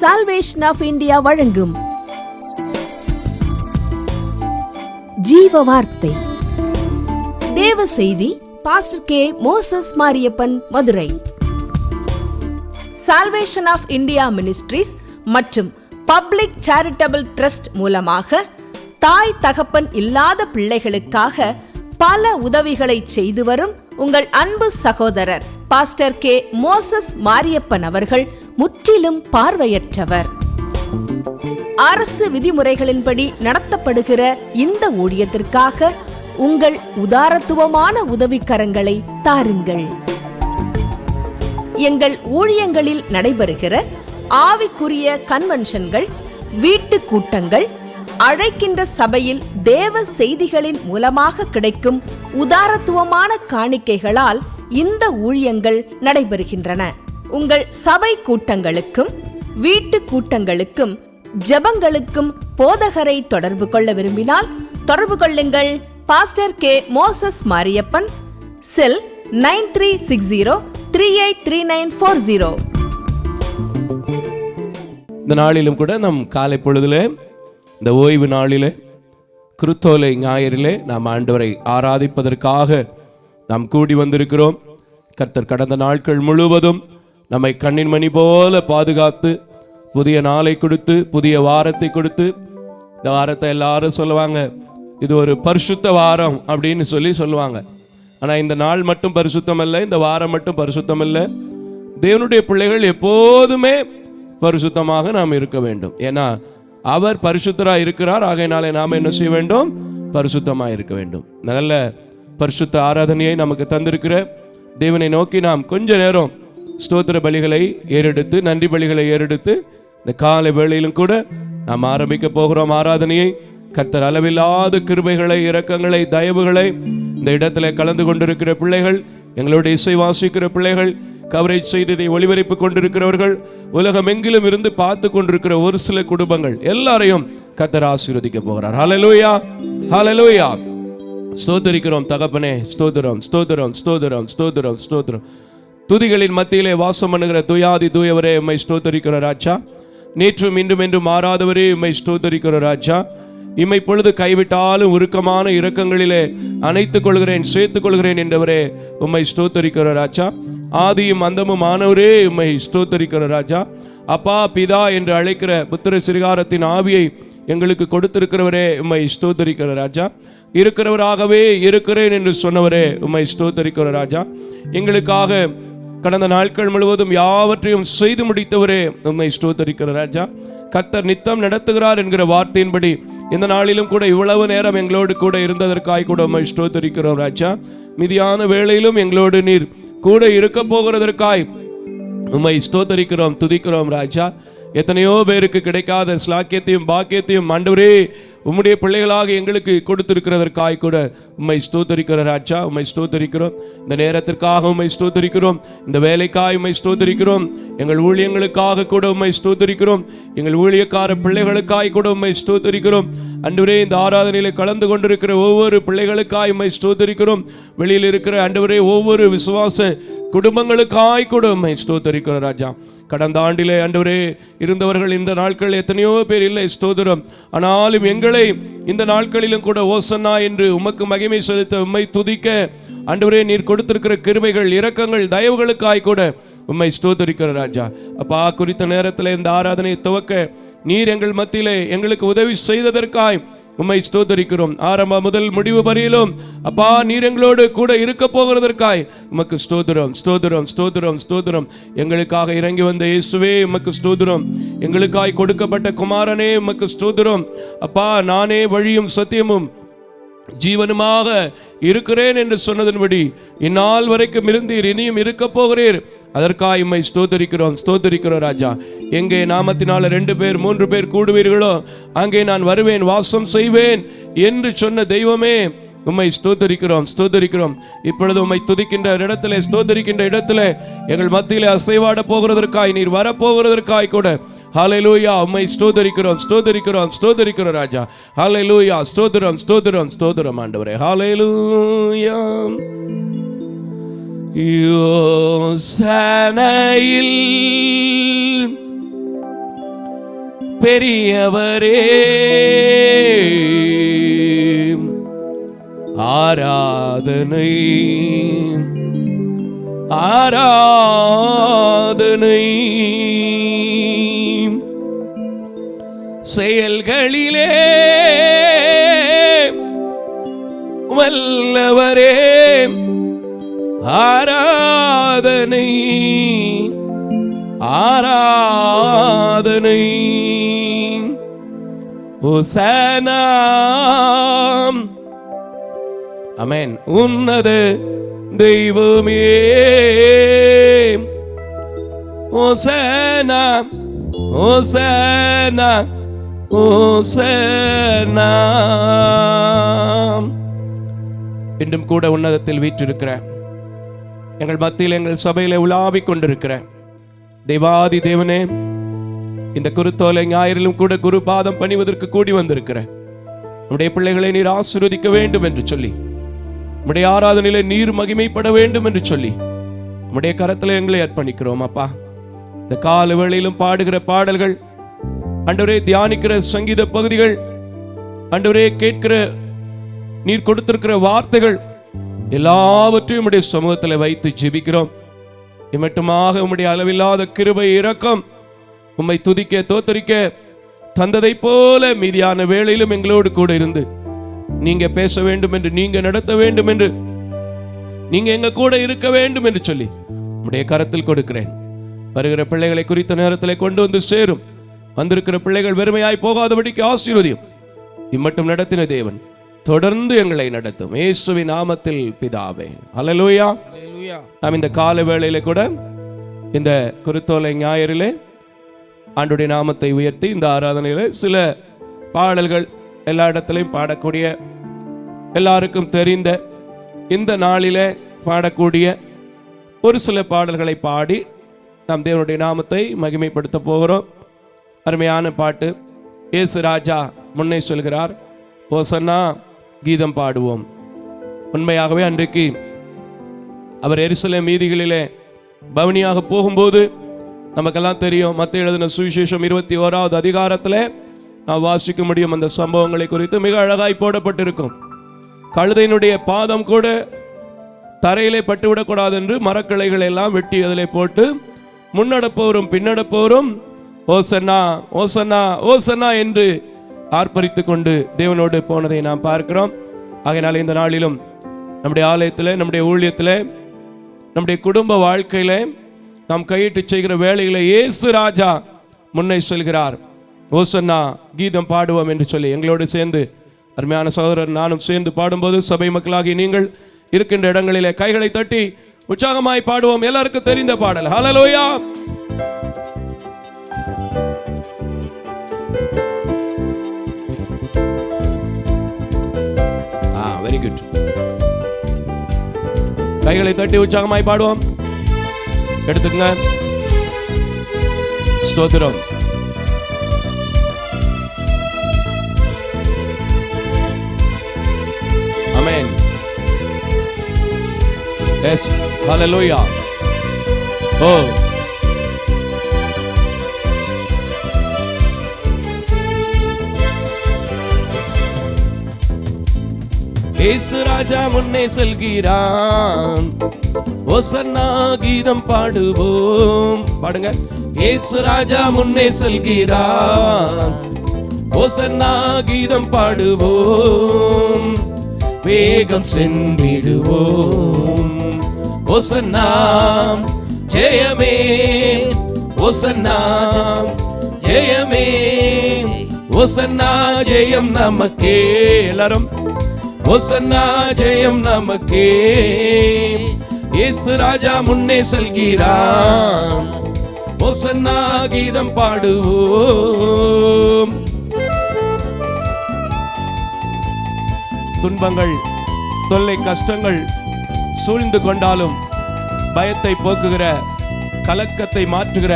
Salvation of India வழங்கும் ஜீவ வார்த்தை தேவ செய்தி. Pastor K. Moses Mariappan, Madurai. Salvation of India ministries மற்றும் பப்ளிக் சேரிட்டபிள் ட்ரஸ்ட் மூலமாக தாய் தகப்பன் இல்லாத பிள்ளைகளுக்காக பல உதவிகளை செய்து வரும் உங்கள் அன்பு சகோதரர் பாஸ்டர் கே. மோசஸ் மாரியப்பன் அவர்கள் முற்றிலும் பார்வையற்றவர். அரசு விதிமுறைகளின்படி நடத்தப்படுகிற இந்த ஊழியத்திற்காக உங்கள் உதாரத்துவமான உதவிக்கரங்களை தாருங்கள். எங்கள் ஊழியங்களில் நடைபெறுகிற ஆவிக்குரிய கன்வென்ஷன்கள், வீட்டு கூட்டங்கள், அழைக்கின்ற சபையில் தேவ செய்திகளின் மூலமாக கிடைக்கும் உதாரத்துவமான காணிக்கைகளால் இந்த ஊழியங்கள் நடைபெறுகின்றன. உங்கள் சபை கூட்டங்களுக்கும் வீட்டு கூட்டங்களுக்கும் ஜெபங்களுக்கும் போதகரை தொடர்பு கொள்ள விரும்பினால் தொடர்பு கொள்ளுங்கள். Pastor K. மோசஸ் மாரியப்பன், செல் 9360383940. இந்த நாளிலும் கூட நம் காலை பொழுதிலே, இந்த ஓய்வு நாளிலே, கிறிஸ்தோலை ஞாயிறிலே நாம் ஆண்டவரை ஆராதிப்பதற்காக நாம் கூடி வந்திருக்கிறோம். கர்த்தர் கடந்த நாட்கள் முழுவதும் நம்மை கண்ணின் மணி போல பாதுகாத்து புதிய நாளை கொடுத்து, புதிய வாரத்தை கொடுத்து, இந்த வாரத்தை எல்லாரும் சொல்லுவாங்க, இது ஒரு பரிசுத்த வாரம் அப்படின்னு சொல்லுவாங்க. ஆனால் இந்த நாள் மட்டும் பரிசுத்தம் அல்ல, இந்த வாரம் மட்டும் பரிசுத்தம் அல்ல. தேவனுடைய பிள்ளைகள் எப்போதுமே பரிசுத்தமாக நாம் இருக்க வேண்டும். ஏன்னா அவர் பரிசுத்தராக இருக்கிறார். ஆகையினாலே நாம் என்ன செய்ய வேண்டும்? பரிசுத்தமாக இருக்க வேண்டும். நல்ல பரிசுத்த ஆராதனையை நமக்கு தந்திருக்கிற தேவனை நோக்கி நாம் கொஞ்ச நேரம் ஸ்தோத்திர பலிகளை ஏறெடுத்து, நன்றி பலிகளை ஏறெடுத்து, இந்த காலை வேளையிலும் கூட நாம் ஆரம்பிக்க போகிறோம் ஆராதனையை. கர்த்தர் அளவில்லாத கிருபைகளை, இரக்கங்களை, தயவுகளை இந்த இடத்துல கலந்து கொண்டிருக்கிற பிள்ளைகள், எங்களுடைய இசை வாசிக்கிற பிள்ளைகள், கவரேஜ் செய்ததை ஒளிபரப்பு கொண்டிருக்கிறவர்கள், உலகம் எங்கிலும் இருந்து பார்த்து கொண்டிருக்கிற ஒரு சில குடும்பங்கள் எல்லாரையும் கர்த்தர் ஆசீர்வதிக்க போகிறார். ஹல்லேலூயா, ஹல்லேலூயா. ஸ்தோத்திரிக்கிறோம் தகப்பனே, ஸ்தோத்திரம், ஸ்தோத்திரம், ஸ்தோத்திரம், ஸ்தோத்திரம், ஸ்தோத்திரம். துதிகளின் மத்தியிலே வாசம் பண்ணுகிற துயாதி தூயவரே, உம்மை ஸ்தோத்திரிக்கிற ராஜா. நேற்றும் இன்றும் என்றும் மாறாதவரே, உம்மை ஸ்தோத்திரிக்கிற ராஜா. இம்மை பொழுது கைவிட்டாலும் உருக்கமான இரக்கங்களிலே அணைத்துக் கொள்கிறேன், சேர்த்துக் கொள்கிறேன் என்றவரே, உம்மை ஸ்தோத்திரிக்கிற ராஜா. ஆதியும் அந்தமும் ஆனவரே, உம்மை ஸ்தோத்திரிக்கிற ராஜா. அப்பா பிதா என்று அழைக்கிற புத்திர சிருகாரத்தின் ஆவியை எங்களுக்கு கொடுத்திருக்கிறவரே, உம்மை ஸ்தோத்திரிக்கிற ராஜா. இருக்கிறவராகவே இருக்கிறேன் என்று சொன்னவரே, உம்மை ஸ்தோத்திரிக்கிற ராஜா. எங்களுக்காக கடந்த நாட்கள் முழுவதும் யாவற்றையும் செய்து முடித்தவரே, உம்மை ஸ்தோத்திரிக்கிற ராஜா. கர்த்தர் நித்தம் நடத்துகிறார் என்கிற வார்த்தையின்படி இந்த நாளிலும் கூட இவ்வளவு நேரம் எங்களோடு கூட இருந்ததற்காய் கூட உம்மை ஸ்தோத்திரிக்கிறோம் ராஜா. மிதியான வேளையிலும் எங்களோடு நீர் கூட இருக்க போகிறதற்காய் உம்மை ஸ்தோத்திரிக்கிறோம், துதிக்கிறோம் ராஜா. எத்தனையோ பேருக்கு கிடைக்காத ஸ்லாக்கியத்தையும் பாக்கியத்தையும் ஆண்டவரே உம்முடைய பிள்ளைகளாக எங்களுக்கு கொடுத்திருக்கிறதற்காய் கூட உம்மை ஸ்தோத்திரிக்கிற ராஜா. உம்மை ஸ்தோத்திரிக்கிறோம். இந்த நேரத்திற்காக உம்மை ஸ்தோத்திரிக்கிறோம். இந்த வேலைக்காய் உம்மை ஸ்தோத்திரிக்கிறோம். எங்கள் ஊழியங்களுக்காக கூட உம்மை ஸ்தோத்திரிக்கிறோம். எங்கள் ஊழியக்கார பிள்ளைகளுக்காய் கூட உம்மை ஸ்தோத்திரிக்கிறோம். ஆண்டவரே, இந்த ஆராதனையில் கலந்து கொண்டிருக்கிற ஒவ்வொரு பிள்ளைகளுக்காய் உம்மை ஸ்தோத்திரிக்கிறோம். வெளியில் இருக்கிற ஆண்டவரே ஒவ்வொரு விசுவாச குடும்பங்களுக்காய் கூட உம்மை ஸ்தோத்திரிக்கிறோம் ராஜா. கடந்த ஆண்டிலே ஆண்டவரே இருந்தவர்கள் இந்த நாட்கள் எத்தனையோ பேர் இல்லை, ஸ்தோத்திரம். ஆனாலும் எங்களை இந்த நாட்களிலும் கூட ஓசன்னா என்று உமக்கு மகிமை செலுத்த, உம்மை துதிக்க ஆண்டவரே நீர் கொடுத்திருக்கிற கிருபைகள், இரக்கங்கள், தயவுகளுக்காய் கூட உம்மை ஸ்தோத்திரிக்கிற ராஜா. அப்பா, குறித்த நேரத்தில் இந்த ஆராதனையை துவக்க நீர் எங்கள் மத்தியிலே எங்களுக்கு உதவி செய்ததற்காய் உம்மை ஸ்தோத்திரிக்கிறோம். ஆரம்ப முதல் முடிவு வரையிலும் அப்பா நீர் எங்களோடு கூட இருக்க போகிறதற்காய் உமக்கு ஸ்தோத்திரம், ஸ்தோத்திரம், ஸ்தோத்திரம், ஸ்தோத்திரம். எங்களுக்காக இறங்கி வந்த இயேசுவே உமக்கு ஸ்தோத்திரம். எங்களுக்காய் கொடுக்கப்பட்ட குமாரனே உமக்கு ஸ்தோத்திரம். அப்பா, நானே வழியும் சத்தியமும் ஜீவனுமாக இருக்கிறேன் என்று சொன்னதன்படி இந்நாள் வரைக்கும் இருந்தீர், இனியும் இருக்க போகிறீர். அதற்காக உம்மை ஸ்தோத்திரிக்கிறோம், ஸ்தோத்திரிக்கிறோம் ராஜா. எங்கே நாமத்தினால 2 பேர் 3 பேர் கூடுவீர்களோ அங்கே நான் வருவேன், வாசம் செய்வேன் என்று சொன்ன தெய்வமே உம்மை ஸ்தோத்திரிக்கிறோம், ஸ்தோத்திரிக்கிறோம். இப்பொழுது உம்மை துதிக்கின்ற இடத்துல, ஸ்தோத்திரிக்கின்ற இடத்துல எங்கள் மத்தியிலே அசைவாட போகிறதற்காய், நீர் வரப்போகிறதற்காய் கூட ஹல்லேலூயா உம்மை ஸ்தோத்திரிக்கிறோம், ஸ்தோத்திரிக்கிறோம், ஸ்தோத்திரிக்கிறோம் ராஜா. ஹல்லேலூயா, ஸ்தோத்திரம், ஸ்தோத்திரம், ஸ்தோத்திரம் ஆண்டவரே. ஹல்லேலூயா. யோசனையில் பெரியவரே ஆராதனை ஆராதனை செயல்களிலே வல்லவரே ஆராதனை ஆராதனை ஹோசன்னா ஆமென். உன்னத தெய்வமே ஹோசன்னா ஹோசன்னா ஹோசன்னா. இன்றும் கூட உன்னதத்தில் வீற்றிருக்கிற எங்கள் மத்தியில் எங்கள் சபையில உலாவிக் கொண்டிருக்கிற தேவாதி தேவனே, இந்த குருத்தோலை ஞாயிறிலும் கூட குரு பாதம் பணிவதற்கு கூடி வந்திருக்கிற நம்முடைய பிள்ளைகளை நீர் ஆசீர்வதிக்க வேண்டும் என்று சொல்லி, நம்முடைய ஆராதனையில நீர் மகிமைப்பட வேண்டும் என்று சொல்லி நம்முடைய கரத்தில் எங்களை அர்ப்பணிக்கிறோம். அப்பா, இந்த கால வேளையிலும் பாடுகிற பாடல்கள், ஆண்டவரே தியானிக்கிற சங்கீத பகுதிகள், ஆண்டவரே கேட்கிற நீர் கொடுத்திருக்கிற வார்த்தைகள் எல்லாவற்றையும் உம்முடைய சமூகத்தில் வைத்து ஜெபிக்கிறோம். இம்மட்டுமாக உம்முடைய அளவில்லாத கிருபை இரக்கம் உம்மை துதிக்க தோத்தரிக்க தந்ததை போல மீதியான வேளையிலும் எங்களோடு கூட இருந்து நீங்க பேச வேண்டும் என்று, நீங்க நடத்த வேண்டும் என்று, நீங்க எங்க கூட இருக்க வேண்டும் என்று சொல்லி உம்முடைய கரத்தில் கொடுக்கிறேன். வருகிற பிள்ளைகளை குறித்த நேரத்தில் கொண்டு வந்து சேரும். வந்திருக்கிற பிள்ளைகள் வெறுமையாய் போகாதபடிக்கு ஆசீர்வதியும். இம்மட்டும் நடத்தின தேவன் தொடர்ந்து எங்களை நடத்தும். இயேசுவின் நாமத்தில் பிதாவே, அல்லேலூயா. நாம் இந்த கால வேளையில கூட இந்த குருத்தோலை ஞாயிறிலே ஆண்டுடைய நாமத்தை உயர்த்தி இந்த ஆராதனையில சில பாடல்கள் எல்லா இடத்திலையும் பாடக்கூடிய, எல்லாருக்கும் தெரிந்த, இந்த நாளிலே பாடக்கூடிய ஒரு சில பாடல்களை பாடி நாம் தேவனுடைய நாமத்தை மகிமைப்படுத்த போகிறோம். அருமையான பாட்டு. இயேசு ராஜா முன்னே சொல்கிறார், ஹோசன்னா கீதம் பாடுவோம். உண்மையாகவே அன்றைக்கு அவர் எருசலேம் வீதிகளிலே பவனியாக போகும்போது நமக்கெல்லாம் தெரியும், மத்தேயு எழுதின சுவிசேஷம் 21வது அதிகாரத்தில் நாம் வாசிக்க முடியும். அந்த சம்பவங்களை குறித்து மிக அழகாய் போடப்பட்டிருக்கும். கழுதையினுடைய பாதம் கூட தரையிலே பட்டுவிடக்கூடாது என்று மரக்கிளைகளை எல்லாம் வெட்டி அதிலே போட்டு முன்னடப்போரும் பின்னடப்போரும் ஓசன்னா ஓசன்னா ஓசன்னா என்று ஆர்ப்பரித்து கொண்டு தேவனோடு போனதை நாம் பார்க்கிறோம். ஆகையினால இந்த நாளிலும் நம்முடைய ஆலயத்தில், நம்முடைய ஊழியத்தில், நம்முடைய குடும்ப வாழ்க்கையில நாம் கையிட்டு செய்கிற வேலைகளை இயேசு ராஜா முன்னே சொல்கிறார். ஓசன்னா கீதம் பாடுவோம் என்று சொல்லி எங்களோடு சேர்ந்து அருமையான சகோதரர் நானும் சேர்ந்து பாடும்போது சபை மக்களாகி நீங்கள் இருக்கின்ற இடங்களிலே கைகளை தட்டி உற்சாகமாய் பாடுவோம். எல்லாருக்கும் தெரிந்த பாடல். ஹல்லேலூயா. Very good. கைகளை தட்டி உற்சாகமாய் பாடுவோம். எடுத்துங்க. ஸ்தோத்திரம். ஆமென். எஸ், ஹல்லேலூயா. ஓ, இயேசு ராஜா முன்னே செல்கிறான், ஓசன்னா கீதம் பாடுவோம். பாடுங்க. இயேசு ராஜா முன்னே செல்கிறான், ஓசன்னா கீதம் பாடுவோம். வேகம் சென்றிடுவோம். ஓசன்னா ஜெயமே, ஓசன்னா ஜெயமே, ஓசன்னா ஜெயம் நமக்கே. எல்லாரும் ஓசன்னா ஜெயம் நமக்கே. இயேசு ராஜா முன்னே செல்கிறான், ஓசன்னா கீதம் பாடுவோம். துன்பங்கள், தொல்லை, கஷ்டங்கள் சூழ்ந்து கொண்டாலும் பயத்தை போக்குகிற, கலக்கத்தை மாற்றுகிற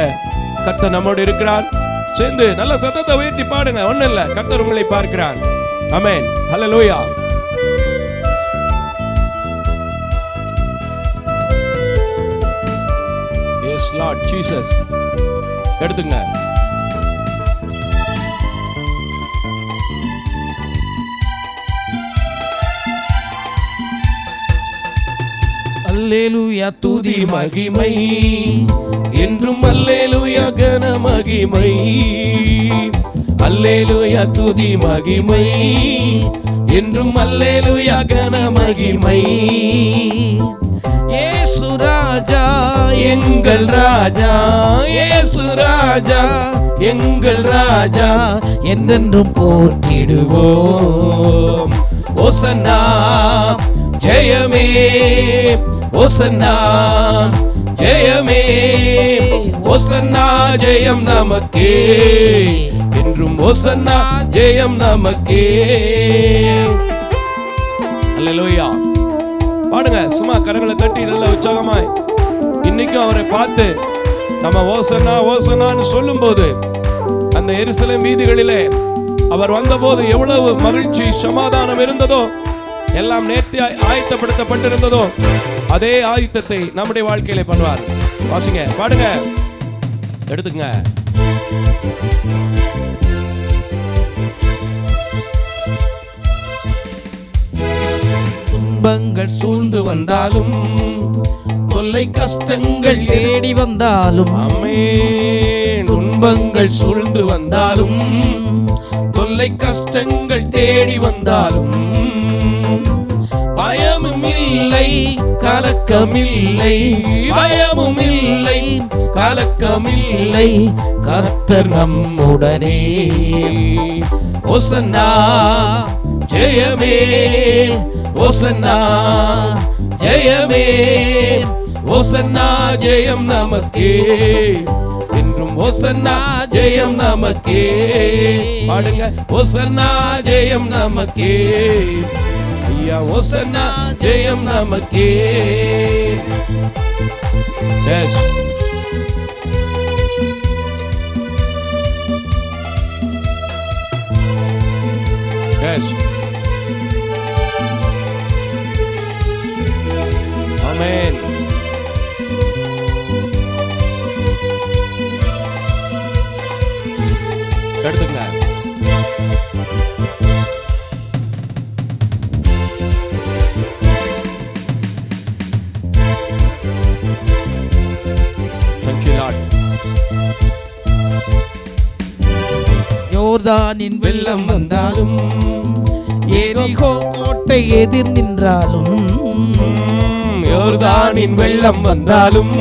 கர்த்தர் நம்மோடு இருக்கிறார். சேர்ந்து நல்ல சத்தத்தை உயர்த்தி பாடுங்க. ஒண்ணு இல்ல, கர்த்தர் உங்களை பார்க்கிறார். Amen. Hallelujah. Yes Lord Jesus. எடுத்துங்க. அல்லேலூயா துதி மகிமை என்றும் அல்லேலூயா கன மகிமை. அல்லேலூயா துதி மகிமை என்றும் அல்லேலூயா கன மகிமை. இயேசு ராஜா எங்கள் ராஜா, இயேசு ராஜா எங்கள் ராஜா, என்றென்றும் போற்றிடுவோம். ஓசன்னா ஜெயமே, ஓசன்னா ஜெயமே, ஓசன்னா ஜெயம் நமக்கே, என்றும் ஓசன்னா ஜெயம் நமக்கே. அல்லேலூயா. பாடுங்க, சும்மா கரங்களை தட்டி நல்ல உற்சாகமாய். இன்னைக்கும் அவரை பார்த்து நம்ம ஓசன்னா ஓசன்னான்னு சொல்லும் போது அந்த எருசலேம் வீதிகளிலே அவர் வந்தபோது எவ்வளவு மகிழ்ச்சி சமாதானம் இருந்ததோ, எல்லாம் நேர்த்தி ஆயத்தப்படுத்தப்பட்டிருந்ததோ, அதே ஆயத்தத்தை நம்முடைய வாழ்க்கையில பண்ணுவார். வாசிங்க, பாடுங்க, எடுத்துங்க. துன்பங்கள் சூழ்ந்து வந்தாலும், தொல்லை கஷ்டங்கள் தேடி வந்தாலும், ஆமென். துன்பங்கள் சூழ்ந்து வந்தாலும், தொல்லை கஷ்டங்கள் தேடி வந்தாலும், பயமும் இல்லை கலக்கமில்லை, பயமும் இல்லை கலக்கமில்லை, கர்த்தர் நம்முடனே. ஓசன்னா ஜெயமே, ஓசன்னா ஜெயமே, ஓசன்னா ஜெயம் நமக்கே, என்றும் ஓசன்னா ஜெயம் நமக்கே. பாடுங்க, ஓசன்னா ஜெயம் நமக்கே, ஐயா ஓசன்னா ஜெயம் நமக்கே. Yes. Yes. Amen. எடுத்துங்க. Thank you, Lord. யோர்தானின் வெள்ளம் வந்தாலும், எரிகோ கோட்டை எதிர் நின்றாலும், யோர்தானின் வெள்ளம் வந்தாலும்,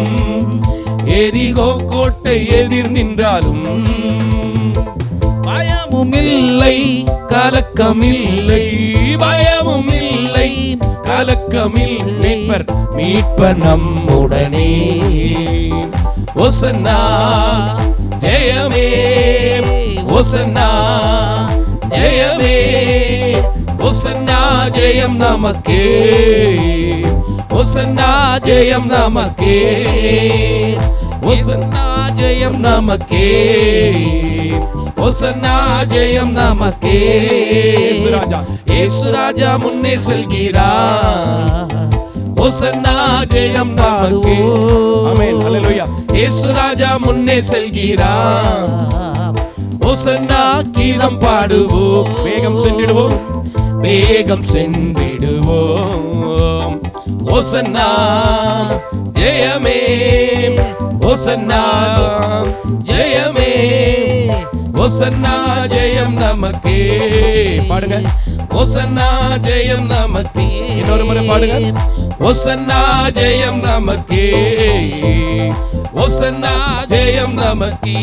எரிகோ கோட்டை எதிர் நின்றாலும், பயமும் இல்லை கலக்கமில்லை, பயமும் இல்லை கலக்கமில்லை, மீட்பர் நம்முடனே. ஓசன்னா ஜெயமே, ஓசன்னா ஜெயமே, ஓசன்னா ஜெயம் நமக்கே, ஓசன்னா ஜெயம் நமக்கே, ஓசன்னா ஜெயம் நமக்கே, ஓசன்னா ஜெயம் நமக்கே. இயேசு ராஜா முன்னே செல்கிறார், ஓசன்னா ஜெயம் நமக்கே. ஆமென், ஹல்லேலூயா. இயேசு ராஜா முன்னே செல்கிறார், ஓசன்னா கீதம் பாடுவோம், வேகம் சென்றிடுவோம், வேகம் சென்றிடுவோம். ஓசன்னா ஜெயமே, ஓசன்னா ஜெயமே, ஓசன்னா ஜெயம் நமக்கே. பாடுங்க, ஓசன்னா ஜெயம் நமக்கே. இன்னொரு முறை பாடுங்க, ஓசன்னா ஜெயம் நமக்கே, ஓசன்னா ஜெயம் நமக்கே.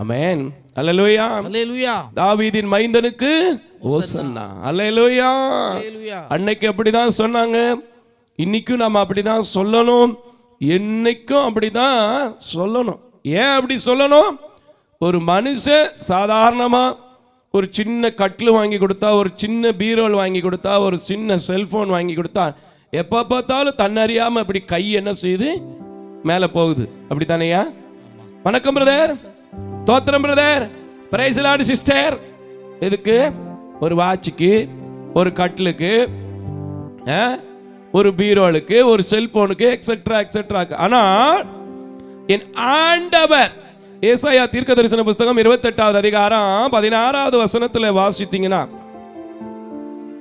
ஆமென், அல்லேலூயா. அல்லேலூயா. தாவீதின் மைந்தனுக்கு ஓசன்னா, அல்லேலூயா. அன்னைக்கு அப்படிதான் சொன்னாங்க, இன்னைக்கும் நம்ம அப்படிதான் சொல்லணும், என்னைக்கும் அப்படிதான் சொல்லணும். ஏன் அப்படி சொல்லணும்? ஒரு மனுஷன் சாதாரணமா ஒரு சின்ன கட்டில் வாங்கி கொடுத்தா, ஒரு சின்ன பீரோல் வாங்கி கொடுத்தா, ஒரு சின்ன செல்போன் வாங்கி கொடுத்தா, எப்போ பார்த்தாலும் தன்னறியாம அப்படி கை என்ன செய்யுது, மேலே போகுது. அப்படி தானேயா? வணக்கம் பிரதர், தோத்திரம் பிரதர், பிரைஸ் லார்ட் சிஸ்டர். எதுக்கு? ஒரு வாட்சுக்கு, ஒரு கட்டிலுக்கு, ஒரு பீரோலுக்கு, ஒரு செல்போனுக்கு, எக்ஸெட்ரா எக்ஸெட்ரா. ஆனால் என் ஆண்டவர், ஏசாயா தீர்க்கதரிசன புஸ்தகம் 28வது அதிகாரம் 16வது வசனத்துல வாசித்தீங்கன்னா,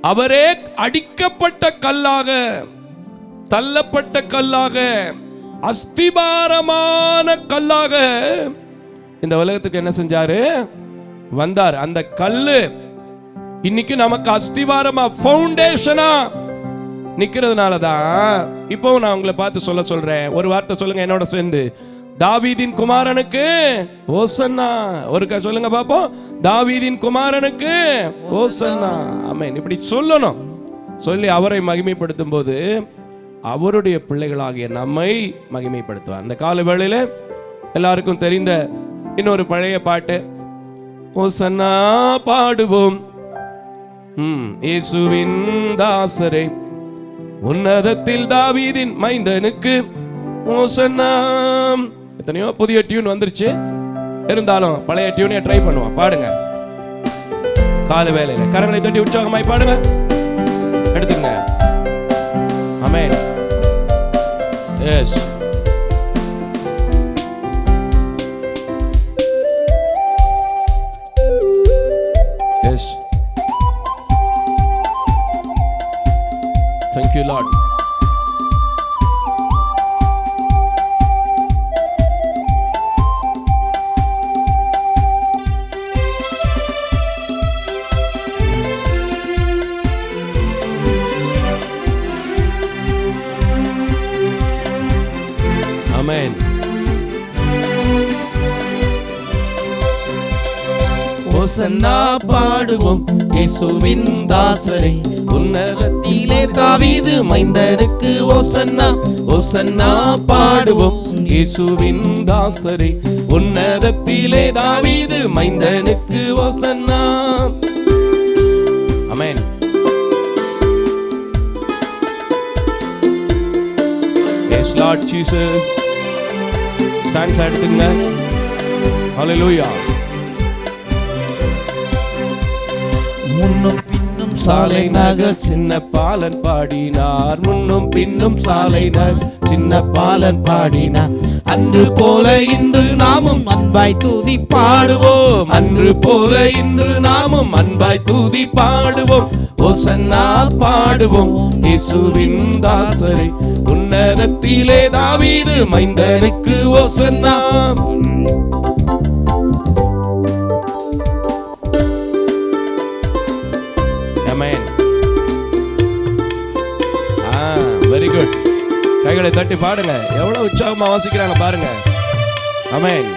அவரே அடிக்கப்பட்ட கல்லாக, தள்ளப்பட்ட கல்லாக, அஸ்திபாரமான கல்லாக இந்த உலகத்துக்கு என்ன செஞ்சாரு? வந்தார். அந்த கல்லு இன்னைக்கு நமக்கு அஸ்திவாரமா, ஃபவுண்டேஷனா நிக்கிறதுனால தான் இப்போ நான் உங்களை பார்த்து சொல்றேன். ஒரு வார்த்தை சொல்லுங்க என்னோட சேர்ந்து, தாவீதின் குமாரனுக்கு ஓசன்னா. ஒருக்கா சொல்லுங்க பாப்போம், தாவீதின் குமாரனுக்கு ஓசன்னா. ஆமென். இப்படி சொல்லணும். சொல்லி அவரை மகிமைப்படுத்தும் போது அவருடைய பிள்ளைகளாகிய நம்மை மகிமைப்படுத்துவார். அந்த கால வேளையில எல்லாருக்கும் தெரிந்த இன்னொரு பழைய பாட்டு, ஓசன்னா பாடுவோம் இயேசுவின் தாசரே, உன்னதத்தில் தாவீதின் மைந்தனுக்கு ஓசன்னா. எத்தனையோ புதிய டியூன் வந்துருச்சு, இருந்தாலும் பழைய டியூனை ட்ரை பண்ணுவோம். பாடுங்க கால வேளையில, கரங்களை தட்டி உற்சாகமாய் பாடுங்க. எடுத்துங்க. Amen. Yes. Yes. Thank you, Lord. Amen. ஓசன்னா பாடுவோம் இயேசுவின் தாசரே, உன்னதத்திலே தாவீது மைந்தனுக்கு ஓசன்னா. ஓசன்னா பாடுவோம் இயேசுவின் தாசரே, உன்னதத்திலே தாவீது மைந்தனுக்கு ஓசன்னா. ஆமென். Yes Lord Jesus. Stands எடுத்துங்க. Hallelujah. முன்னும் பின்னும் சாலை நகர் சின்ன பாலன் பாடினார். முன்னும் பின்னும் சாலை நகர் சின்ன பாலன் பாடினார். அன்று போல இன்று நாமும் அன்பாய் தூதி பாடுவோம். அன்று போல இன்று நாமும் அன்பாய் தூதி பாடுவோம். ஓசன்னா பாடுவோம் இயேசுவின் தாசரே, உன்னதத்திலே தாவீது மைந்தனுக்கு ஓசன்னா. ஆமென். Very good. கைகளை தட்டி பாடுங்க. எவ்வளவு உற்சாகமா வாசிக்கிறாங்க பாருங்க. ஆமென்.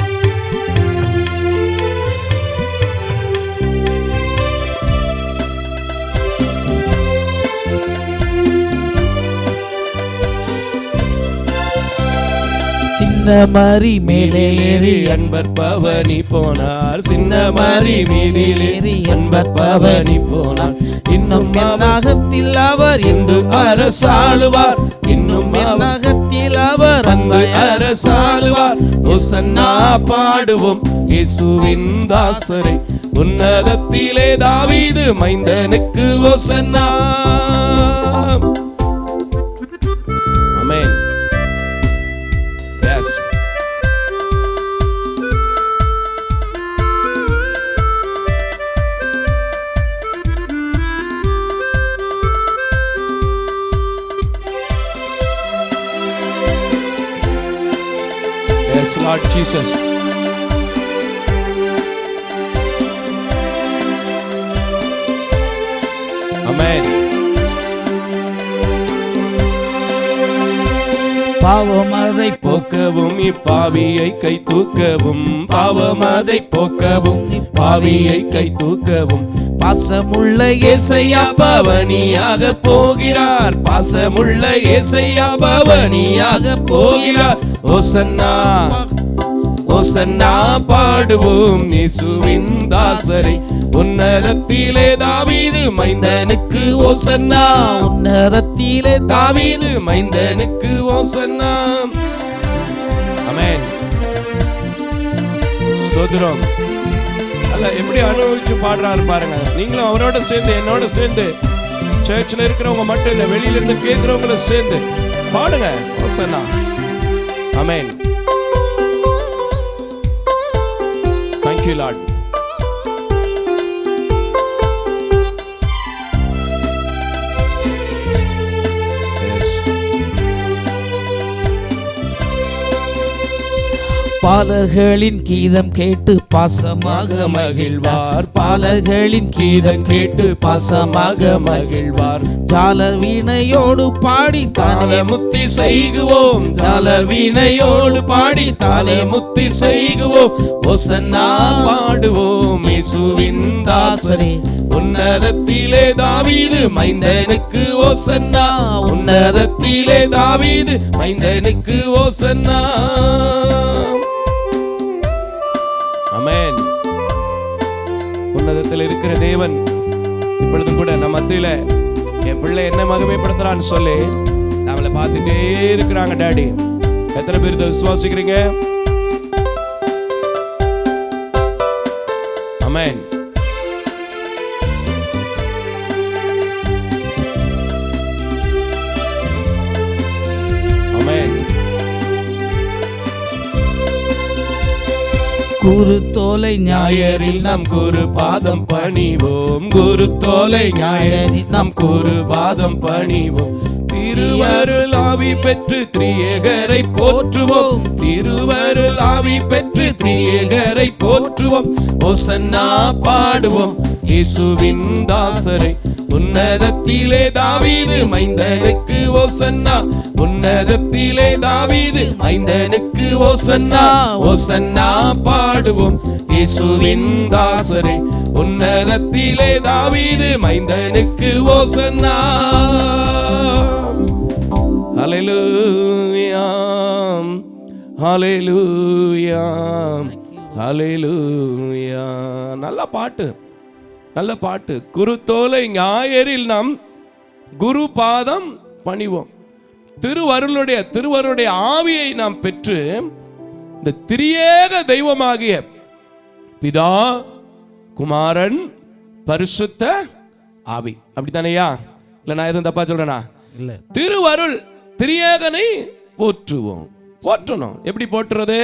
சின்ன மரி மேலே ஏறி அன்பர் பவனி போனார். சின்ன மரி மீதில் ஏறி அன்பர் பவனி போனார். இன்னும் என்னாகத்தில் அவர் என்று அரசாளுவார். இன்னும் என்னாகத்தில் அவர் அந்த அரசாளுவார். ஓசன்னா பாடுவோம் இயேசுவின் தாசரே, உன்னதத்திலே தாவீது மைந்தனுக்கு ஓசன்னா. ஆமென். S. Yes, Lord Jesus. Amen. பாவம் அதை போக்கவும் இப்பாவியை கை தூக்கவும், பாவம் அதை போக்கவும் இப்பாவியை கை தூக்கவும். பாசமுள்ள ஏசையா பவனியாக போகிறார். பாசமுள்ள ஏசையா பவனியாக போகிறார். ஓசன்னா ஓசன்னா பாடுவோம் இயேசுவின் தாசரே, உன்னதத்திலே தாவீது மைந்தனுக்கு ஓசன்னா. உன்னதத்திலே தாவீது மைந்தனுக்கு ஓசன்னா. ஆமென். ஸ்தோத்திரம். அல்ல எப்படி அனுபவிச்சு பாடுறாரு பாருங்க. நீங்களும் அவரோட சேர்ந்து என்னோட சேர்ந்து, சர்ச்சில் இருக்கிறவங்க மட்டும் இல்ல, வெளியில இருந்து கேட்கிறவங்களும் சேர்ந்து பாடுங்க ஓசன்னா. ஆமென். Thank you Lord. பாலர்களின் கீதம் கேட்டு பாசமாக மகிழ்வார். பாலர்களின் கீதம் கேட்டு பாசமாக மகிழ்வார். ஜாலர் வீணையோடு பாடி தானே முத்தி செய்குவோம். ஜாலர் வீணையோடு பாடி தானே முத்தி செய்குவோம். ஓசன்னா பாடுவோம் இயேசுவின் தாசரே. உன்னதத்திலே தாவீது மைந்தனுக்கு ஓசன்னா. உன்னதத்திலே தாவீது மைந்தனுக்கு ஓசன்னா. ஆமென். உன்னதத்தில் இருக்கிற தேவன் இப்பொழுது கூட நம்ம மத்தியில என் பிள்ளை என்ன மகிமைப்படுத்துறான்னு சொல்லி நம்மளை பார்த்துட்டே இருக்கிறாங்க. டாடி, எத்தனை பேர் இதை விசுவாசிக்கிறீங்க? ஆமென். குருத்தோலை ஞாயிறில் நம் குரு பாதம் பணிவோம். குருத்தோலை ஞாயிறில் நம் குரு பாதம் பணிவோம். திருவருள் ஆவி பெற்று திரியேகரை போற்றுவோம். திருவருள் ஆவி பெற்று திரியேகரை போற்றுவோம். ஓசன்னா பாடுவோம் இயேசுவின் தாசரை. உன்னதத்திலே தாவீது மைந்தனுக்கு ஓசன்னா. உன்னதத்திலே தாவீது மைந்தனுக்கு ஓசன்னா. ஓசன்னா பாடுவோம் இயேசுவின் தாசரை. உன்னதத்திலே தாவீது மைந்தனுக்கு ஓசன்னா. ஹல்லேலூயா, ஹல்லேலூயா, ஹல்லேலூயா. நல்ல பாட்டு, நல்ல பாட்டு. குருத்தோலை ஞாயிறில் நாம் குரு பாதம் பணிவோம். திருவருளுடைய ஆவியை நாம் பெற்று இந்த திரியேக தெய்வமாகிய பிதா, குமாரன், பரிசுத்த ஆவி. அப்படித்தானையா? இல்ல நான் எதுவும் தப்பா சொல்றேனா? இல்ல. திருவருள் திரியேகனை போற்றுவோம். போற்றணும். எப்படி போற்றுறது?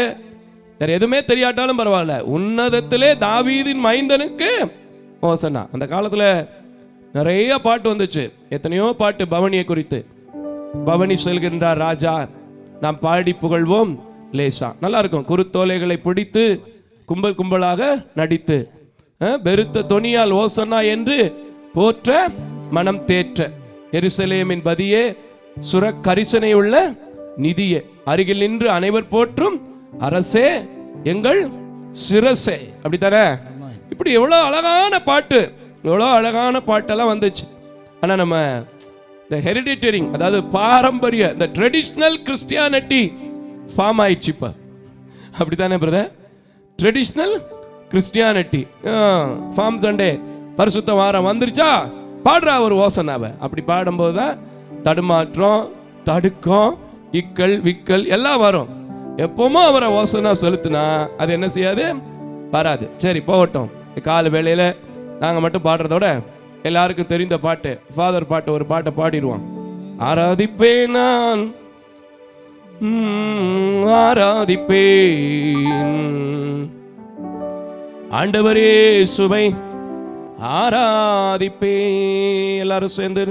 வேற எதுவுமே தெரியாட்டாலும் பரவாயில்ல. உன்னதத்திலே தாவீதின் மைந்தனுக்கு ஓசன்னா. அந்த காலத்துல நிறைய பாட்டு வந்துச்சு. எத்தனையோ பாட்டு பவனியை குறித்து. பவனி செல்கின்றார் ராஜா, நாம் பாடி புகழ்வோம் லேசா. நல்லா இருக்கும். குருத்தோலைகளை பிடித்து கும்பல் கும்பலாக நடித்து பெருத்த தொனியால் ஓசன்னா என்று போற்ற மனம் தேற்ற. எருசலேமின் பதியே, சுரக்கரிசனை உள்ள நிதியே, அருகில் நின்று அனைவர் போற்றும் அரசே எங்கள் சிரசே. அப்படித்தானே? இப்படி எவ்வளோ அழகான பாட்டு, எவ்வளோ அழகான பாட்டெல்லாம் வந்துச்சு. ஆனால் நம்ம இந்த ஹெரிடிட்டரி, அதாவது பாரம்பரிய, இந்த ட்ரெடிஷ்னல் கிறிஸ்டியானிட்டி ஃபார்ம் ஆயிடுச்சு இப்போ. அப்படித்தானே brother? Traditional Christianity form Sunday பரிசுத்த வாரம் வந்துருச்சா, பாடுறா ஒரு ஓசனாவை. அப்படி பாடும்போது தான் தடுமாற்றம், தடுக்கம், இக்கல் விக்கல் எல்லாம் வரும். எப்பவுமே அவரை ஓசனா செலுத்தினா அது என்ன செய்யாது? வராது. சரி போகட்டும். கால வேளையில நாங்க மட்டும் பாடுறதோட எல்லாருக்கும் தெரிந்த பாட்டு, ஃபாதர் பாட்டு, ஒரு பாட்டை பாடிடுவோம். ஆராதிப்பேன் நான், ஆராதிப்பேன் ஆண்டவரே சுவை, ஆராதிப்பேன். எல்லாரும் சேர்ந்து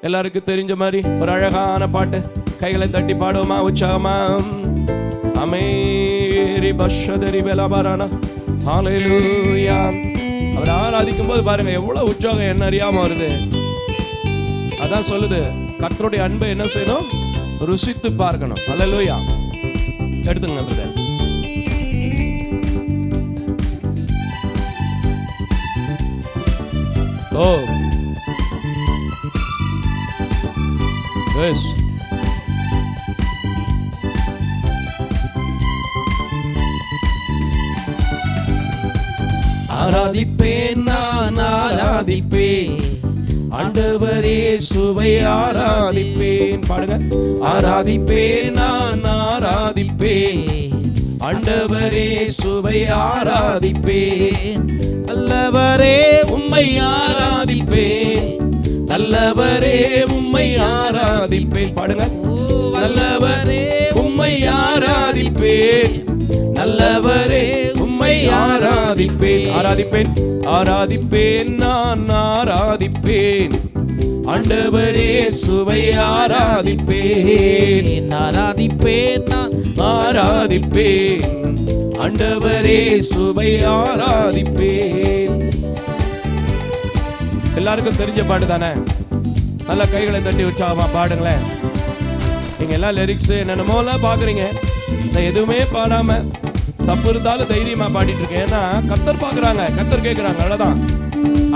எல்லாருக்கும் தெரிஞ்ச மாதிரி ஒரு அழகான பாட்டு கைகளை தட்டி பாடுவோமா? உற்சாகமா? அமேரி பஷதரி வெலபரானா. ஹல்லேலூயா. அவர் ஆராதிக்கும் போது பாருங்க எவ்வளவு உற்சாகம் என்ன அறியாம வருது. அதான் சொல்லுது, கர்த்தருடைய அன்பை என்ன செய்யணும்? ருசித்து பார்க்கணும். ஹல்லேலூயா. எடுத்துங்க பிரதர். ஓ எஸ். ஆராதிப்பேன் நான், ஆராதிப்பேன் ஆண்டவரே சுவை, ஆராதிப்பேன். பாடுங்க. ஆராதிப்பேன் நான், ஆராதிப்பேன் ஆண்டவரே சுவை, ஆராதிப்பேன். நல்லவரே உம்மை ஆராதிப்பேன், நல்லவரே உம்மை ஆராதிப்பேன். பாடுங்க. நல்லவரே உம்மை ஆராதிப்பேன், நல்லவரே உம்மை ஆராதிப்பேன். ஆராதிப்பேன், ஆராதிப்பேன் நான், ஆராதிப்பேன் ஆண்டவரே சுவை, ஆராதிப்பேன். ஆராதிப்பேன் நான், ஆராதிப்பேன் ஆண்டவரே சுவை ஆராதிப்பேன். எல்லாருக்கும் தெரிஞ்ச பாட்டு தானே? நல்லா கைகளை தட்டி உற்சாகமா பாடுங்களேன். நீங்க எல்லாம் லிரிக்ஸ் என்னென்னமோலாம் பாக்குறீங்க, நான் எதுவுமே பாடாம தப்பு இருந்தாலும் தைரியமா பாடிட்டு இருக்கேன். ஏன்னா கர்த்தர் பாக்குறாங்க, கர்த்தர் கேட்கிறாங்க. அவ்வளவுதான்.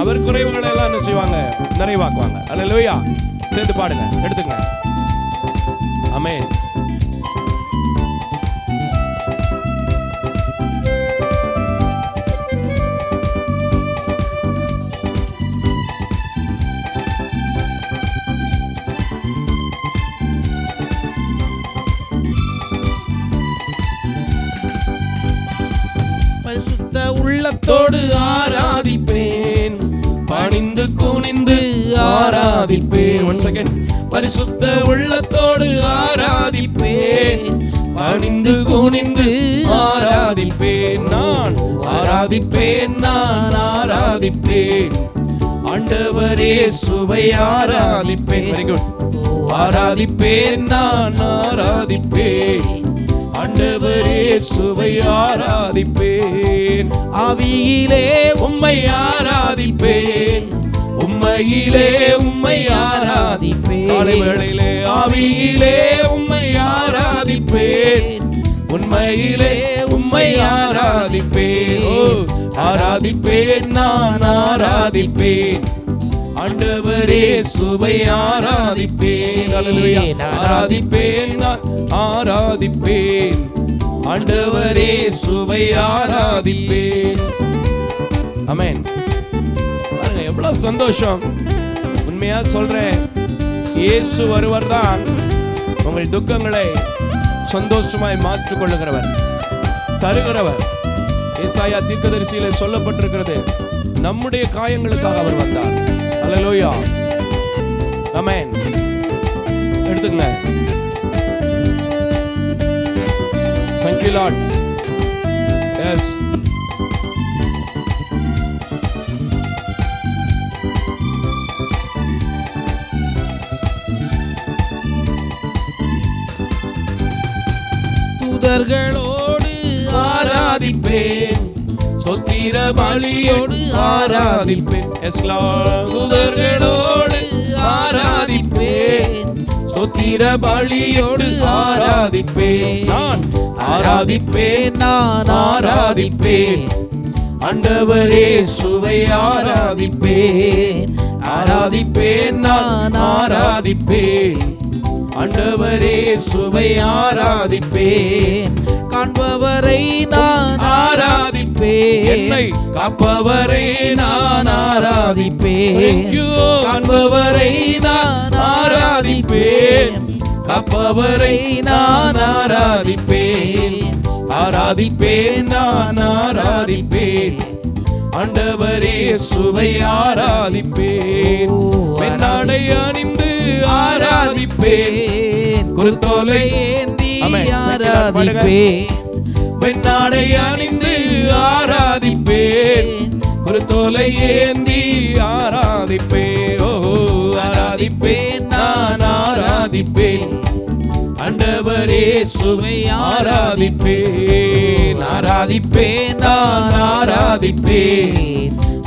அவர் குறைவுகளை எல்லாம் என்ன செய்வாங்க? நிறைவாக்குவாங்க. அல்லேலூயா. சேர்ந்து பாடுங்க, எடுத்துங்க. ஆமென். பரிசுத்த உள்ளத்தோடு ஆராதிப்பேன், பணிந்து குனிந்து ஆராதிப்பேன். One second. பரிசுத்த உள்ளத்தோடு ஆராதிப்பேன், பணிந்து குனிந்து ஆராதிப்பேன். நான் ஆராதிப்பேன், நான் ஆராதிப்பேன், ஆண்டவரே சுவை ஆராதிப்பேன். Very good. ஆராதிப்பேன், நான் ஆராதிப்பேன், ஆண்டவரே சுவை ஆராதிப்பேன். ஆவியிலே உம்மை ஆராதிப்பேன், உம்மையிலே உம்மை ஆராதிப்பேன். காலை வேளையிலே ஆவியிலே உம்மை ஆராதிப்பேன், உண்மையிலே உம்மை ஆராதிப்பேன். ஓ, ஆராதிப்பேன், நான் ஆராதிப்பேன், ஆண்டவரே சுவை ஆராதிப்பேன். அல்லேலூயா. ஆராதிப்பேன், நான் ஆராதிப்பேன், ஆண்டவரே சுவை ஆராதிப்பேன். ஆமென். பாருங்க எவ்வளவு சந்தோஷம். உண்மையா சொல்றேன், இயேசு ஒருவர் தான் உங்கள் துக்கங்களை சந்தோஷமாய் மாற்றிக் கொள்ளுகிறவர், தருகிறவர். ஏசாயா தீர்க்கதரிசியிலே சொல்லப்பட்டிருக்கிறது, நம்முடைய காயங்களுக்காக அவர் வந்தார். அல்லேலூயா. ஆமென். எடுத்துங்க. Thank you Lord. Yes. தூதர்களோடு ஆராதிப்பேன், சொத்திர பலியோடு ஆராதிப்பேன். Yes Lord. தூதர்களோடு ஆராதிப்பேன், சொத்திர பலியோடு ஆராதிப்பேன். நான் ஆராதிப்பேன், நான் ஆராதிப்பேன், ஆண்டவரே சுவை ஆராதிப்பேன். ஆராதிப்பேன், நான் ஆராதிப்பேன், ஆண்டவரே சுவை ஆராதிப்பேன். காண்பவரை நான் ஆராதிப்பேன், என்னை காப்பவரை நான் ஆராதிப்பேன். Thank you. காண்பவரை நான் ஆராதிப்பேன், காப்பவரை நான் ஆராதிப்பேன். ஆராதிப்பேன், நான் ஆராதிப்பேன், ஆண்டவரே சுவை ஆராதிப்பேன். பெண்ணாடை அணிந்து ஆராதிப்பேன், குருத்தோலை ஏந்தி ஆமென். ஆராதிப்பேன். பெண்ணாடை அணிந்து ஆராதிப்பேன், குருத்தோலை ஏந்தி ஆராதிப்பேன். ஓ ஆராதிப்பேன், நான் ஆராதிப்பேன், ஆண்டவரே சுவை ஆராதிப்பேன். ஆராதிப்பேன், நான் ஆராதிப்பேன்,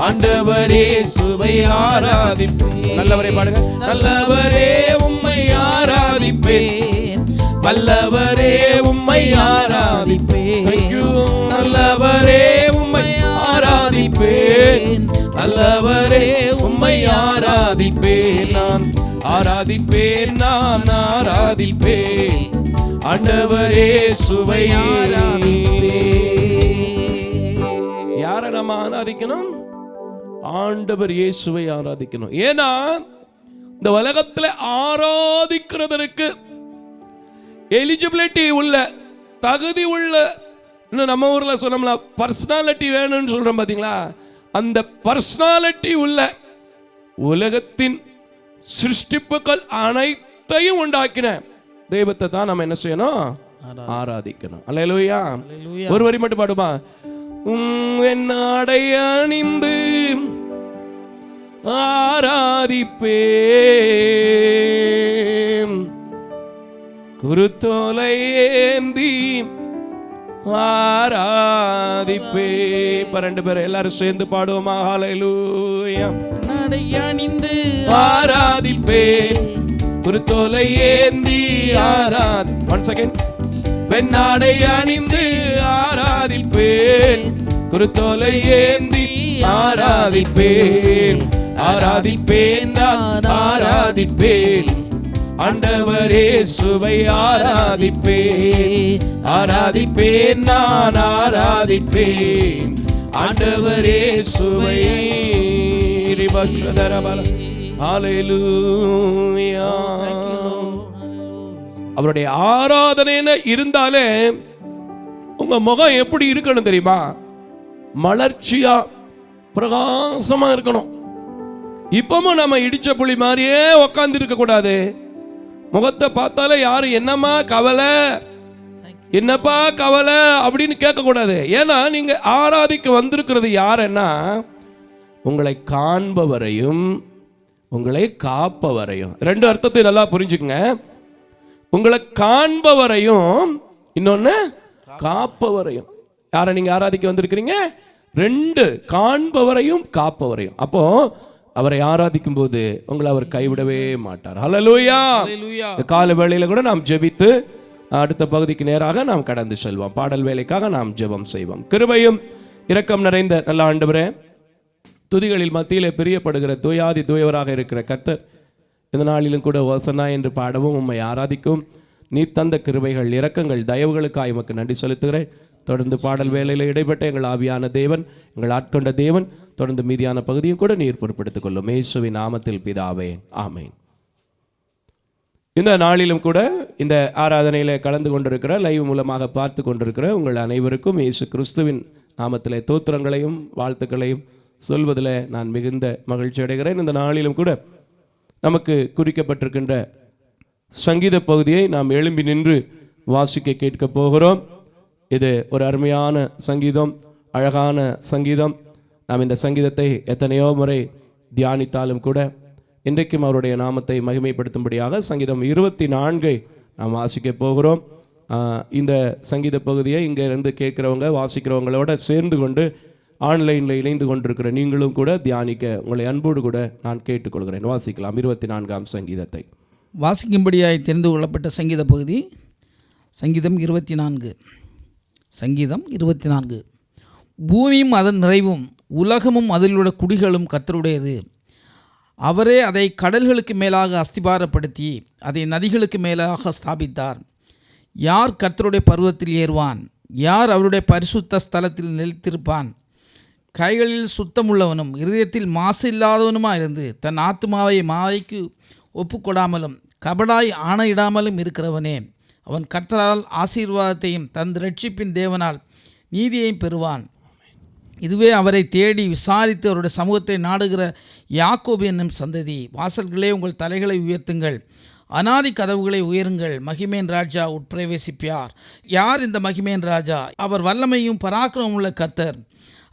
ஆண்டவரே சுவை ஆராதிப்பேன். நல்லவரே பாடுங்க. நல்லவரே உம்மை ஆராதிப்பேன், வல்லவரே உம்மை ஆராதிப்பேன். Thank you. நல்லவரே உம்மை ஆராதிப்பேன், வல்லவரே உம்மை ஆராதிப்பேன். நான் ஆராதிப்பேன், நான் ஆராதிப்பேன், ஆண்டவரே சுவை ஆராதிப்பேன். யாரை நம்ம ஆராதிக்கணும்? ஆண்டவர் இயேசுவை ஆராதிக்கணும். ஏன்னா இந்த உலகத்துல ஆராதிக்கிறதற்கு எலிஜிபிலிட்டி உள்ள, தகுதி உள்ள, இன்னும் நம்ம ஊர்ல சொன்னோம்ல பர்சனாலிட்டி வேணும்னு சொல்றோம் பாத்தீங்களா, அந்த பர்சனாலிட்டி உள்ள உலகத்தின் சிருஷ்டிப்புகள் அனைத்தையும் உண்டாக்கின தெய்வத்தை தான் நம்ம என்ன செய்யணும்? ஆராதிக்கணும். அல்லேலூயா. ஒரு வரி மட்டும் பாடுமா? என் ஆடை அணிந்து ஆராதிப்பேன், குருத்தோலை ஏந்தி ஆராதிப்பே. இப்ப 2 பேரும் எல்லாரும் சேர்ந்து பாடுவோமா? ஹல்லேலூயா. நடை அணிந்து ஆராதிப்பே, குருத்தோலை ஏந்தி ஆராதி. One second. வெண்ணாடை அணிந்து ஆராதிப்பேன், குருத்தோலை ஏந்தி ஆராதிப்பேன். ஆராதிப்பேன், நான் ஆராதிப்பேன், ஆண்டவரே சுவை ஆராதிப்பேன். ஆராதிப்பேன், நான் ஆராதிப்பேன், ஆண்டவரே சுவை. ஹல்லேலூயா. அவருடைய ஆராதனை இருந்தாலே உங்க முகம் எப்படி இருக்கணும் தெரியுமா? மலர்ச்சியா பிரகாசமா இருக்கணும். இப்பவும் நம்ம இடிச்ச புலி மாதிரியே உக்காந்து இருக்க கூடாது. முகத்தை பார்த்தாலே யாரு என்னம்மா கவலை, என்னப்பா கவலை அப்படின்னு கேட்க கூடாது. ஏன்னா நீங்க ஆராதிக்க வந்திருக்கிறது யாருன்னா, உங்களை காண்பவரையும் உங்களை காப்பவரையும். 2 அர்த்தத்தை நல்லா புரிஞ்சுக்குங்க. உங்களை காண்பவரையும் இன்னொன்னு காப்பவரையும். யாரை நீங்க ஆராதிக்க வந்திருக்கிறீங்க? 2, காண்பவரையும் காப்பவரையும். அப்போ அவரை ஆராதிக்கும் போது உங்களை அவர் கைவிடவே மாட்டார். ஹல்லேலூயா. கால வேளையில கூட நாம் ஜெபித்து அடுத்த பகுதிக்கு நேராக நாம் கடந்து செல்வோம். பாடல் வேலைக்காக நாம் ஜெபம் செய்வோம். கிருபையும் இரக்கம் நிறைந்த நல்ல ஆண்டவரே, துதிகளில் மத்தியிலே பிரியப்படுகிற தூயாதி தூயவராக இருக்கிற கர்த்தர், இந்த நாளிலும் கூட ஓசனா என்று பாடவும் உம்மை ஆராதிக்கும் நீர் தந்த கிருபைகள் இரக்கங்கள் தயவுகளுக்காக உமக்கு நன்றி செலுத்துகிறேன். தொடர்ந்து பாடல் வேலையில் இடைப்பட்ட எங்கள் ஆவியான தேவன், எங்கள் ஆட்கொண்ட தேவன், தொடர்ந்து மீதியான பகுதியும் கூட நீர் பொறுப்படுத்திக் கொள்ளும். இயேசுவின் நாமத்தில் பிதாவே, ஆமேன். இந்த நாளிலும் கூட இந்த ஆராதனையில் கலந்து கொண்டிருக்கிற, லைவ் மூலமாக பார்த்து கொண்டிருக்கிற உங்கள் அனைவருக்கும் இயேசு கிறிஸ்துவின் நாமத்திலே தோத்திரங்களையும் வாழ்த்துக்களையும் சொல்வதில் நான் மிகுந்த மகிழ்ச்சி அடைகிறேன். இந்த நாளிலும் கூட நமக்கு குறிக்கப்பட்டிருக்கின்ற சங்கீத பகுதியை நாம் எழும்பி நின்று வாசிக்க கேட்க போகிறோம். இது ஒரு அருமையான சங்கீதம், அழகான சங்கீதம். நாம் இந்த சங்கீதத்தை எத்தனையோ முறை தியானித்தாலும் கூட இன்றைக்கும் அவருடைய நாமத்தை மகிமைப்படுத்தும்படியாக சங்கீதம் 24 நாம் வாசிக்க போகிறோம். இந்த சங்கீத பகுதியை இங்கே இருந்து கேட்குறவங்க வாசிக்கிறவங்களோட சேர்ந்து கொண்டு ஆன்லைனில் இணைந்து கொண்டிருக்கிற நீங்களும் கூட தியானிக்க உங்களை அன்போடு கூட நான் கேட்டுக்கொள்கிறேன். வாசிக்கலாம் 24ஆம் சங்கீதத்தை. வாசிக்கும்படியாய் தெரிந்து கொள்ளப்பட்ட சங்கீத பகுதி சங்கீதம் 24. சங்கீதம் 24. பூமியும் அதன் நிறைவும் உலகமும் அதிலுள்ள குடிகளும் கர்த்தருடையது. அவரே அதை கடல்களுக்கு மேலாக அஸ்திபாரப்படுத்தி அதை நதிகளுக்கு மேலாக ஸ்தாபித்தார். யார் கர்த்தருடைய பர்வத்தில் ஏறுவான்? யார் அவருடைய பரிசுத்த ஸ்தலத்தில் நிலைத்திருப்பான்? கைகளில் சுத்தமுள்ளவனும் இருதயத்தில் மாசு இல்லாதவனுமாக இருந்து தன் ஆத்துமாவை மாயைக்கு ஒப்புக்கொடாமலும் கபடாய் ஆணையிடாமலும் இருக்கிறவனே, அவன் கர்த்தரால் ஆசீர்வாதத்தையும் தன் இரட்சிப்பின் தேவனால் நீதியையும் பெறுவான். இதுவே அவரை தேடி விசாரித்து அவருடைய சமூகத்தை நாடுகிற யாக்கோபு என்னும் சந்ததி. வாசல்களே உங்கள் தலைகளை உயர்த்துங்கள், அநாதி கதவுகளை உயருங்கள், மகிமேன் ராஜா உட்பிரவேசிப்பார். யார் இந்த மகிமேன் ராஜா? அவர் வல்லமையும் பராக்கிரமம் உள்ள கர்த்தர்,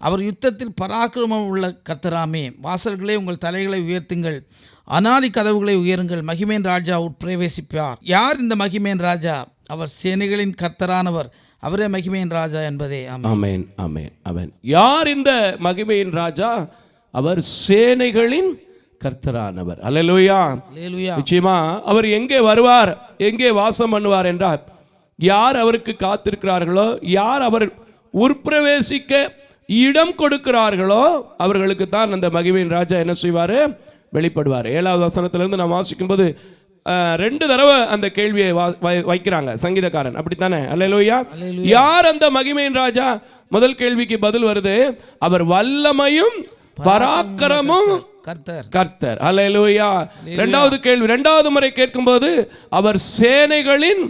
அவர் யுத்தத்தில் பராக்கிரமம் உள்ள கர்த்தராமே. வாசல்களே உங்கள் தலைகளை உயர்த்துங்கள், அநாதி கதவுகளை உயருங்கள், மகிமேன் ராஜா உட்பிரவேசிப்பார். யார் இந்த மகிமேன் ராஜா? அவர் சேனைகளின் கர்த்தரானவர், அவரே மகிமையின் ராஜா என்பதே. ஆமென், ஆமென், ஆமென். யார் இந்த மகிமையின் ராஜா? அவர் சேனைகளின் கர்த்தரானவர். அல்லேலூயா, அல்லேலூயா. நிச்சயமா அவர் எங்கே வருவார், எங்கே வாசம் பண்ணுவார் என்றால், யார் அவருக்கு காத்திருக்கிறார்களோ, யார் அவர் உட்பிரவேசிக்க இடம் கொடுக்கிறார்களோ அவர்களுக்கு தான் அந்த மகிமையின் ராஜா என்ன செய்வார்? வெளிப்படுவார். 7வது வசனத்திலிருந்து நாம் வாசிக்கும் போது 2 தடவை அந்த கேள்வியை வைக்கிறாங்க சங்கீதக்காரன், அப்படித்தானே? அல்லேலூயா. யார் அந்த மகிமையின் ராஜா? முதல் கேள்விக்கு பதில் வருது, அவர் வல்லமையும் பராக்கிரமும் கர்த்தர். அல்லேலூயா. 2வது கேள்வி, 2வது முறை கேட்கும்போது அவர் சேனைகளின்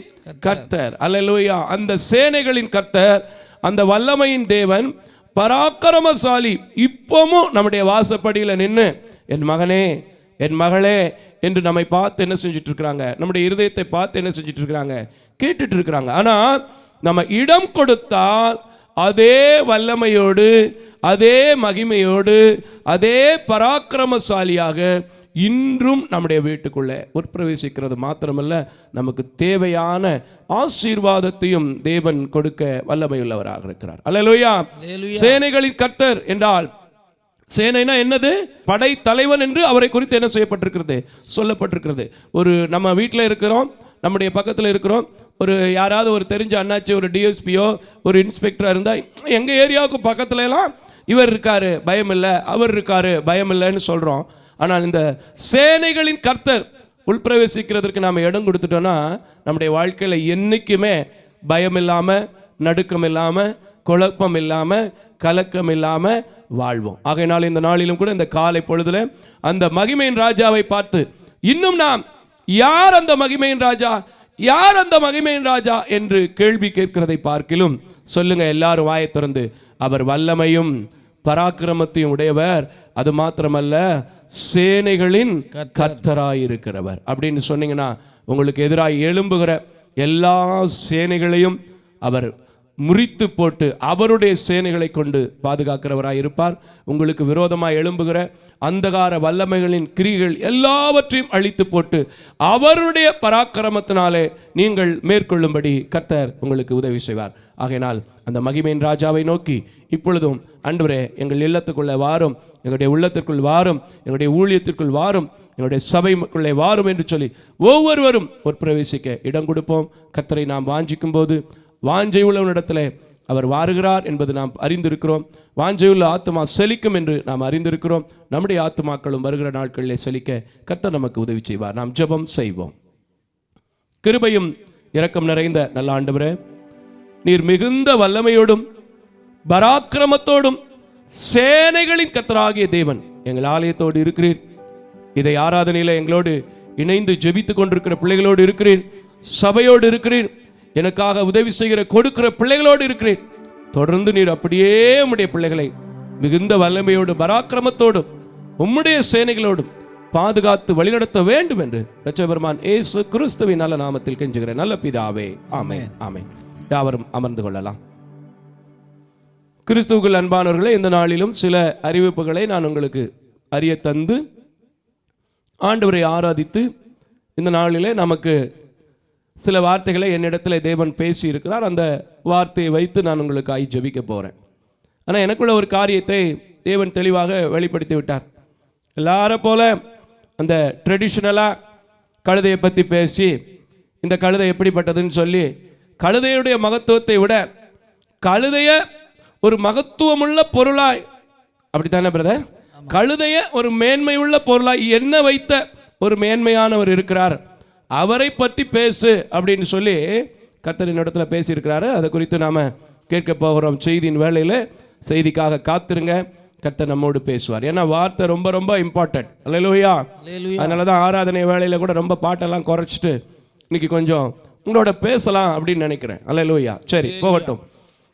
கர்த்தர். அல்லேலூயா. அந்த சேனைகளின் கர்த்தர், அந்த வல்லமையின் தேவன், பராக்கிரமசாலி இப்பவும் நம்முடைய வாசப்படியில் நின்று என் மகனே என் மகளே என்று நம்மை பார்த்து என்ன செஞ்சுட்டு இருக்கிறாங்க? நம்முடைய இருதயத்தை பார்த்து என்ன செஞ்சுட்டு இருக்கிறாங்க? கேட்டுட்டு இருக்கிறாங்க. ஆனால் நம்ம இடம் கொடுத்தால் அதே வல்லமையோடு, அதே மகிமையோடு, அதே பராக்கிரமசாலியாக இன்றும் நம்முடைய வீட்டுக்குள்ளே உட்பிரவேசிக்கிறது மாத்திரமல்ல, நமக்கு தேவையான ஆசீர்வாதத்தையும் தேவன் கொடுக்க வல்லமையுள்ளவராக இருக்கிறார். அல்லேலூயா. சேனைகளின் கர்த்தர் என்றால் சேனைனா என்னது? படை தலைவன் என்று அவரை குறித்து என்ன செய்யப்பட்டிருக்கிறது? சொல்லப்பட்டிருக்கிறது. ஒரு நம்ம வீட்டில் இருக்கிறோம், நம்முடைய பக்கத்தில் இருக்கிறோம், ஒரு யாராவது ஒரு தெரிஞ்ச அண்ணாச்சி, ஒரு டிஎஸ்பியோ ஒரு இன்ஸ்பெக்டராக இருந்தால் எங்கள் ஏரியாவுக்கு பக்கத்துல எல்லாம் இவர் இருக்காரு பயம் இல்லை, அவர் இருக்காரு பயம் இல்லைன்னு சொல்கிறோம். ஆனால் இந்த சேனைகளின் கர்த்தர் உள்பிரவேசிக்கிறதுக்கு நாம் இடம் கொடுத்துட்டோன்னா நம்முடைய வாழ்க்கையில் என்றைக்குமே பயம் இல்லாமல், நடுக்கம் இல்லாமல், குழப்பம் இல்லாமல், கலக்கம் இல்லாமல் வாழ்வோம். ஆகையினால் இந்த நாளிலும் கூட இந்த காலை பொழுதுல அந்த மகிமையின் ராஜாவை பார்த்து இன்னும் நாம் யார் அந்த மகிமையின் ராஜா, யார் அந்த மகிமையின் ராஜா என்று கேள்வி கேட்கிறதை பார்க்கிலும் சொல்லுங்க எல்லாரும் வாயை திறந்து, அவர் வல்லமையும் பராக்கிரமத்தையும் உடையவர், அது மாத்திரமல்ல சேனைகளின் கர்த்தராயிருக்கிறவர் அப்படின்னு சொன்னீங்கன்னா உங்களுக்கு எதிராக எழும்புகிற எல்லா சேனைகளையும் அவர் முறித்து போட்டு அவருடைய சேனைகளை கொண்டு பாதுகாக்கிறவராய் இருப்பார். உங்களுக்கு விரோதமாக எழும்புகிற அந்தகார வல்லமைகளின் கிரிகள் எல்லாவற்றையும் அழித்து போட்டு அவருடைய பராக்கிரமத்தினாலே நீங்கள் மேற்கொள்ளும்படி கர்த்தர் உங்களுக்கு உதவி செய்வார். ஆகையினால் அந்த மகிமையின் ராஜாவை நோக்கி இப்பொழுதும் ஆண்டவரே எங்கள் இல்லத்துக்குள்ளே வாரும், எங்களுடைய உள்ளத்திற்குள் வாரும், எங்களுடைய ஊழியத்திற்குள் வாரும், எங்களுடைய சபைக்குள்ளே வாரும் என்று சொல்லி ஒவ்வொருவரும் ஒரு பிரவேசிக்க இடம் கொடுப்போம். கர்த்தரை நாம் வாஞ்சிக்கும் போது வாஞ்சை உள்ளவனிடத்தில் அவர் வாருகிறார் என்பது நாம் அறிந்திருக்கிறோம். வாஞ்சையுள்ள ஆத்மா செழிக்கும் என்று நாம் அறிந்திருக்கிறோம். நம்முடைய ஆத்மாக்களும் வருகிற நாட்களிலே செழிக்க கர்த்தர் நமக்கு உதவி செய்வார். நாம் ஜெபம் செய்வோம். கிருபையும் இரக்கம் நிறைந்த நல்ல ஆண்டவரே, நீர் மிகுந்த வல்லமையோடும் பராக்கிரமத்தோடும் சேனைகளின் கர்த்தராகிய தேவன் எங்கள் ஆலயத்தோடு இருக்கிறீர். இதை ஆராதனையில் எங்களோடு இணைந்து ஜெபித்து கொண்டிருக்கிற பிள்ளைகளோடு இருக்கிறீர், சபையோடு இருக்கிறீர், எனக்காக உதவி செய்கிற கொடுக்கிற பிள்ளைகளோடு இருக்கிறேன். தொடர்ந்து நீர் அப்படியே உம்முடைய பிள்ளைகளை மிகுந்த வல்லமையோடு பராக்கிரமத்தோடும் உம்முடைய சேனைகளோடும் பாதுகாத்து வழிநடத்த வேண்டும் என்று இரட்சகபெருமான் இயேசு கிறிஸ்துவின் நல்ல நாமத்தில் கெஞ்சுகிறேன் நல்ல பிதாவே, ஆமென். ஆமென். யாவரும் அமர்ந்து கொள்ளலாம். கிறிஸ்துவுக்குள் அன்பானவர்களே, இந்த நாளிலும் சில அறிவிப்புகளை நான் உங்களுக்கு அறிய தந்து ஆண்டவரை ஆராதித்து இந்த நாளிலே நமக்கு சில வார்த்தைகளை என்னிடத்தில் தேவன் பேசி இருக்கிறார். அந்த வார்த்தையை வைத்து நான் உங்களுக்கு ஜெபிக்க போகிறேன். ஆனால் எனக்குள்ள ஒரு காரியத்தை தேவன் தெளிவாக வெளிப்படுத்தி விட்டார். எல்லாரும் போல அந்த ட்ரெடிஷ்னலாக கழுதையை பற்றி பேசி இந்த கழுதை எப்படிப்பட்டதுன்னு சொல்லி கழுதையுடைய மகத்துவத்தை விட கழுதைய ஒரு மகத்துவமுள்ள பொருளாய், அப்படித்தானே பிரதர், கழுதைய ஒரு மேன்மை உள்ள பொருளாய் என்ன வைத்த ஒரு மேன்மையானவர் இருக்கிறார், அவரை பற்றி பேசு அப்படின்னு சொல்லி கர்த்தரின் இடத்துல பேசியிருக்கிறாரு. அதை குறித்து நாம் கேட்க போகிறோம். செய்தியின் வேளையில் செய்திக்காக காத்திருங்க, கர்த்தர் நம்மோடு பேசுவார். ஏன்னா வார்த்தை ரொம்ப ரொம்ப இம்பார்ட்டன்ட். அல்லேலூயா. அதனால தான் ஆராதனை வேளையில் கூட ரொம்ப பாட்டெல்லாம் குறைச்சிட்டு இன்னைக்கு கொஞ்சம் உங்களோட பேசலாம் அப்படின்னு நினைக்கிறேன். அல்லேலூயா. சரி, போகட்டும்.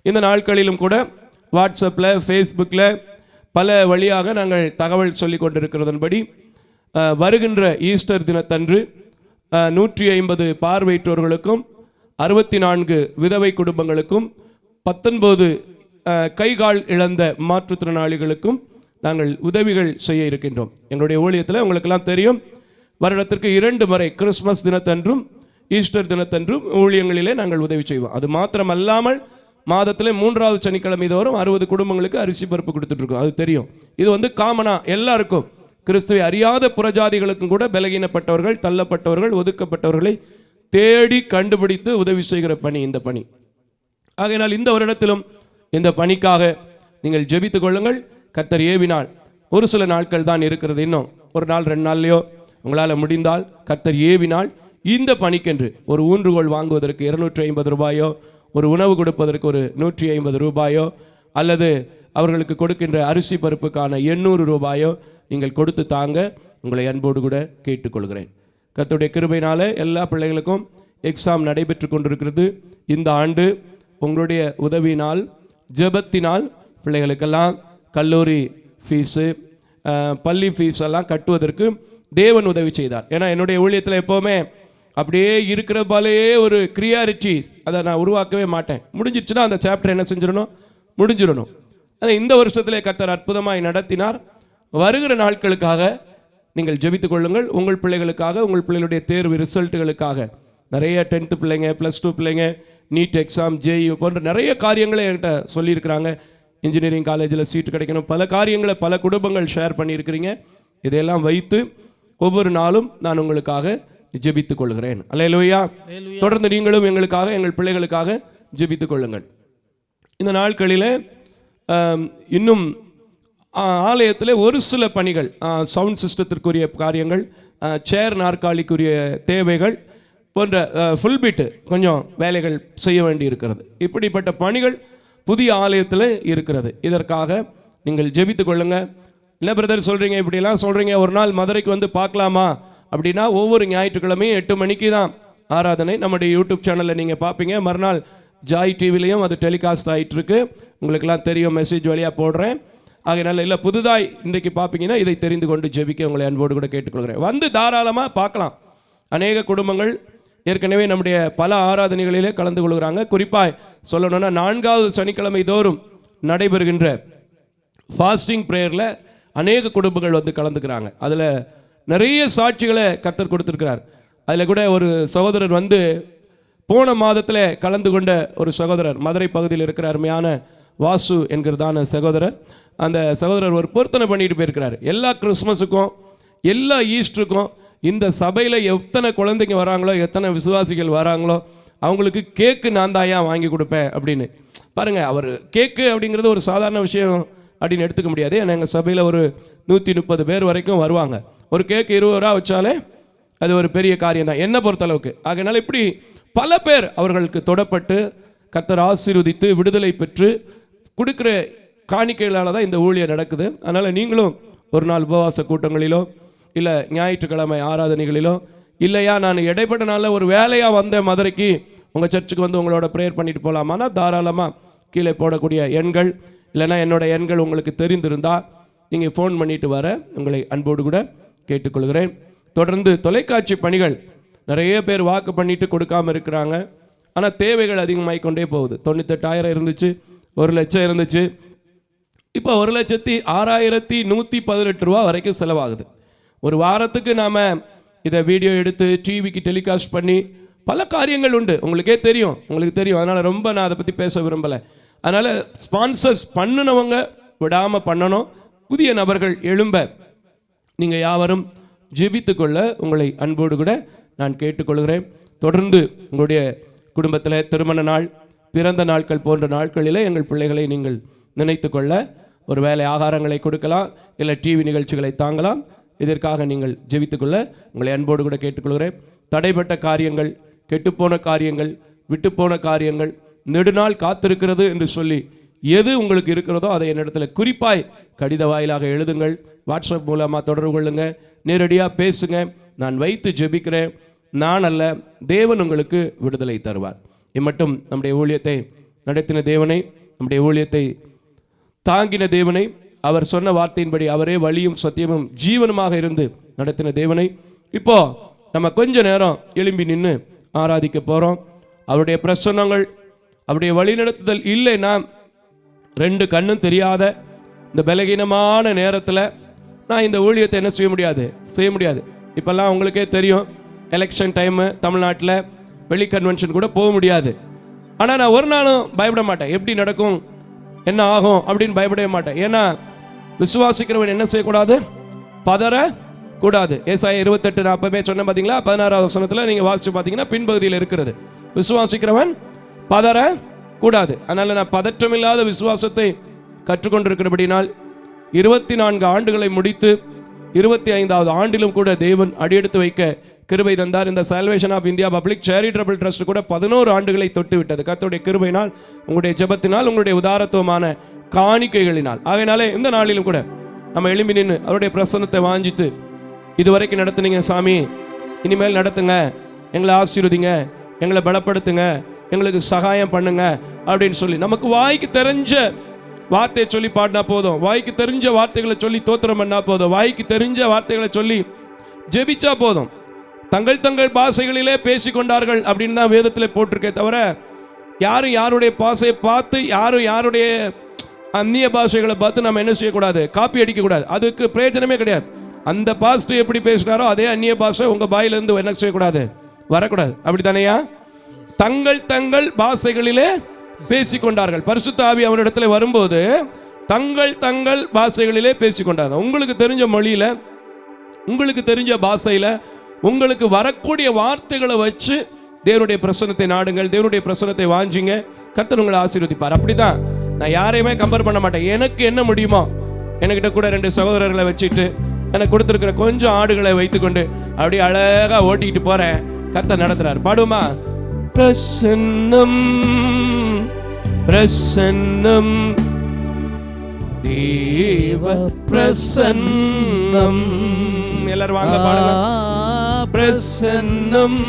இந்த நாட்களிலும் கூட வாட்ஸ்அப்பில், ஃபேஸ்புக்கில் பல வழியாக நாங்கள் தகவல் சொல்லி கொண்டிருக்கிறதன்படி வருகின்ற ஈஸ்டர் தினத்தன்று 150 பார்வையிட்டோர்களுக்கும் 64 விதவை குடும்பங்களுக்கும் 19 கைகால் இழந்த மாற்றுத்திறனாளிகளுக்கும் நாங்கள் உதவிகள் செய்ய இருக்கின்றோம். எங்களுடைய ஊழியத்தில் உங்களுக்கெல்லாம் தெரியும், வருடத்திற்கு 2 முறை கிறிஸ்மஸ் தினத்தன்றும் ஈஸ்டர் தினத்தன்றும் ஊழியங்களிலே நாங்கள் உதவி செய்வோம். அது மாத்திரம் அல்லாமல் மாதத்தில் 3வது சனிக்கிழமை தோறும் 60 குடும்பங்களுக்கு அரிசி பருப்பு கொடுத்துட்ருக்கோம். அது தெரியும். இது காமனாக எல்லாருக்கும், கிறிஸ்துவை அறியாத புறஜாதிகளுக்கும் கூட பலகீனப்பட்டவர்கள், தள்ளப்பட்டவர்கள், ஒதுக்கப்பட்டவர்களை தேடி கண்டுபிடித்து உதவி செய்கிற பணி இந்த பணி. ஆகையினால் இந்த வருடத்திலும் இந்த பணிக்காக நீங்கள் ஜெபித்துக் கொள்ளுங்கள். கர்த்தர் ஏவினால் ஒரு சில நாட்கள் தான் இருக்கிறது, இன்னும் ஒரு நாள் 2 நாள்லையோ உங்களால் முடிந்தால் கர்த்தர் ஏவினால் இந்த பணிக்கென்று ஒரு ஊன்றுகோல் வாங்குவதற்கு 250 ரூபாயோ, ஒரு உணவு கொடுப்பதற்கு ஒரு 150 ரூபாயோ, அல்லது அவர்களுக்கு கொடுக்கின்ற அரிசி பருப்புக்கான 800 ரூபாயோ நீங்கள் கொடுத்து தாங்க உங்களை அன்போடு கூட கேட்டுக்கொள்கிறேன். கர்த்தருடைய கிருபையினால எல்லா பிள்ளைகளுக்கும் எக்ஸாம் நடைபெற்று கொண்டிருக்கிறது. இந்த ஆண்டு உங்களுடைய உதவியினால், ஜெபத்தினால் பிள்ளைகளுக்கெல்லாம் கல்லூரி ஃபீஸு, பள்ளி ஃபீஸ் எல்லாம் கட்டுவதற்கு தேவன் உதவி செய்தார். ஏன்னா என்னுடைய ஊழியத்தில் எப்போவுமே அப்படியே இருக்கிற போலேயே ஒரு கிரியாரிட்டி அதை நான் உருவாக்கவே மாட்டேன். முடிஞ்சிருச்சுன்னா அந்த சாப்டர் என்ன செஞ்சிடணும், முடிஞ்சிடணும். ஆனால் இந்த வருஷத்திலே கர்த்தர் அற்புதமாய் நடத்தினார். வருகிற நாட்களுக்காக நீங்கள் ஜெபித்துக் கொள்ளுங்கள். உங்கள் பிள்ளைகளுக்காக, உங்கள் பிள்ளைகளுடைய தேர்வு ரிசல்ட்டுகளுக்காக. நிறைய 10th பிள்ளைங்க, +2 பிள்ளைங்க, நீட் எக்ஸாம், ஜேஇ போன்ற நிறைய காரியங்களை என்கிட்ட சொல்லியிருக்கிறாங்க. இன்ஜினியரிங் காலேஜில் சீட்டு கிடைக்கணும், பல காரியங்களை பல குடும்பங்கள் ஷேர் பண்ணியிருக்கிறீங்க. இதையெல்லாம் வைத்து ஒவ்வொரு நாளும் நான் உங்களுக்காக ஜெபித்துக் கொள்கிறேன். அல்லேலூயா. தொடர்ந்து நீங்களும் எங்களுக்காக, எங்கள் பிள்ளைகளுக்காக ஜெபித்துக் கொள்ளுங்கள். இந்த நாட்களில் இன்னும் ஆலயத்தில் ஒரு சில பணிகள், சவுண்ட் சிஸ்டத்திற்குரிய காரியங்கள், சேர் நாற்காலிக்குரிய தேவைகள் போன்ற ஃபுல் பீட்டு கொஞ்சம் வேலைகள் செய்ய வேண்டி இருக்கிறது. இப்படிப்பட்ட பணிகள் புதிய ஆலயத்தில் இருக்கிறது. இதற்காக நீங்கள் ஜெபித்துக் கொள்ளுங்க. இல்லை பிரதர் சொல்கிறீங்க, இப்படிலாம் சொல்கிறீங்க, ஒரு நாள் மதுரைக்கு வந்து பார்க்கலாமா அப்படின்னா, ஒவ்வொரு ஞாயிற்றுக்கிழமையும் 8 மணிக்கு தான் ஆராதனை. நம்முடைய யூடியூப் சேனலில் நீங்கள் பார்ப்பீங்க. மறுநாள் ஜாய் டிவிலையும் அது டெலிகாஸ்ட் ஆகிட்டுருக்கு. உங்களுக்கெல்லாம் தெரியும், மெசேஜ் வழியாக போடுறேன். ஆகையினால இல்லை, புதுதாய் இன்றைக்கு பார்ப்பீங்கன்னா இதை தெரிந்து கொண்டு ஜெபிக்க உங்களை அன்போடு கூட கேட்டுக்கொள்கிறேன். வந்து தாராளமாக பார்க்கலாம். அநேக குடும்பங்கள் ஏற்கனவே நம்முடைய பல ஆராதனைகளிலே கலந்து கொள்கிறாங்க. குறிப்பாக சொல்லணும்னா 4வது சனிக்கிழமை தோறும் நடைபெறுகின்ற ஃபாஸ்டிங் ப்ரேயரில் அநேக குடும்பங்கள் வந்து கலந்துக்கிறாங்க. அதில் நிறைய சாட்சிகளை கர்த்தர் கொடுத்துருக்கிறார். அதில் கூட ஒரு சகோதரர் வந்து போன மாதத்தில் கலந்து கொண்ட ஒரு சகோதரர், மதுரை பகுதியில் இருக்கிற அருமையான வாசு என்கிறதான சகோதரர். அந்த சகோதரர் ஒரு பொருத்தனை பண்ணிட்டு போயிருக்கிறார். எல்லா கிறிஸ்மஸுக்கும் எல்லா ஈஸ்டருக்கும் இந்த சபையில் எத்தனை குழந்தைங்க வராங்களோ, எத்தனை விசுவாசிகள் வராங்களோ, அவங்களுக்கு கேக்கு நான் தாயா வாங்கி கொடுப்பேன் அப்படின்னு. பாருங்கள், அவர் கேக்கு அப்படிங்கிறது ஒரு சாதாரண விஷயம் அப்படின்னு எடுத்துக்க முடியாது. ஏன்னா எங்கள் சபையில் ஒரு 130 பேர் வரைக்கும் வருவாங்க. ஒரு கேக்கு 20 ரூபா வச்சாலே அது ஒரு பெரிய காரியம் தான் என்னை பொறுத்தளவுக்கு. ஆகையினால இப்படி பல பேர் அவர்களுக்கு தொடப்பட்டு கர்த்தர் ஆசீர்வதித்து விடுதலை பெற்று கொடுக்குற காணிக்கைகளால் தான் இந்த ஊழியம் நடக்குது. அதனால் நீங்களும் ஒரு நாள் உபவாச கூட்டங்களிலோ, இல்லை ஞாயிற்றுக்கிழமை ஆராதனைகளிலோ, இல்லையா நான் இடைப்பட்ட நாளில் ஒரு வேலையாக வந்த மதுரைக்கு உங்கள் சர்ச்சுக்கு வந்து உங்களோட ப்ரேயர் பண்ணிட்டு போகலாமான்னா தாராளமாக கீழே போடக்கூடிய எண்கள், இல்லைனா என்னோடய எண்கள் உங்களுக்கு தெரிந்திருந்தால் நீங்கள் ஃபோன் பண்ணிட்டு வர உங்களை அன்போடு கூட கேட்டுக்கொள்கிறேன். தொடர்ந்து தொலைக்காட்சி பணிகள் நிறைய பேர் வாக்கு பண்ணிட்டு கொடுக்காமல் இருக்கிறாங்க. ஆனால் தேவைகள் அதிகமாகி கொண்டே போகுது. 98,000 இருந்துச்சு, 1,00,000 இருந்துச்சு, இப்போ 1,06,118 ரூபா வரைக்கும் செலவாகுது. ஒரு வாரத்துக்கு நாம் இதை வீடியோ எடுத்து டிவிக்கு டெலிகாஸ்ட் பண்ணி பல காரியங்கள் உண்டு, உங்களுக்கே தெரியும், உங்களுக்கு தெரியும். அதனால் ரொம்ப நான் அதை பற்றி பேச விரும்பலை. அதனால் ஸ்பான்சர்ஸ் பண்ணினவங்க விடாமல் பண்ணணும். புதிய நபர்கள் எழும்ப நீங்கள் யாவரும் ஜெபித்துக்கொள்ள உங்களை அன்போடு கூட நான் கேட்டுக்கொள்கிறேன். தொடர்ந்து உங்களுடைய குடும்பத்தில் திருமண நாள், பிறந்த நாட்கள் போன்ற நாட்களில் எங்கள் பிள்ளைகளை நீங்கள் நினைத்து கொள்ள ஒரு வேளை ஆகாரங்களை கொடுக்கலாம், இல்லை டிவி நிகழ்ச்சிகளை தாங்கலாம். இதற்காக நீங்கள் ஜெபித்துக்கொள்ள உங்களை அன்போடு கூட கேட்டுக்கொள்கிறேன். தடைப்பட்ட காரியங்கள், கெட்டுப்போன காரியங்கள், விட்டுப்போன காரியங்கள், நெடுநாள் காத்திருக்கிறது என்று சொல்லி எது உங்களுக்கு இருக்கிறதோ அதை என்னிடத்தில் குறிப்பாய் கடித வாயிலாக எழுதுங்கள். வாட்ஸ்அப் மூலமாக தொடர்பு கொள்ளுங்க, நேரடியாக பேசுங்க. நான் வைத்து ஜெபிக்கிறேன். நான் அல்ல, தேவன் உங்களுக்கு விடுதலை தருவார். இம்மட்டும் நம்முடைய ஊழியத்தை நடத்தின தேவனை, நம்முடைய ஊழியத்தை தாங்கின தேவனை, அவர் சொன்ன வார்த்தையின்படி அவரே வழியும் சத்தியமும் ஜீவனுமாக இருந்து நடத்தின தேவனை இப்போ நம்ம கொஞ்ச நேரம் எழும்பி நின்று ஆராதிக்க போகிறோம். அவருடைய பிரசன்னங்கள், அவருடைய வழிநடத்துதல் இல்லைன்னா 2 கண்ணும் தெரியாத இந்த பலகீனமான நேரத்தில் நான் இந்த ஊழியத்தை என்ன செய்ய முடியாது. இப்போல்லாம் உங்களுக்கே தெரியும், எலெக்ஷன் டைமு, தமிழ்நாட்டில் வெளி கன்வென்ஷன் கூட போக முடியாது. ஆனால் நான் ஒரு நாளும் பயப்பட மாட்டேன். எப்படி நடக்கும், என்ன ஆகும் அப்படின்னு பயப்படவே மாட்டேன். ஏன்னா விசுவாசிக்கிறவன் என்ன செய்யக்கூடாது, பதறக்கூடாது. ஏசாயா 28:40 சொன்ன பார்த்தீங்களா, 16வது வசனத்தில் நீங்கள் வாசித்து பார்த்தீங்கன்னா பின்பகுதியில் இருக்கிறது. விசுவாசிக்கிறவன் பதறக்கூடாது. அதனால் நான் பதற்றமில்லாத விசுவாசத்தை கற்றுக்கொண்டிருக்கிறபடினால் 24 ஆண்டுகளை முடித்து 25வது ஆண்டிலும் கூட தேவன் அடியெடுத்து வைக்க கிருபை தந்தார். இந்த salvation of India public charitable trust கூட 11 ஆண்டுகளை தொட்டு விட்டது. கர்த்தருடைய கிருபையினால், உங்களுடைய ஜெபத்தினால், உங்களுடைய உதாரத்துவமான காணிக்கைகளினால். ஆகையினாலே இந்த நாளிலும் கூட நம்ம எழும்பி நின்று அவருடைய பிரசன்னத்தை வாஞ்சித்து, இதுவரைக்கும் நடத்துனீங்க சாமி, இனிமேல் நடத்துங்க, எங்களை ஆசீர்வதிங்க, எங்களை பலப்படுத்துங்க, எங்களுக்கு சகாயம் பண்ணுங்க அப்படின்னு சொல்லி நமக்கு வாய்க்கு தெரிஞ்ச வார்த்தையை சொல்லி பாடினா போதும், வாய்க்கு தெரிஞ்ச வார்த்தைகளை சொல்லி தோத்திரம் பண்ணா போதும், வாய்க்கு தெரிஞ்ச வார்த்தைகளை சொல்லி ஜெபிச்சா போதும். தங்கள் பாஷைகளிலே பேசிக்கொண்டார்கள் அப்படின்னு தான் வேதத்தில் போட்டிருக்கே தவிர, யாரும் யாருடைய பாஷையை பார்த்து, யாரும் யாருடைய அந்நிய பாஷைகளை பார்த்து நம்ம என்ன செய்யக்கூடாது, காப்பி அடிக்கக்கூடாது. அதுக்கு பிரயோஜனமே கிடையாது. அந்த பாஸ்டர் எப்படி பேசுறாரோ அதே அந்நிய பாஷை உங்க பாயிலிருந்து என்ன செய்யக்கூடாது, வரக்கூடாது. அப்படித்தானையா? தங்கள் தங்கள் பாஷைகளிலே பேசிக்கொண்டார்கள். பரிசுத்த ஆவி அவரிடத்துல வரும்போது தங்கள் தங்கள் பாஷைகளிலே பேசிக்கொண்டாங்க. உங்களுக்கு தெரிஞ்ச மொழியில, உங்களுக்கு தெரிஞ்ச பாஷையில, உங்களுக்கு வரக்கூடிய வார்த்தைகளை வச்சு தேவனுடைய பிரசன்னத்தை நாடுங்கள், தேவனுடைய பிரசன்னத்தை வாஞ்சிங்க. கர்த்தர் உங்களை ஆசீர்வதிப்பார். அப்படிதான் நான் யாரையுமே கம்பேர் பண்ண மாட்டேன். எனக்கு என்ன முடியுமோ, என்கிட்ட கூட 2 சகோதரர்களை வச்சுட்டு எனக்கு கொடுத்துருக்கிற கொஞ்சம் ஆடுகளை வைத்துக்கொண்டு அப்படியே அழகா ஓட்டிக்கிட்டு போறேன். கர்த்தர் நடத்துறாரு. பாடுமா? பிரசன்னம் பிரசன்னம் தேவ பிரசன்னம். எல்லாரும் வாங்க பாடுங்க. பிரசன்னம்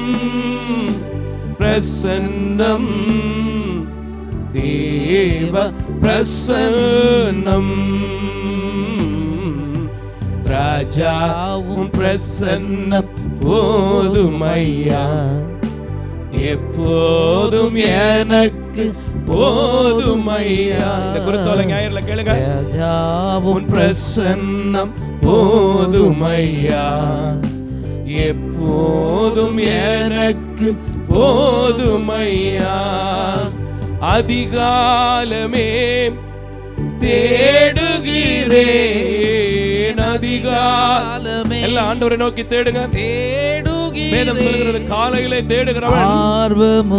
பிரசன்னம் தேவ பிரசன்னம். ராஜாவும் பிரசன்னம் போதுமையா, எப்போதும் எனக்கு போதுமையா. இந்த குருத்தோலை ஞாயிறுல கேளுங்க. ராஜாவும் பிரசன்னம் போதுமையா, எப்போதும் எனக்கு போதுமையா. அதிகாலமே தேடுகிறேன், அதிகாலமே. எல்லாம் ஆண்டவரை நோக்கி தேடுங்க. வேதம் சொல்கிறது காலையிலே தேடுகிறவன்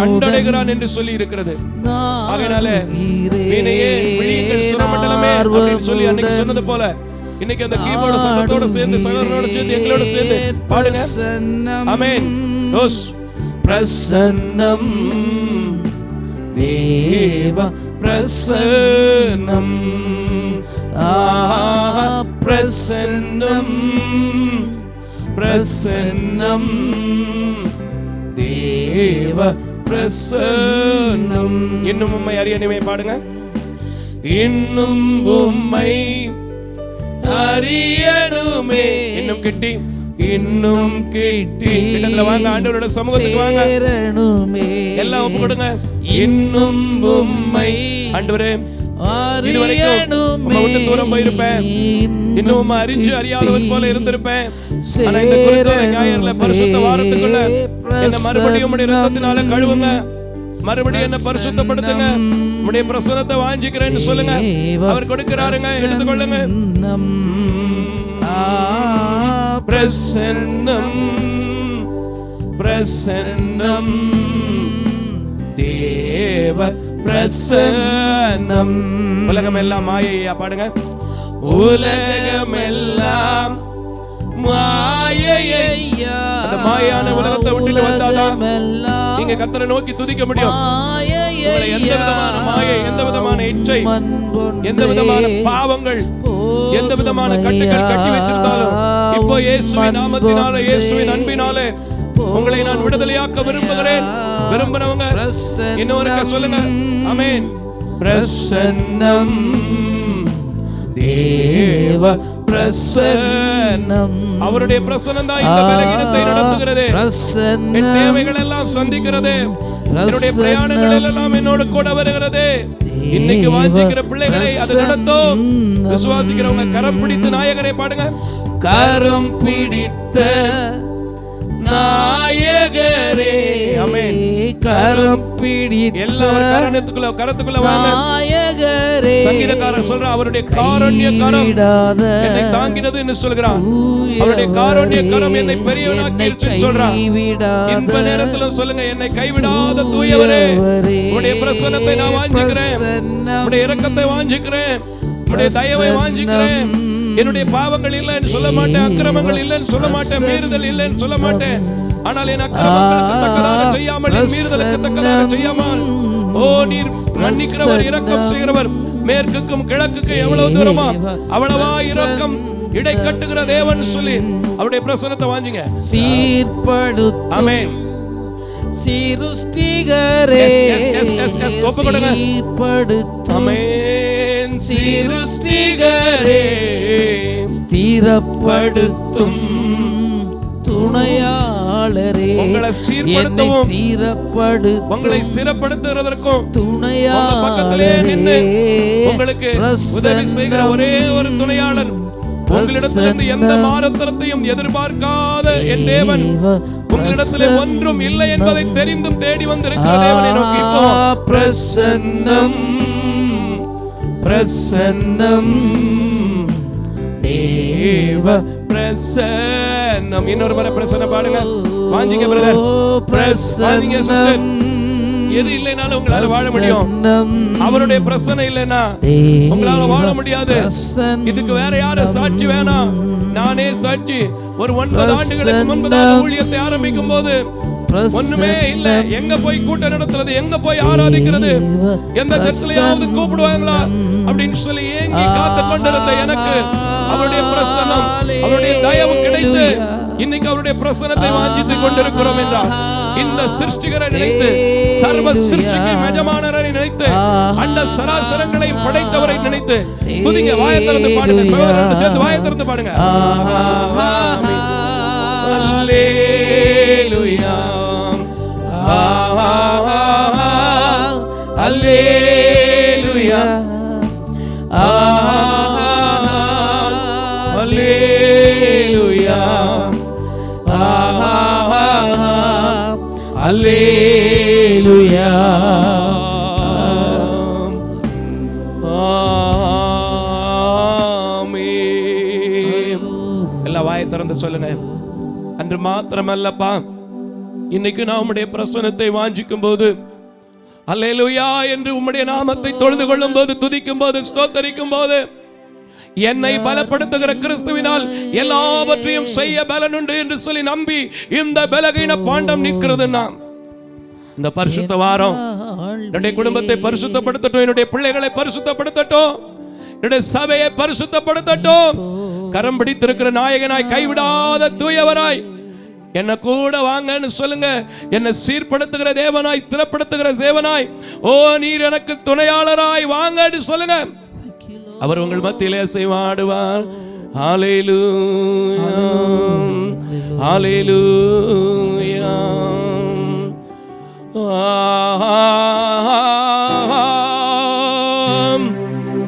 கண்டடைகிறான் என்று சொல்லி இருக்கிறது. அதனால வீணையே விழியுங்கள் சுரமண்டலமே அப்படின்னு சொல்லி அன்னைக்கு சொன்னது போல இன்னைக்கு அந்த கீபோர்டு சத்தத்தோட சேர்ந்து சகோதரனோட சேர்ந்து எங்களோட சேர்ந்து பாடுங்க. ஆமென். யோஸ் பிரசன்னம் தேவ பிரசன்னம். பிரசன்னம் பிரசன்னம் தேவ பிரசன்னம். இன்னும் உம்மை அறியணுமே பாடுங்க. இன்னும் உம்மை அறியணுமே. இன்னும் கிட்டி, இன்னும் கிட்டி. கிட்டத்துல வாங்க, ஆண்டவரோட சமூகத்துக்கு வாங்க. எல்லாம் ஒப்பு கொடுங்க. இன்னும் உம்மை ஆண்டவரே, இதுவரைக்கும் உம்மை விட்டு தூரம் போயிருப்பேன், இன்னும் உம்மை அறிஞ்சு அறியாதவன் போல இருந்திருப்பேன். ஆனா இந்த குருத்தோலை ஞாயிறுல பரிசுத்த வாரத்துக்குள்ள என்ன மறுபடியும் உம்முடைய இரத்தத்தினால கழுவுங்க, மறுபடியும் என்ன பரிசுத்தப்படுத்துங்க, உம்முடைய பிரசன்னத்தை வாஞ்சிக்கிறேன்னு சொல்லுங்க. அவர் கொடுக்கிறாருங்க, எடுத்துக்கொள்ளுங்க. பிரசன்னம் பிரசன்னம் தேவ பிரசன்னம். உலகம் எல்லாம் மாயையா பாடுங்க. உலகம் எல்லாம் மாயையா. அந்த மாயான உலகத்தை விட்டுட்டு வந்தாதான் நீங்க கர்த்தரை நோக்கி துதிக்க முடியும். உங்களை எந்த விதமான மாயை, எந்த விதமான இச்சை, எந்த விதமான பாவங்கள், எந்த விதமான கட்டுகள் கட்டி வச்சிருந்தாலும் இப்போ இயேசுவின் நாமத்தினாலே, இயேசுவின் அன்பினாலே உங்களை நான் விடுதலையாக்க விரும்புகிறேன். விரும்பினவங்க இன்னொருக்க சொல்லுங்க. ஆமென். பிரசன்னம் தேவ பிரசன்னம். அவருடைய பிரசன்னம் தான் இந்த பலகீனத்தை நடத்துகிறது. என் தேவைகள் எல்லாம் சந்திக்கிறது. என்னுடைய பிரயாணங்கள் எல்லாம் என்னோடு கூட வருகிறது. இன்னைக்கு வாஞ்சிக்கிற பிள்ளைகளை அது நடத்தும். விசுவாசிக்கிறவங்க கரம் பிடித்து நாயகரை பாடுங்க. கரம் பிடித்த நாயகரே. ஆமென். கரம் பிடித்த எல்லாரும் கரத்துக்குள்ள வாங்க. நாயகரே. சங்கீதக்காரன் சொல்ற அவருடைய காருண்ய கரம் என்னை தாங்கினது என்று சொல்கிறான். அவருடைய காருண்ய கரம் என்னை பெரியவனாக்கிருச்சுன்னு சொல்றான். இந்த நேரத்துல சொல்லுங்க, என்னை கைவிடாத தூயவரே, உம்முடைய பிரசன்னத்தை நான் வாஞ்சிக்கிறேன், உம்முடைய இரக்கத்தை வாஞ்சிக்கிறேன், உம்முடைய தயவை வாஞ்சிக்கிறேன். என்னுடைய பாவங்கள் இல்லைன்னு சொல்ல மாட்டேன், அக்கிரமங்கள் இல்லைன்னு சொல்ல மாட்டேன், மீறுதல் இல்லைன்னு சொல்ல மாட்டேன். ஆனால் என் அக்கிரமங்களுக்கு தக்கதாக செய்யாமல், என் மீறுதலுக்கு தக்கதாக செய்யாமல், ஓ நீர் மன்னிக்கிறவர், இரக்கம் செய்கிறவர், மேற்குக்கும் கிழக்குக்கும் எவ்வளவு தூரமா அவ்வளவா இரக்கம் இடை கட்டுகிற தேவன் சொல்லி அவருடைய பிரசன்னத்தை வாஞ்சிங்க. சீர்படுத்தும். ஆமென். சிருஷ்டிகரே. ஒப்பு கொடுங்க. சீர்படுத்தும். ஆமென். சிருஷ்டிகரே. ஸ்திரப்படுத்தும் துணையாளரே. உங்களை சீர்படுத்தவும், உங்களை ஸ்திரப்படுத்துவதற்கும் துணையாளர் பக்கத்திலே நின்று உங்களுக்கு உதவி செய்கிற ஒரே ஒரு துணையாளர் உங்களிடத்திலிருந்து எந்த மாறுதலத்தையும் எதிர்பார்க்காத என் தேவன் உங்களிடத்திலே ஒன்றும் இல்லை என்பதை தெரிந்தும் தேடி வந்திருக்கிற தேவனை நோக்கி பிரசன்னம் பிரசன்னம் தேவ பிரசன்னம். இன்னொரு முறை பிரசன்னம் பாடுங்க. வாஞ்சிங்க பிரதர், வாஞ்சிங்க சிஸ்டர். எது இல்லைனாலும் உங்களால வாழ முடியும். அவருடைய பிரசன்னம் இல்லைன்னா உங்களால வாழ முடியாது. இதுக்கு வேற யாரும் சாட்சி வேணாம், நானே சாட்சி. ஒரு 9 ஆண்டுகளுக்கு முன்பு ஊழியத்தை ஆரம்பிக்கும் போது ஒண்ணுமே இல்ல. எங்க போய் கூட்டம் நடத்துறது, எங்க போய் ஆராதிக்கிறது, எந்த சர்ச்சிலையாவது கூப்பிடுவாங்களா அப்படின்னு சொல்லி ஏங்கி காத்து கொண்டிருந்த எனக்கு அவருடைய பிரசன்னம், அவருடைய தயவு கிடைத்து இன்னைக்கு அவருடைய பிரசன்னத்தை வாஞ்சித்துக் கொண்டிருக்கிறோம் என்றால் இந்த சிருஷ்டிகரை நினைத்து, சர்வ சிருஷ்டிக்கு எஜமானரை நினைத்து, அண்ட சராசரங்களை படைத்தவரை நினைத்து துதிங்க. வாயை திறந்து பாடுங்க சகோதரர்கள், சேர்ந்து வாயை திறந்து பாடுங்க. அல்லேலூயா அல்லேலூயா அல்லேலூயா அல்லேலூயா. எல்லா வாயை திறந்து சொல்லுங்க. அன்று மாத்திரமல்லப்பா, இன்னைக்கு நான் உம்முடைய பிரசன்னத்தை வாஞ்சிக்கும் போது, அல்லேலூயா என்று உம்முடைய நாமத்தை தொழுது கொள்ளும் போது, துதிக்கும் போது, ஸ்தோத்தரிக்கும் போது, என்னை பலப்படுத்துகிற கிறிஸ்துவினால் எல்லாவற்றையும் செய்ய பலனுண்டு என்று சொல்லி நம்பி இந்த பலகீன பாண்டம் நிற்கிறது. நாம் இந்த பரிசுத்த வாரம் என்னுடைய குடும்பத்தை பரிசுத்தப்படுத்தட்டும், என்னுடைய பிள்ளைகளை பரிசுத்தப்படுத்தட்டும், என்னுடைய சபையை பரிசுத்தப்படுத்தட்டும். கரம் பிடித்திருக்கிற நாயகனாய், கைவிடாத தூயவராய் என்ன கூட வாங்கன்னு சொல்லுங்க. என்னை சீர்படுத்துகிற தேவனாய், ஸ்திரப்படுத்துகிற தேவனாய், ஓ நீர் எனக்கு துணையாளராய் வாங்கன்னு சொல்லுங்க. அவர் உங்கள் மத்தியிலே செய்வாடுவார். ஹல்லேலூயா ஹல்லேலூயா.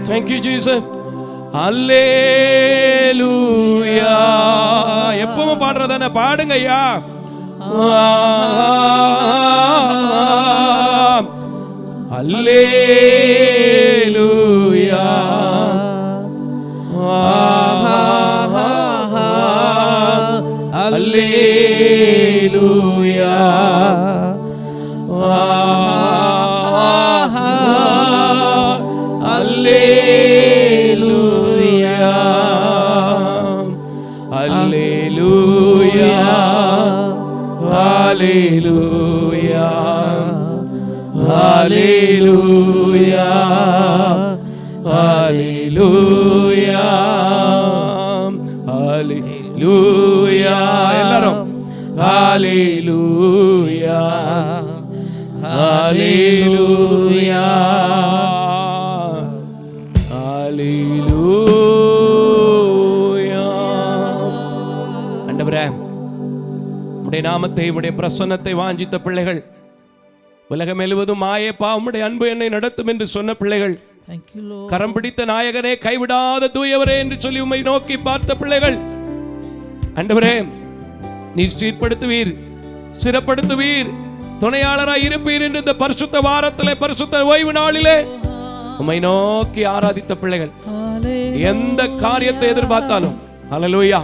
Thank you Jesus. அல்லேலூயா. எப்பவும் பாடுறதானே, பாடுங்க ஐயா. அல்லேலூயா அல்லேலூயா அல்லேலூயா அல்லேலூயா அல்லேலூயா அல்லேலூயா அல்லேலூயா அல்லேலூயா. எல்லாரும் அல்லேலூயா அல்லேலூயா அல்லேலூயா. ஆண்டவரே, உம்முடைய நாமத்தை, உம்முடைய பிரசன்னத்தை வாஞ்சித்த பிள்ளைகள், உலகம் முழுவதும் மாயப்பா உம்முடைய அன்பு என்னை நடத்தும் என்று சொன்ன பிள்ளைகள், கரம் பிடித்த நாயகனே, கைவிடாத தூயவரே என்று சொல்லி உம்மை நோக்கி பார்த்த பிள்ளைகள், ஆண்டவரே நீர் சீர்படுத்துவீர், சிறப்படுத்துவீர், துணையாளராய் இருப்பீர் என்று இந்த பரிசுத்த வாரத்திலே, பரிசுத்த ஓய்வு நாளிலே உம்மை நோக்கி ஆராதித்த பிள்ளைகள், எந்த காரியத்தை எதிர்பார்த்தாலும், ஹல்லேலூயா,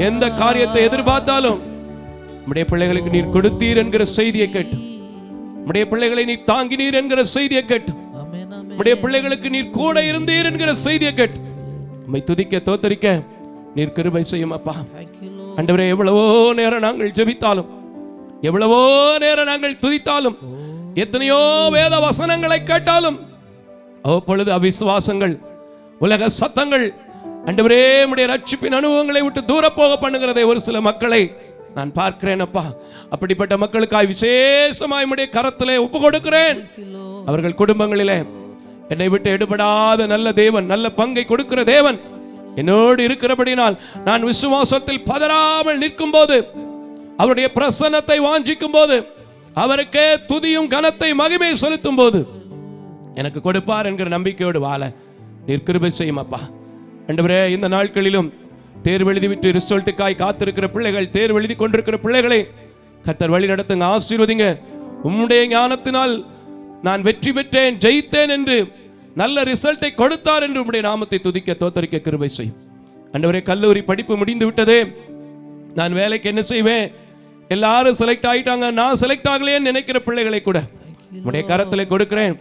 எந்த காரியத்தை எதிர்பார்த்தாலும் உம்முடைய பிள்ளைகளுக்கு நீர் கொடுத்தீர் என்கிற செய்தியை கேட்டு, உம்முடைய பிள்ளைகளை நீர் தாங்கினீர் என்கிற செய்தியை கேட்டு, உம்முடைய பிள்ளைகளுக்கு நீர் கூட இருந்தீர் என்கிற செய்தியை கேட்டு உம்மை துதிக்க தோத்தரிக்க நீர் கிருபை செய்யும் அப்பா. ஆண்டவரே, எவ்வளவோ நேரம் நாங்கள் ஜெபித்தாலும், எவ்வளவோ நேரம் நாங்கள் துதித்தாலும், எத்தனையோ வேத வசனங்களை கேட்டாலும் அவ்வப்பொழுது அவிசுவாசங்கள், உலக சத்தங்கள் ஆண்டவரே உம்முடைய ரட்சிப்பின் அனுபவங்களை விட்டு தூர போக பண்ணுகிறதை ஒரு சில மக்களை நான் பார்க்கிறேன் அப்பா. அப்படிப்பட்ட மக்களுக்காய் விசேஷமாய் உம்முடைய கரத்திலே ஒப்பு கொடுக்கிறேன். அவர்கள் குடும்பங்களிலே என்னை விட்டு எடுபடாத நல்ல தேவன், நல்ல பங்கை கொடுக்கிற தேவன் என்னோடு இருக்கிறபடினால் நான் விசுவாசத்தில் பதறாமல் நிற்கும் போது, அவருடைய பிரசன்னத்தை வாஞ்சிக்கும் போது, அவருக்கே துதியும் கனத்தை மகிமை செலுத்தும் போது எனக்கு கொடுப்பார் என்கிற நம்பிக்கையோடு வாழ நீர் கிருபை செய்யும் அப்பா. ஆண்டவரே, இந்த நாட்களிலும் தேர்வு எழுதிவிட்டு ரிசல்ட்டுக்காய் காத்திருக்கிற பிள்ளைகள், தேர்வு எழுதி கொண்டிருக்கிற பிள்ளைகளை கர்த்தர் வழி நடத்துங்க, ஆசீர்வதிங்க. உம்முடைய ஞானத்தினால் நான் வெற்றி பெற்றேன், ஜெயித்தேன் என்று நல்ல ரிசல்ட்டை கொடுத்தார் என்று உம்முடைய நாமத்தை துதிக்க தோத்தரிக்க கிருபை செய்யும். ஆண்டவரே, கல்லூரி படிப்பு முடிந்து விட்டதே, நான் வேலைக்கு என்ன செய்வேன், எல்லாரும் செலக்ட் ஆயிட்டாங்க, நான் செலக்ட் ஆகலையேன்னு நினைக்கிற பிள்ளைகளை கூட உம்முடைய கரத்திலே கொடுக்கிறேன்.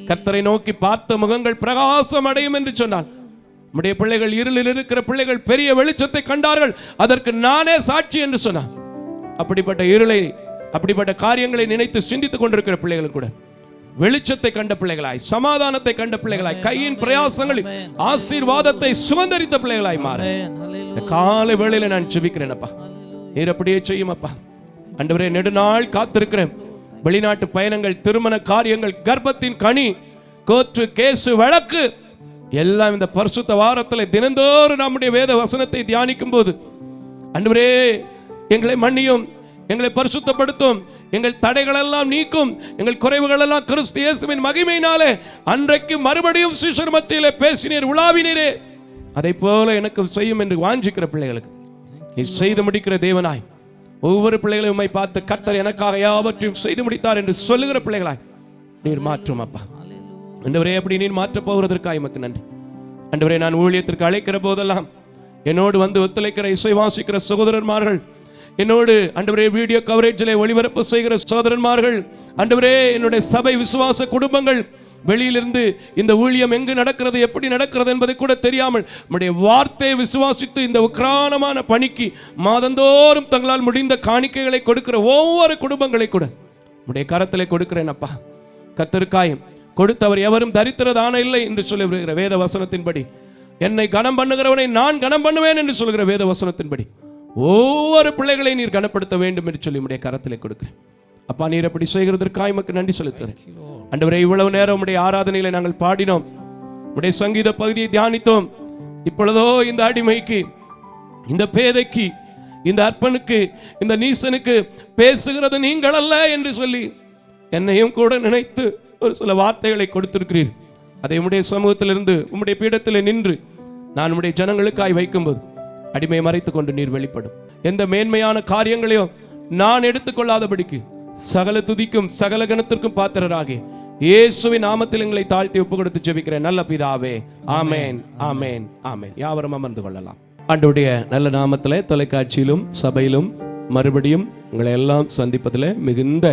கர்த்தரை நோக்கி பார்த்த முகங்கள் பிரகாசம் அடையும் என்று சொன்னான். உம்முடைய பிள்ளைகள், இருளில் இருக்கிற பிள்ளைகள் பெரிய வெளிச்சத்தை கண்டார்கள், அதற்கு நானே சாட்சி என்று சொன்னான். அப்படிப்பட்ட இருளை, அப்படிப்பட்ட காரியங்களை நினைத்து சிந்தித்துக் கொண்டிருக்கிற பிள்ளைகளும் கூட வெளிச்சத்தை கண்ட பிள்ளைகளாய், சமாதானத்தை கண்ட பிள்ளைகளாய், கையின் பிரயாசங்களில் ஆசீர்வாதத்தை சுதந்திரித்த பிள்ளைகளாய் மாற இந்த காலை வேளையில நான் ஜெபிக்கிறேன். அப்பா, நீர் அப்படியே செய்யும் அப்பா. ஆண்டவரே, நெடுநாள் காத்திருக்கிறேன். வெளிநாட்டு பயணங்கள், திருமண காரியங்கள், கர்ப்பத்தின் கனி, கோர்ட்டு கேசு, வழக்கு எல்லாம் இந்த பரிசுத்த வாரத்தில் தினந்தோறும் நம்முடைய வேத வசனத்தை தியானிக்கும் போது ஆண்டவரே, எங்களை மன்னியும், எங்களை பரிசுத்தப்படுத்தும், எங்கள் தடைகள் எல்லாம் நீக்கும், எங்கள் குறைவுகள் எல்லாம் கிறிஸ்து இயேசுவின் மகிமையினாலே அன்றைக்கு மறுபடியும் சீஷர் மத்தியிலே பேசினீர், உலாவினீரே, அதை போல எனக்கு செய்யும் என்று வாஞ்சிக்கிற பிள்ளைகளுக்கு நீர் செய்து முடிக்கிற தேவனாய், ஒவ்வொரு பிள்ளைகளையும் உம்மை பார்த்து கர்த்தர் எனக்காக யாவற்றையும் செய்து முடித்தார் என்று சொல்லுகிற பிள்ளைகளாய் நீர் மாற்றும் அப்பா. ஆண்டவரே, அப்படி நீர் மாற்றப் போகிறதற்காக எமக்கு நன்றி. ஆண்டவரே, நான் ஊழியத்திற்கு அழைக்கிற போதெல்லாம் என்னோடு வந்து ஒத்துழைக்கிற, இசை வாசிக்கிற சகோதரன்மார்கள், என்னோடு ஆண்டவரே வீடியோ கவரேஜிலே ஒளிபரப்பு செய்கிற சகோதரன்மார்கள், ஆண்டவரே என்னுடைய சபை விசுவாச குடும்பங்கள், வெளியிலிருந்து இந்த ஊழியம் எங்கு நடக்கிறது, எப்படி நடக்கிறது என்பதை கூட தெரியாமல் நம்முடைய வார்த்தையை விசுவாசித்து இந்த உக்கிரானமான பணிக்கு மாதந்தோறும் தங்களால் முடிந்த காணிக்கைகளை கொடுக்கிற ஒவ்வொரு குடும்பங்களை கூட நம்முடைய கரத்திலே கொடுக்கிறேன் அப்பா. கர்த்தருக்காய் கொடுத்தவர் எவரும் தரித்திரதான இல்லை என்று சொல்லி வருகிற வேத வசனத்தின்படி, என்னை கனம் பண்ணுகிறவனை நான் கனம் பண்ணுவேன் என்று சொல்கிற வேத வசனத்தின்படி ஒவ்வொரு பிள்ளைகளை நீர் கனப்படுத்த வேண்டும் என்று சொல்லி உடைய கரத்திலே கொடுக்கிறேன் அப்பா. நீர் அப்படி செய்கிறதற்காக எமக்கு நன்றி செலுத்துகிறேன். ஆண்டவரே, இவ்வளவு நேரம் உடைய ஆராதனைகளை நாங்கள் பாடினோம், உடைய சங்கீத பகுதியை தியானித்தோம். இப்பொழுதோ இந்த அடிமைக்கு, இந்த பேதைக்கு, இந்த அற்பனுக்கு, இந்த நீசனுக்கு பேசுகிறது நீங்கள் அல்ல என்று சொல்லி என்னையும் கூட நினைத்து ஒரு சில வார்த்தைகளை கொடுத்திருக்கிறீர். அதை உம்முடைய சமூகத்திலிருந்து உம்முடைய பீடத்தில் நின்று நான் உம்முடைய ஜனங்களுக்காய் வைக்கும்போது அடிமை மறைத்துக் கொண்டு நீர் வெளிப்படும். எந்த மேன்மையான காரியங்களையும் நான் எடுத்துக்கொள்ளாதபடிக்கு சகல துதிக்கும் சகல கணத்திற்கும் பாத்திரராகி இயேசுவின் நாமத்தில் எங்களை தாழ்த்தி ஒப்பு கொடுத்து ஜெபிக்கிறேன் நல்ல பிதாவே. ஆமேன், ஆமேன், ஆமேன். யாவரும் அமர்ந்து கொள்ளலாம். ஆண்டவருடைய நல்ல நாமத்திலே தொலைக்காட்சியிலும் சபையிலும் மறுபடியும் உங்களை எல்லாம் சந்திப்பதில் மிகுந்த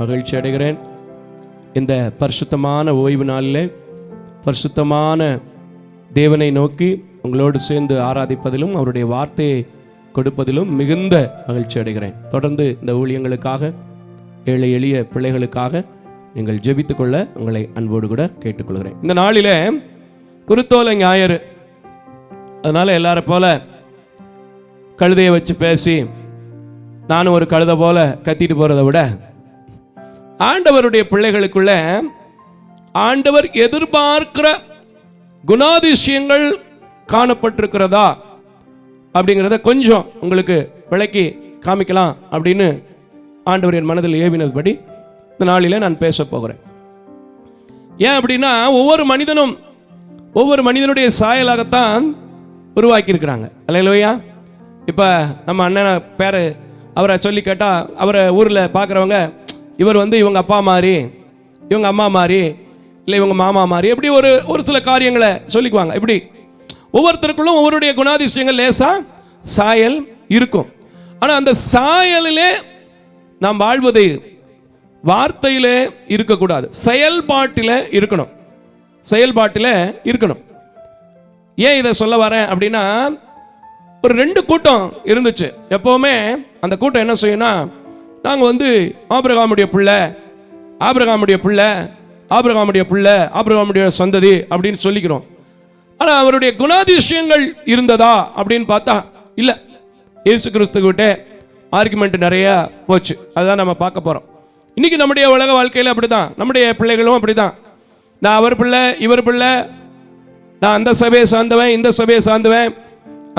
மகிழ்ச்சி அடைகிறேன். இந்த பரிசுத்தமான ஓய்வு நாளிலே பரிசுத்தமான தேவனை நோக்கி உங்களோடு சேர்ந்து ஆராதிப்பதிலும் அவருடைய வார்த்தையை கொடுப்பதிலும் மிகுந்த மகிழ்ச்சி அடைகிறேன். தொடர்ந்து இந்த ஊழியங்களுக்காக, ஏழை எளிய பிள்ளைகளுக்காக நீங்கள் ஜெபித்துக் கொள்ள உங்களை அன்போடு கூட கேட்டுக்கொள்கிறேன். இந்த நாளில் குருத்தோலை ஞாயிறு, அதனால எல்லாரும் போல கழுதையை வச்சு பேசி நானும் ஒரு கழுதை போல கத்திட்டு போறதை விட ஆண்டவருடைய பிள்ளைகளுக்குள்ள ஆண்டவர் எதிர்பார்க்கிற குணாதிசயங்கள் காணப்பட்டிருக்கிறதா அப்படிங்கிறத கொஞ்சம் உங்களுக்கு விளக்கி காமிக்கலாம் அப்படின்னு ஆண்டவர் என் மனதில் ஏவினதுபடி இந்த நாளில் நான் பேச போகிறேன். ஏன் அப்படின்னா, ஒவ்வொரு மனிதனும் ஒவ்வொரு மனிதனுடைய சாயலாகத்தான் உருவாக்கி இருக்கிறாங்க. அல்லேலூயா. இப்போ நம்ம அண்ணனை பேர் அவரை சொல்லி கேட்டால், அவரை ஊரில் பார்க்குறவங்க இவர் இவங்க அப்பா மாதிரி, இவங்க அம்மா மாதிரி, இல்லை இவங்க மாமா மாதிரி, எப்படி ஒரு சில காரியங்களை சொல்லிக்குவாங்க. இப்படி ஒவ்வொருத்தருக்குள்ளும் ஒவ்வொருடைய குணாதிசயங்கள் லேசா சாயல் இருக்கும். ஆனால் அந்த சாயலிலே நாம் வாழ்வது வார்த்தையிலே இருக்கக்கூடாது, செயல்பாட்டில் இருக்கணும். செயல்பாட்டில் இருக்கணும். ஏன் இதை சொல்ல வரேன் அப்படின்னா, ஒரு 2 கூட்டம் இருந்துச்சு. எப்போவுமே அந்த கூட்டம் என்ன செய்யும்னா, நாங்கள் ஆபிரகாமுடைய பிள்ளை, ஆபிரகாமுடைய பிள்ளை, ஆபிரகாமுடைய பிள்ளை, ஆபிரகாமுடைய சந்ததி அப்படின்னு சொல்லிக்கிறோம். ஆனால் அவருடைய குணாதிசயங்கள் இருந்ததா அப்படின்னு பார்த்தா இல்லை. இயேசு கிறிஸ்துக்கிட்ட ஆர்குமெண்ட் நிறைய போச்சு. அதுதான் நம்ம பார்க்க போகிறோம். இன்னைக்கு நம்முடைய உலக வாழ்க்கையில் அப்படிதான், நம்முடைய பிள்ளைகளும் அப்படிதான். நான் அவர் பிள்ளை, இவர் பிள்ளை, நான் அந்த சபையை சார்ந்தவன், இந்த சபையை சார்ந்தவன்,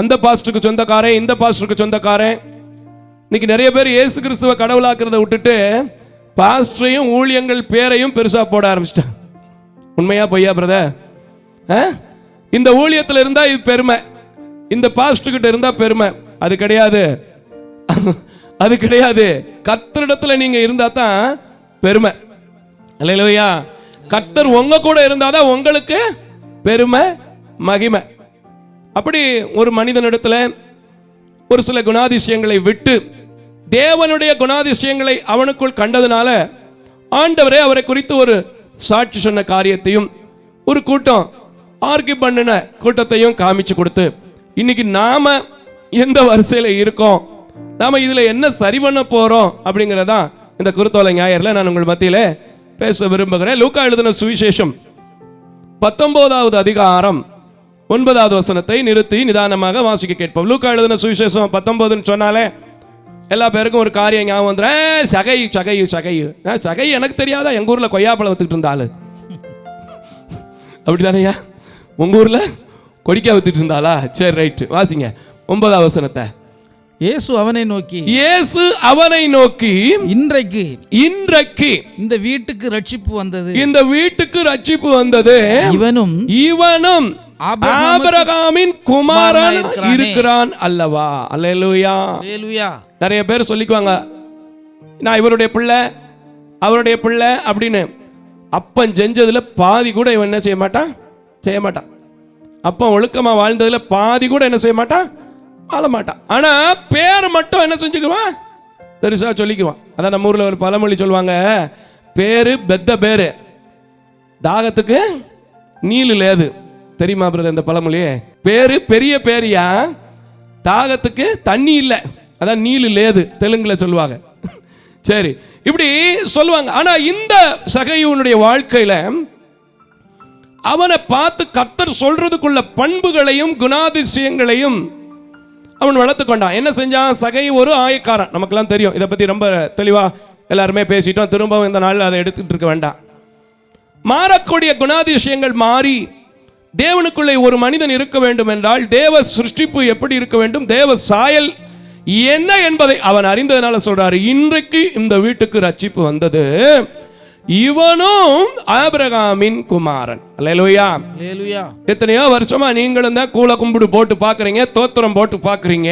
அந்த பாஸ்டருக்கு சொந்தக்காரன், இந்த பாஸ்டருக்கு சொந்தக்காரன். இன்னைக்கு நிறைய பேர் இயேசு கிறிஸ்துவ கடவுளாக்குறதை விட்டுட்டு பாஸ்டரையும் ஊழியங்கள் பேரையும் பெருசா போட ஆரம்பிச்சிட்டான். உண்மையா பொய்யா பிரதர்? இந்த ஊழியத்தில் இருந்தா இது பெருமை, இந்த பாஸ்டர் கிட்ட இருந்தா பெருமை. அது கிடையாது, அது கிடையாது. கர்த்தரிடத்துல நீங்க இருந்தா தான் பெருமை. அல்லேலூயா. கர்த்தர் உங்க கூட இருந்தாதான் உங்களுக்கு பெருமை, மகிமை. அப்படி ஒரு மனிதனிடத்துல ஒரு சில குணாதிசயங்களை விட்டு தேவனுடைய குணாதிசயங்களை அவனுக்குள் கண்டதுனால ஆண்டவரே அவரை குறித்து ஒரு சாட்சி சொன்ன காரியத்தையும் ஒரு கூட்டம் ஆர்கியூ பண்ணின கூட்டத்தையும் காமிச்சு கொடுத்து இன்னைக்கு நாம எந்த வரிசையில இருக்கோம், நாம இதுல என்ன சரி பண்ண போறோம் அப்படிங்கறதா இந்த குருத்தோலை ஞாயிறுல நான் உங்கள் மத்தியில பேச விரும்புகிறேன். லூக்கா எழுதின சுவிசேஷம் 19வது அதிகாரம் 9வது வசனத்தை நிறுத்தி நிதானமாக வாசிக்க கேட்போம். லூக்கா எழுதின சுவிசேஷம் 19ன்னு சொன்னாலே எல்லா பேருக்கும் ஒரு காரியம் ஞாபகம் வந்துடும். சகை சகை சகை சகை எனக்கு தெரியாதா, எங்க ஊர்ல கொய்யாப்பழம் வித்துக்கிட்டு இருந்தாள் அப்படிதானையா? உங்க ஊர்ல கொடிக்கா வித்துட்டு இருந்தாளா? சரி, ரைட், வாசிங்க 9வது வசனத்தை. இயேசு அவனை நோக்கி இன்றைக்கு இந்த வீட்டுக்கு ரட்சிப்பு வந்தது, இவனும் ஆபிரகாமின் குமாரன் இருக்கிறான் அல்லவா? அல்லேலூயா. நிறைய பேர் சொல்லிக்குவாங்க, நான் இவருடைய பிள்ளை அவருடைய பிள்ளை அப்படின்னு. அப்பன் செஞ்சதுல பாதி கூட இவன் என்ன செய்ய மாட்டான். அப்பன் ஒழுக்கமா வாழ்ந்ததுல பாதி கூட என்ன செய்ய மாட்டான், வாழ மாட்டான். ஆனா பேர் மட்டும் என்ன செஞ்சுக்குவான், பெருசா சொல்லிக்குவான். அதான் நம்ம ஊர்ல ஒரு பழமொழி சொல்லுவாங்க, பேரு பெத்த பேரு, தாகத்துக்கு நீலு லேது. தெரியுமா பிரதர் இந்த பழமொழியே? பேரு பெரிய பேரியா, தாகத்துக்கு தண்ணி இல்லை, அதான் நீலு லேது தெலுங்குல சொல்லுவாங்க. சரி, இப்படி சொல்லுவாங்க. ஆனா இந்த சகையுனுடைய வாழ்க்கையில அவனை பார்த்து கர்த்தர் சொல்றதுக்குள்ள பண்புகளையும் குணாதிசயங்களையும் அவன் வளர்த்து கொண்டான். என்ன செஞ்சான்? சகை ஒரு ஆயக்காரன், நமக்கெல்லாம் தெரியும். இதை பத்தி ரொம்ப தெளிவா எல்லாருமே பேசிட்டோம், திரும்பவும் இந்த நாள் அதை எடுத்துட்டு இருக்க வேண்டாம். மாறக்கூடிய குணாதிசயங்கள் மாறி தேவனுக்குள்ளே ஒரு மனிதன் இருக்க வேண்டும் என்றால் தேவ சிருஷ்டிப்பு எப்படி இருக்க வேண்டும், தேவ சாயல் என்ன என்பதை அவன் அறிந்ததனால சொல்றாரு, இன்றைக்கு இந்த வீட்டுக்கு ரட்சிப்பு வந்தது, இவனும் ஆபிரகாமின் குமாரன். அல்லேலூயா. எத்தனையோ வருஷமா நீங்களும் தான் கூல கும்பிடு போட்டு பாக்குறீங்க, தோத்திரம் போட்டு பாக்குறீங்க.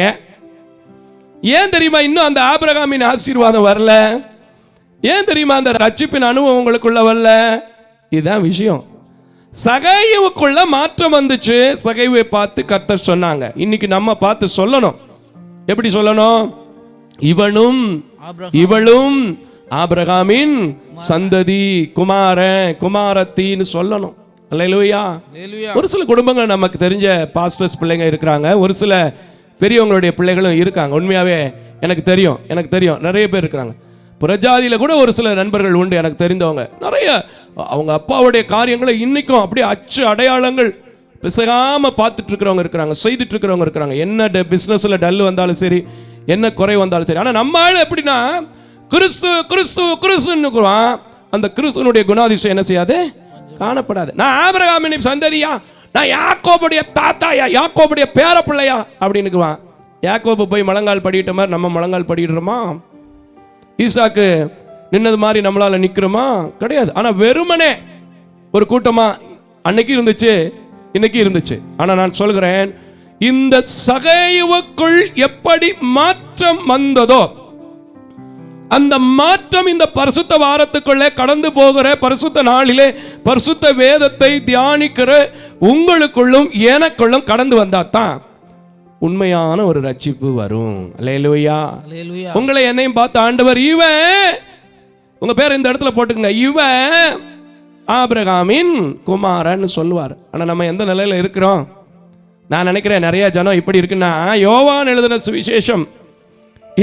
ஏன் தெரியுமா இன்னும் அந்த ஆபிரகாமின் ஆசீர்வாதம் வரல? ஏன் தெரியுமா அந்த ரட்சிப்பின் அனுபவம் உங்களுக்குள்ள வரல? இதுதான் விஷயம். சகைவுக்குள்ள மாற்றம் வந்துச்சு. சகைவை பார்த்து கர்த்தர் சொன்னாங்க. இன்னைக்கு நம்ம பார்த்து சொல்லணும். எப்படி சொல்லணும்? இவனும் இவளும் ஆபிரகாமின் சந்ததி, குமாரத்தின்னு சொல்லணும். அல்லேலூயா. ஒரு சில குடும்பங்கள் நமக்கு தெரிஞ்ச பாஸ்டர்ஸ் பிள்ளைங்க இருக்கிறாங்க, ஒரு சில பெரியவங்களுடைய பிள்ளைகளும் இருக்காங்க. உண்மையாவே எனக்கு தெரியும் நிறைய பேர் இருக்கிறாங்க. புறஜாதியில கூட ஒரு சில நண்பர்கள் உண்டு எனக்கு தெரிந்தவங்க. நிறைய அவங்க அப்பாவுடைய காரியங்களை இன்னைக்கும் அப்படியே அச்சு அடையாளங்கள் பிசகாம பார்த்துட்டு இருக்கிறவங்க இருக்கிறாங்க, செய்துட்டு இருக்கிறவங்க இருக்கிறாங்க. என்ன பிசினஸ்ல டல் வந்தாலும் சரி, என்ன குறை வந்தாலும் சரி. ஆனா நம்ம ஆளு எப்படின்னா கிறிஸ்துன்னு அந்த கிறிஸ்துவனுடைய குணாதிசயம் என்ன செய்யாது, காணப்படாது. நான் ஆபிரகாமின் சந்ததியா, நான் யாக்கோபுடைய தாத்தாயா, யாக்கோபுடைய பேர பிள்ளையா அப்படின்னு. யாக்கோபு போய் முழங்கால் படிக்கிட்ட மாதிரி நம்ம முழங்கால் படிக்கிறோமா? ஈசாக்கு நின்னது மாதிரி நம்மளால நிக்கிறோமா? கிடையாது. ஆனா வெறுமனே ஒரு கூட்டமா அன்னைக்கு இருந்துச்சு, இன்னைக்கு இருந்துச்சு. ஆனா நான் சொல்கிறேன், இந்த சகைவுக்குள் எப்படி மாற்றம் வந்ததோ அந்த மாற்றம் இந்த பரிசுத்த வாரத்துக்குள்ளே கடந்து போகிற பரிசுத்த நாளிலே பரிசுத்த வேதத்தை தியானிக்கிற உங்களுக்குள்ளும் எனக்குள்ளும் கடந்து வந்தாதான் உண்மையான ஒரு ரட்சிப்பு வரும். அல்லேலூயா. உங்களை என்னையும் பார்த்து ஆண்டவர், இவன், உங்க பேர் இந்த இடத்துல போட்டுக்கங்க, இவன் ஆபிரகாமின் குமாரன் சொல்லுவார். ஆனா நம்ம எந்த நிலையில இருக்கிறோம்? நான் நினைக்கிறேன் நிறைய ஜனம் இப்படி இருக்குன்னா, யோவான் எழுதின சுவிசேஷம்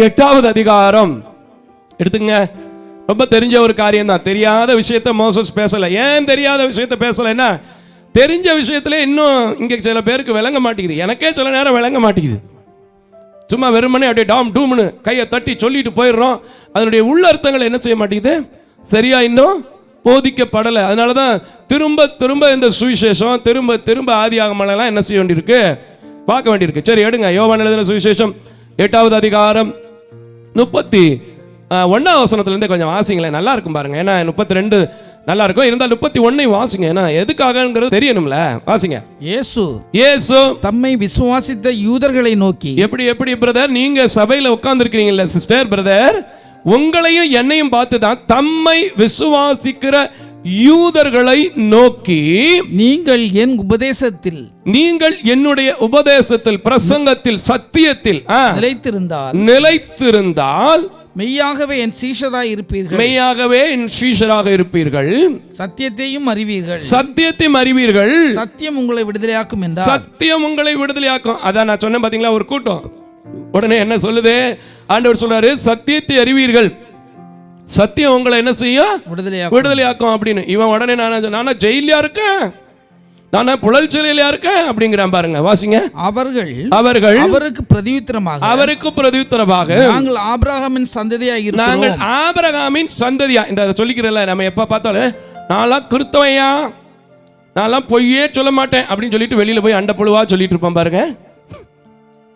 8வது அதிகாரம் எடுத்துங்க. ரொம்ப தெரிஞ்ச ஒரு காரியம் தான். தெரியாத விஷயத்த மோசஸ் பேசல. ஏன் தெரியாத விஷயத்த பேசலைன்னா, தெரிஞ்ச விஷயத்துல இன்னும் இங்க சில பேருக்கு விளங்க மாட்டேங்குது. எனக்கே சில நேரம் விளங்க மாட்டேங்குது. சும்மா வெறுமனே அப்படியே டாம் டூம்னு கையை தட்டி சொல்லிட்டு போயிடுறோம். அதனுடைய உள்ள அர்த்தங்கள் என்ன செய்ய மாட்டேங்குது, சரியா இன்னும் போதிக்கப்படலை. அதனாலதான் திரும்ப திரும்ப இந்த சுவிசேஷம் திரும்ப திரும்ப ஆதியாகமம் என்ன செய்ய வேண்டியிருக்கு, பார்க்க வேண்டியிருக்கு. சரி எடுங்க, யோவான் எழுதின சுவிசேஷம் 8வது அதிகாரம் 1ஆம் வசனத்திலிருந்து கொஞ்சம் வாசிங்களேன், நல்லா இருக்கும் பாருங்க. ஏன்னா 32 நல்லா இருக்கும், இருந்தால் 31 வாசிங்க, ஏன்னா எதுக்காகங்கிறது தெரியணும்ல. வாசிங்க. இயேசு தம்மை விசுவாசித்த யூதர்களை நோக்கி. எப்படி பிரதர், நீங்க சபையில உட்கார்ந்து இருக்கிறீங்கல்ல சிஸ்டர், பிரதர் உங்களையும் என்னையும் பார்த்து தான் தம்மை விசுவாசிக்கிற யூதர்களை நோக்கி, நீங்கள் என் உபதேசத்தில், நீங்கள் என்னுடைய உபதேசத்தில், பிரசங்கத்தில், சத்தியத்தில் நிலைத்திருந்தால் மெய்யாகவே என் சீஷராய் இருப்பீர்கள். மெய்யாகவே என் சீஷராக இருப்பீர்கள். சத்தியத்தையும் அறிவீர்கள். சத்தியத்தையும் அறிவீர்கள். சத்தியம் உங்களை விடுதலையாக்கும் என்றார். சத்தியம் உங்களை விடுதலையாக்கும். அதான் நான் சொன்னேன் பாத்தீங்களா, ஒரு கூட்டம் உடனே என்ன சொல்லுது, ஆண்டவர் சொல்றாரு சத்தியத்தை அறிவீர்கள், சத்தியம் உங்களை என்ன செய்யும், விடுதலையாக்கும் அப்படின்னு. இவன் உடனே நானா ஜெயிலியா இருக்கேன், நானா புழல் சிலையில இருக்கேன் அப்படிங்கிறான் பாருங்க. வாசிங்க. அவர்கள் அவருக்கு பிரதியுத்தரமாக நாங்கள் ஆபிரகாமின் சந்ததியா இருக்கிறோம். நாங்கள் ஆபிரகாமின் சந்ததியா. இந்த சொல்லிக்கிறல, நம்ம எப்ப பார்த்தாலும் நான்லாம் கிறிஸ்தவையா, நான்லாம் பொய்யே சொல்ல மாட்டேன் அப்படின்னு சொல்லிட்டு வெளியில போய் அண்ட புழுவா சொல்லிட்டு இருப்பான் பாருங்க.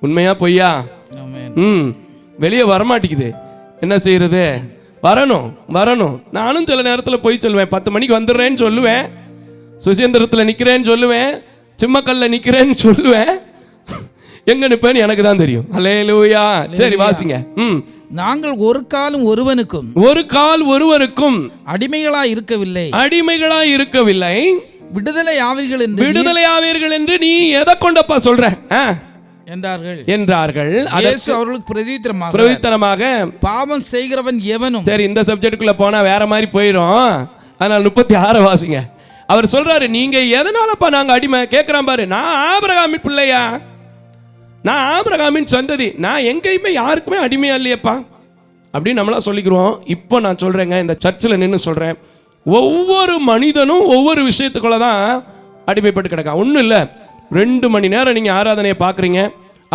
உண்மையா பொய்யா வெளியே வரமாட்டேங்குது. என்ன செய்யறது, வரணும். நானும் சில நேரத்தில் பொய் சொல்லுவேன். 10 மணிக்கு வந்துடுறேன்னு சொல்லுவேன், சுசேந்திரத்தில் நிற்கிறேன்னு சொல்லுவேன், சிம்மக்கல்ல நிற்கிறேன்னு சொல்லுவேன். எங்க நிற்பேன்னு எனக்கு தான் தெரியும். அல்லேலூயா. சரி வாசிங்க. நாங்கள் ஒரு கால் ஒருவருக்கும் அடிமைகளாய் இருக்கவில்லை, விடுதலை ஆவீர்கள் என்று நீ எதை கொண்டப்பா சொல்ற என்றார்கள். அவர்களுக்கு பிரதியுத்தரமாக பாவம் செய்கிறவன் எவனும். சரி, இந்த சப்ஜெக்டுக்குள்ள போனா வேற மாதிரி போயிடும். அதனால 36 வாசிங்க. அவர் சொல்றாரு, நீங்க எதனாலப்பா நாங்க அடிமை கேட்கிறான் பாரு. நான் ஆபிரகாமின் பிள்ளையா, நான் ஆபிரகாமின் சந்ததி, நான் எங்கேயுமே யாருக்குமே அடிமையா இல்லையப்பா அப்படின்னு நம்மளா சொல்லிக்கிறோம். இப்போ நான் சொல்றேங்க, இந்த சர்ச்சில் நின்று சொல்றேன், ஒவ்வொரு மனிதனும் ஒவ்வொரு விஷயத்துக்குள்ள தான் அடிமைப்பட்டு கிடக்கான். ஒன்றும் இல்லை, 2 மணி நேரம் நீங்கள் ஆராதனையை பார்க்குறீங்க,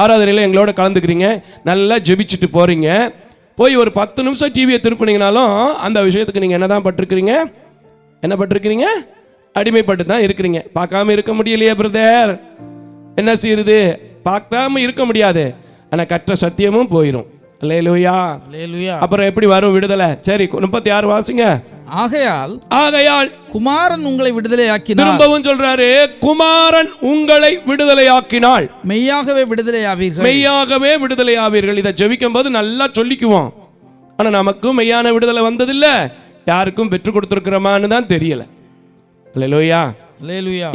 ஆராதனையில் எங்களோட கலந்துக்கிறீங்க, நல்லா ஜெபிச்சுட்டு போகிறீங்க, போய் ஒரு 10 நிமிஷம் டிவியை திருப்பினீங்கனாலும் அந்த விஷயத்துக்கு நீங்கள் என்ன தான் பட்டிருக்கிறீங்க, அடிமைப்பட்டு தான் இருக்கிறீங்க. பார்க்காம இருக்க முடியலையே பிரதர், என்ன செய்யுது, பார்க்காம இருக்க முடியாது. ஆனால் கற்ற சத்தியமும் போயிடும். அல்லேலூயா. அப்புறம் எப்படி வரும் விடுதலை? சரி 36 வாசிங்க. ஆகையால் குமாரன் உங்களை விடுதலையாக்கினார். திரும்பவும் சொல்றாரு, குமாரன் உங்களை விடுதலையாக்கினாள், மெய்யாகவே விடுதலையாவீர்கள். இதை ஜெபிக்கும் போது நல்லா சொல்லிக்குவோம். ஆனா நமக்கும் மெய்யான விடுதலை வந்ததில்ல, யாருக்கும் பெற்றுக் கொடுத்திருக்கிறோமான்னு தான் தெரியல. அல்லேலூயா.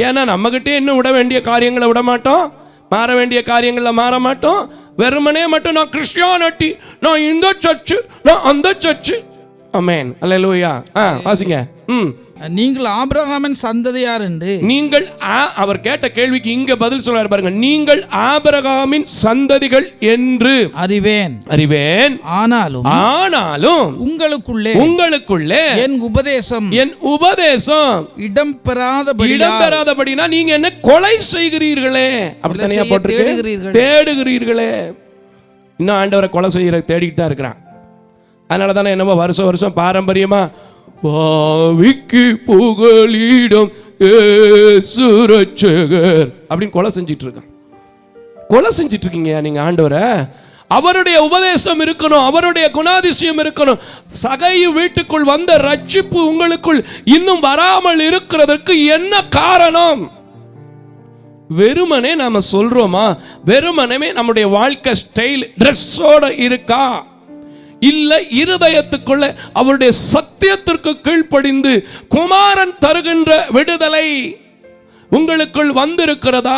ஏன்னா நம்ம கிட்டே இன்னும் விட வேண்டிய காரியங்களை விட மாட்டோம், மாற வேண்டிய காரியங்கள்ல மாற மாட்டோம். வெறுமனே மட்டும் நான் கிறிஸ்டியானிட்டி, நான் இந்த சர்ச்சு, நான் அந்த சர்ச்சு. ஆமென். அல்லேலூயா. வாசிங்க. நீங்கள் ஆபிரகாமின் சந்ததியார் என்று நீங்கள் அவர் கேட்ட கேள்விக்கு இங்க பதில் சொல்றாரு பாருங்க. நீங்கள் ஆபிரகாமின் சந்ததிகள் என்று அறிவேன், ஆனாலும் உங்களுக்குள்ளே என் உபதேசம் இடம் பெறாதபடினா நீங்க என்ன கொலை செய்கிறீர்களே, அப்படி தனியா போட்டு தேடுகிறீர்களே. இன்னும் ஆண்டவரை கொலை செய்கிற தேடிக்கிட்டு தான் இருக்கிறான். அதனால தானே என்னமோ வருஷம் பாரம்பரியமா வாவிக்கு புகலிடம் இயேசு ரட்சகர் அப்படின்னு கொலை செஞ்சிட்டு இருக்கீங்க நீங்க ஆண்டவரை. அவருடைய உபதேசம் இருக்கணும், அவருடைய குணாதிசயம் இருக்கணும். சகை வீட்டுக்குள் வந்த ரட்சிப்பு உங்களுக்குள் இன்னும் வராமல் இருக்கிறதற்கு என்ன காரணம்? வெறுமனே நாம சொல்றோமா? வெறுமனே நம்முடைய வாழ்க்கை ஸ்டைல் ட்ரெஸ்ஸோட இருக்கா? இல்ல இருதயத்துக்குள்ள அவருடைய சத்தியத்திற்கு கீழ்ப்படிந்து குமாரன் தருகின்ற விடுதலை உங்களுக்குள் வந்திருக்கிறதா?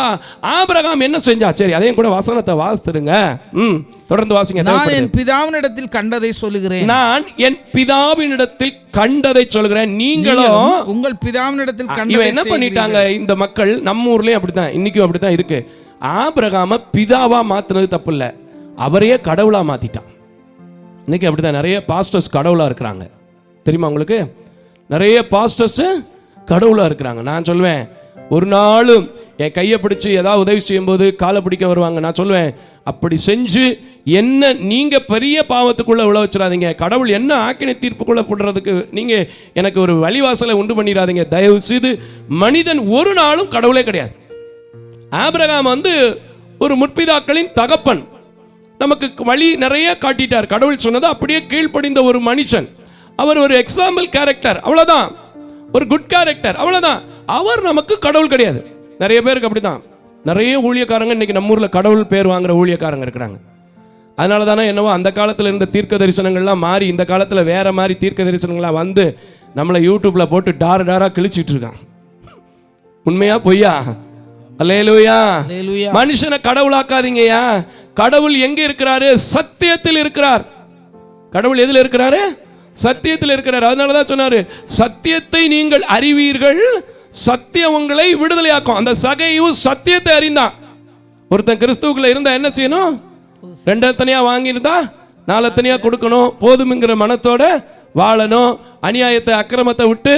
ஆபிரகாம் என்ன செஞ்சா? சரி, அதையும் கூட வசனத்தை வாசித்துருங்க. தொடர்ந்து வாசிங்க. நான் என் பிதாவினிடத்தில் கண்டதை சொல்லுகிறேன், நீங்களும் உங்கள் பிதாவினிடத்தில் கண்டதை. என்ன பண்ணிட்டாங்க இந்த மக்கள்? நம்ம ஊர்லயும் அப்படித்தான், இன்னைக்கும் அப்படித்தான் இருக்கு. ஆபிரகாம பிதாவா மாத்தினது தப்பு இல்ல, அவரையே கடவுளா மாத்திட்டான். இன்னைக்கு அப்படிதான் நிறைய பாஸ்டர்ஸ் கடவுளா இருக்கிறாங்க, தெரியுமா உங்களுக்கு? நிறைய பாஸ்டர்ஸ் கடவுளா இருக்கிறாங்க. நான் சொல்லுவேன், ஒரு நாளும் என் கையை பிடிச்சி ஏதாவது உதவி செய்யும் போது காலை பிடிக்க வருவாங்க. நான் சொல்லுவேன், அப்படி செஞ்சு என்ன நீங்க பெரிய பாவத்துக்குள்ள உள்ள வச்சிடாதீங்க. கடவுள் என்ன ஆக்கினை தீர்ப்புக்குள்ள போடுறதுக்கு நீங்க எனக்கு ஒரு வழிவாசலை உண்டு பண்ணிடாதீங்க தயவு செய்து. மனிதன் ஒரு நாளும் கடவுளே கிடையாது. ஆபிரகாம் ஒரு முற்பிதாக்களின் தகப்பன், நமக்கு வழி நிறைய காட்டிட்டார். கடவுள் சொன்னது அப்படியே கீழ்ப்படிந்த ஒரு மனுஷன். அவர் ஒரு எக்ஸாம்பிள் கேரக்டர், அவ்வளவுதான். ஒரு குட் கேரக்டர், அவ்வளவுதான். அவர் நமக்கு கடவுள் கிடையாது. நிறைய பேருக்கு அப்படிதான். நிறைய ஊழியக்காரங்க இன்னைக்கு நம்ம ஊர்ல கடவுள் பேர் வாங்குற ஊழியக்காரங்க இருக்கிறாங்க. அதனால தானே என்னவோ அந்த காலத்தில் இருந்த தீர்க்க தரிசனங்கள்லாம் மாறி இந்த காலத்தில் வேற மாதிரி தீர்க்க தரிசனங்கள்லாம் வந்து நம்மளை யூடியூப்ல போட்டு டாரா கிழிச்சிட்டு இருக்கான். உண்மையா பொய்யா? அல்லேலூயா. மனுஷனை கடவுளாக்காதீங்கயா. கடவுள் எங்க இருக்கிறாரு? சத்தியத்தில் இருக்கிறார். கடவுள் எதில் இருக்கிறாரு? சத்தியத்தில் இருக்கிறார். அதனாலதான் சொன்னாரு, சத்தியத்தை நீங்கள் அறிவீர்கள், சத்தியம் உங்களை விடுதலையாக்கும். அந்த சகையு சத்தியத்தை அறிந்தான். ஒருத்தன் கிறிஸ்துவுக்குள்ள இருந்தா என்ன செய்யணும்? 2 தனியா வாங்கியிருந்தா 4 தனியா கொடுக்கணும். போதும்ங்கிற மனத்தோட வாழணும். அநியாயத்தை அக்கிரமத்தை விட்டு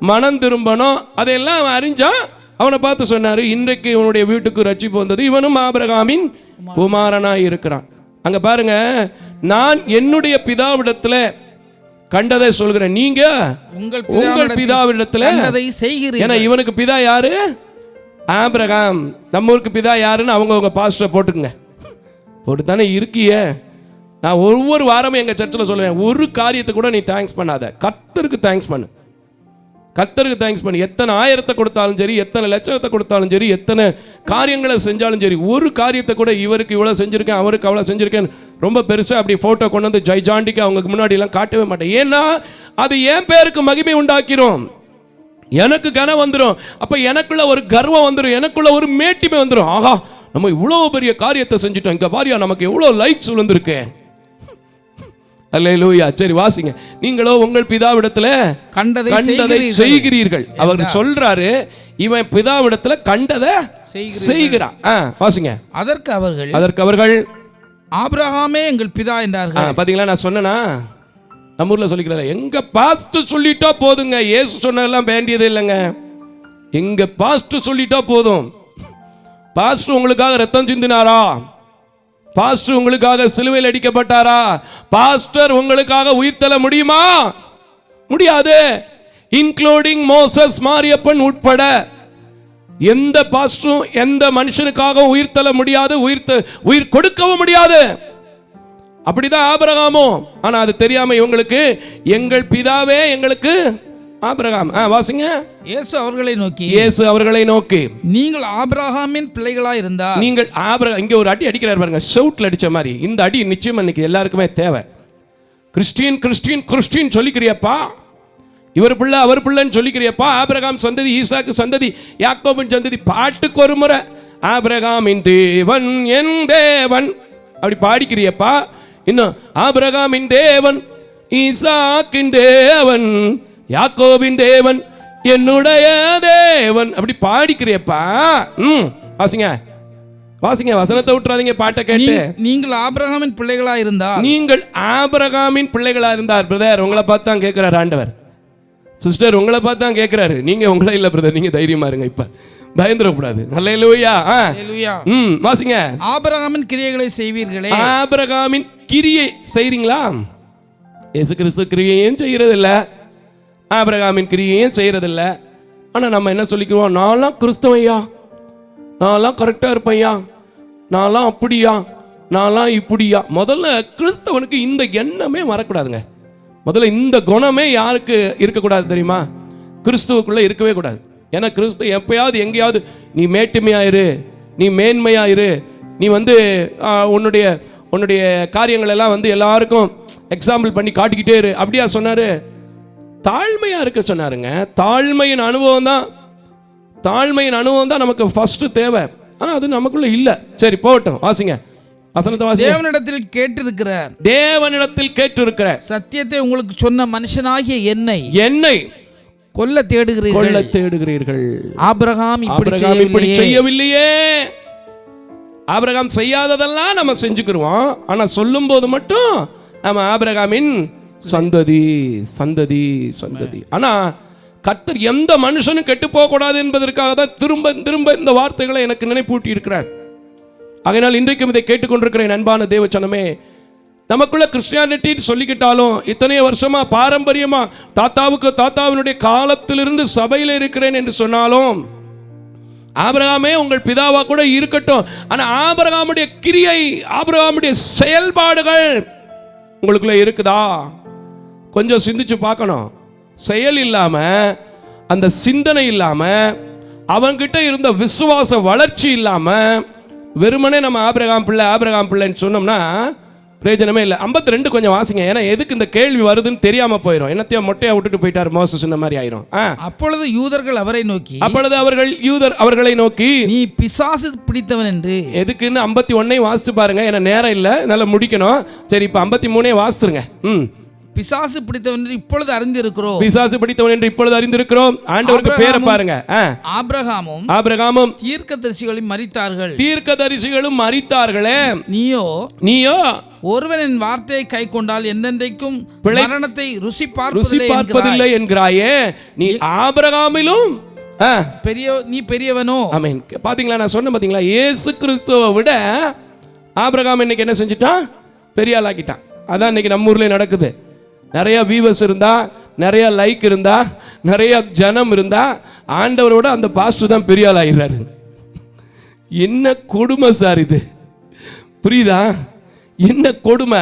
மனம் திரும்பணும். அதையெல்லாம் அவன் அறிஞ்சான். அவனை பார்த்து சொன்னாரு, இன்றைக்கு இவனுடைய வீட்டுக்கு ரட்சிப்பு வந்தது, இவனும் ஆபிரகாமின் குமாரனாய் இருக்கிறான். அங்க பாருங்க, நான் என்னுடைய பிதாவிடத்துல கண்டதை சொல்கிறேன், நீங்க உங்கள் பிதாவிடத்துல செய்கிறீர்கள். ஏன்னா இவனுக்கு பிதா யாரு? ஆபிரகாம். நம்ம ஊருக்கு பிதா யாருன்னு அவங்க பாஸ்டர் போட்டுக்குங்க, போட்டு தானே இருக்கிய. நான் ஒவ்வொரு வாரமும் எங்க சர்ச்சில் சொல்லுவேன், ஒரு காரியத்தை கூட நீ தேங்க்ஸ் பண்ணாத, கர்த்தருக்கு தேங்க்ஸ் பண்ணு. கர்த்தருக்கு தேங்க்ஸ் பண்ணு. எத்தனை ஆயிரத்தை கொடுத்தாலும் சரி, எத்தனை லட்சத்தை கொடுத்தாலும் சரி, எத்தனை காரியங்களை செஞ்சாலும் சரி, ஒரு காரியத்தை கூட இவருக்கு இவ்வளோ செஞ்சிருக்கேன், அவருக்கு அவ்வளோ செஞ்சிருக்கேன் ரொம்ப பெருசாக அப்படி ஃபோட்டோ கொண்டு வந்து ஜெய்ஜாண்டிக்கு அவங்களுக்கு முன்னாடி எல்லாம் காட்டவே மாட்டேன். ஏன்னா அது என் பேருக்கு மகிமை உண்டாக்கிறோம், எனக்கு கனம் வந்துடும். அப்போ எனக்குள்ள ஒரு கர்வம் வந்துடும், எனக்குள்ள ஒரு மேட்டிமை வந்துடும். ஆஹா, நம்ம இவ்வளோ பெரிய காரியத்தை செஞ்சுட்டோம், இங்கே பாரியா நமக்கு எவ்வளோ லைக்ஸ் விழுந்திருக்கு. அல்லேலூயா. சரி வாசிங்க. நீங்களோ உங்கள் பிதாவிடத்துல கண்டதை செய்கிறீர்கள். அவர் சொல்றாரு, இவன் பிதாவிடத்துல கண்டதை செய்கிறான். வாசிங்க. அதற்கு அவர்கள் ஆபிரகாமே எங்கள் பிதா என்றார்கள். பாத்தீங்களா, நான் சொன்னேனா? நம்ம ஊர்ல சொல்லிக்கிறேன், எங்க பாஸ்டர் சொல்லிட்டா போதுங்க, இயேசு சொன்னதெல்லாம் வேண்டியது இல்லைங்க. எங்க பாஸ்டர் சொல்லிட்டா போதும். பாஸ்டர் உங்களுக்காக ரத்தம் சிந்தினாரா? பாஸ்டர் உங்களுக்காக சிலுவையில் அடிக்கப்பட்டாரா? பாஸ்டர் உங்களுக்காக உயிர் தள்ள முடியுமா? முடியாது. இன்க்ளூடிங் மோசஸ், மாரியப்பன் உட்பட எந்த பாஸ்டரும் எந்த மனுஷனுக்காக உயிர் தள்ள முடியாது, உயிர் கொடுக்கவும் முடியாது. அப்படிதான் ஆபிரகாமும். ஆனா அது தெரியாம இவங்களுக்கு எங்கள் பிதாவே எங்களுக்கு ஆபிரகாம். வாசிங்க. இயேசு அவர்களை நோக்கி நீங்கள் ஆபிரகாமின் பிள்ளைகளாய் இருந்தால், நீங்கள் இங்க ஒரு அடி அடிக்கிறார் பாருங்க, ஷவுட்ல அடிச்ச மாதிரி. இந்த அடி நிச்சயம் இன்னைக்கு எல்லாருக்குமே தேவை. கிறிஸ்டியன் கிறிஸ்டியன் கிறிஸ்டியன் சொல்லிக்கிறியப்பா, இவர் பிள்ளை அவர் பிள்ளைன்னு சொல்லிக்கிறியப்பா. ஆபிரகாம் சந்ததி, ஈசாக்கு சந்ததி, யாக்கோபின் சந்ததி. பாட்டுக்கு ஒரு முறை ஆபிரகாமின் தேவன் என் தேவன் அப்படி பாடிக்கிறியப்பா. இன்னும் ஆபிரகாமின் தேவன், ஈசாக்கின் தேவன், யாக்கோபின் தேவன் என்னுடைய தேவன் அப்படி பாடிக்கிறியப்பா. வாசிங்க வாசிங்க, வசனத்தை விட்டுறாதீங்க, பாட்டை கேட்டு. நீங்கள் ஆபிரகாமின் பிள்ளைகளா இருந்தால், நீங்கள் ஆபிரகாமின் பிள்ளைகளா இருந்தார். பிரதர் உங்களை பார்த்து தான் கேட்கிறார் ஆண்டவர். சிஸ்டர் உங்களை பார்த்து தான் கேட்கிறாரு. நீங்க உங்களை இல்ல பிரதர், நீங்க தைரியமா இருங்க, இப்ப பயந்துடக்கூடாது. அல்லேலூயா. வாசிங்க. ஆபிரகாமின் கிரியைகளை செய்வீர்களே. ஆபிரகாமின் கிரியை செய்றீங்களா? இயேசு கிறிஸ்து கிரியையும் செய்யறதில்ல, ஆபிரகாமின் கிரியையும் செய்யறதில்ல. ஆனா நம்ம என்ன சொல்லிக்குவோம்? நான்லாம் கிறிஸ்தவையா, நான்லாம் கரெக்டா இருப்பையா, நான்லாம் அப்படியா, நான்லாம் இப்படியா. முதல்ல கிறிஸ்தவனுக்கு இந்த எண்ணமே வரக்கூடாதுங்க. முதல்ல இந்த குணமே யாருக்கு இருக்கக்கூடாது தெரியுமா? கிறிஸ்துவுக்குள்ள இருக்கவே கூடாது. ஏன்னா கிறிஸ்து எப்பயாவது எங்கேயாவது நீ மேட்டுமையாயிரு, நீ மேன்மையாயிரு, நீ உன்னுடைய காரியங்கள் எல்லாம் எல்லாருக்கும் எக்ஸாம்பிள் பண்ணி காட்டிக்கிட்டே இரு அப்படியா சொன்னாரு? தாழ்மையா இருக்க சொன்னாருங்க. தாழ்மையின் அனுபவம் தான் நமக்கு ஃபர்ஸ்ட் தேவை. ஆனா அது நமக்குள்ள இல்ல. சரி போகட்டும், வாசிங்க வசனத்தை வாசிங்க. தேவனிடத்தில் கேட்டிருக்கிற சத்தியத்தை உங்களுக்கு சொன்ன மனுஷனாகிய என்னை கொல்ல தேடுகிறீர்கள். ஆபிரகாம் இப்படி செய்யவில்லையே. ஆபிரகாம் செய்யாததெல்லாம் நம்ம செஞ்சுக்கிறோம். ஆனா சொல்லும் போது மட்டும் நம்ம ஆபிரகாமின் சந்ததி சந்ததி சந்ததி. ஆனா கர்த்தர் எந்த மனுஷனும் கெட்டு போக கூடாது என்பதற்காக தான் திரும்ப திரும்ப இந்த வார்த்தைகளை எனக்கு நினைப்பூட்டி இருக்கிறார். ஆகையினால் இன்றைக்கும் இதை கேட்டுக்கொண்டிருக்கிறேன் அன்பான தேவச்சனமே. நமக்குள்ள கிறிஸ்டியானிட்டின்னு சொல்லிக்கிட்டாலும் இத்தனை வருஷமா பாரம்பரியமா தாத்தாவினுடைய காலத்திலிருந்து சபையில் இருக்கிறேன் என்று சொன்னாலும் ஆபிரகாமே உங்கள் பிதாவா கூட இருக்கட்டும், ஆனா ஆபிரகாமுடைய கிரியை, ஆபிரகாமுடைய செயல்பாடுகள் உங்களுக்குள்ள இருக்குதா? கொஞ்சம் சிந்திச்சு பார்க்கணும். செயல் இல்லாம, அந்த சிந்தனை இல்லாம, அவன்கிட்ட இருந்த விசுவாச வளர்ச்சி இல்லாம வெறுமனே நம்ம ஆபிரகாம் பிள்ளைன்னு சொன்னோம்னா பிரயோஜனமே இல்லை. 52 கொஞ்சம் வாசிங்க. ஏன்னா எதுக்கு இந்த கேள்வி வருதுன்னு தெரியாம போயிடும். என்னத்தையோ மொட்டையா விட்டுட்டு போயிட்டார் மோசஸ் இந்த மாதிரி ஆயிரும். அப்பொழுது யூதர்கள் அவரை நோக்கி, யூதர் அவர்களை நோக்கி, நீ பிசாசு பிடித்தவன் என்று. எதுக்குன்னு 51 வாசிச்சு பாருங்க. ஏன்னா நேரம் இல்லை, நல்லா முடிக்கணும். சரி, இப்ப 53 வாசிச்சுருங்க. பிசாசு பிடித்தவன் என்று இப்பொழுது அறிந்திருக்கிறோம். பிசாசு பிடித்தவன் என்று இப்பொழுது அறிந்திருக்கிறோம். ஆண்டவருக்கு பேரை பாருங்க. ஆபிரகாமும் தீர்க்கதரிசிகளும் மரித்தார்களே, நீயோ ஒருவனின் வார்த்தையை கை கொண்டால் என்னென்றைக்கும் மரணத்தை ருசி பார்ப்பதில்லை என்கிறாயே, நீ ஆபிரகாமிலும் நீ பெரியவனோ? ஆமென். பாத்தீங்களா, நான் சொன்ன பாத்தீங்களா, இயேசு கிறிஸ்துவை விட ஆபிரகாம் இன்னைக்கு என்ன செஞ்சுட்டான்? பெரிய ஆளாக்கிட்டான். அதான் இன்னைக்கு நம்ம ஊர்ல நடக்குது. நிறைய வியூவர்ஸ் இருந்தா, நிறைய லைக் இருந்தா, நிறைய ஜனம் இருந்தா, ஆண்டவரோட அந்த பாஸ்டர் தான் பெரிய ஆள் ஆயிடுறாரு. என்ன கொடுமை சார் இது, புரியுதா? என்ன கொடுமை.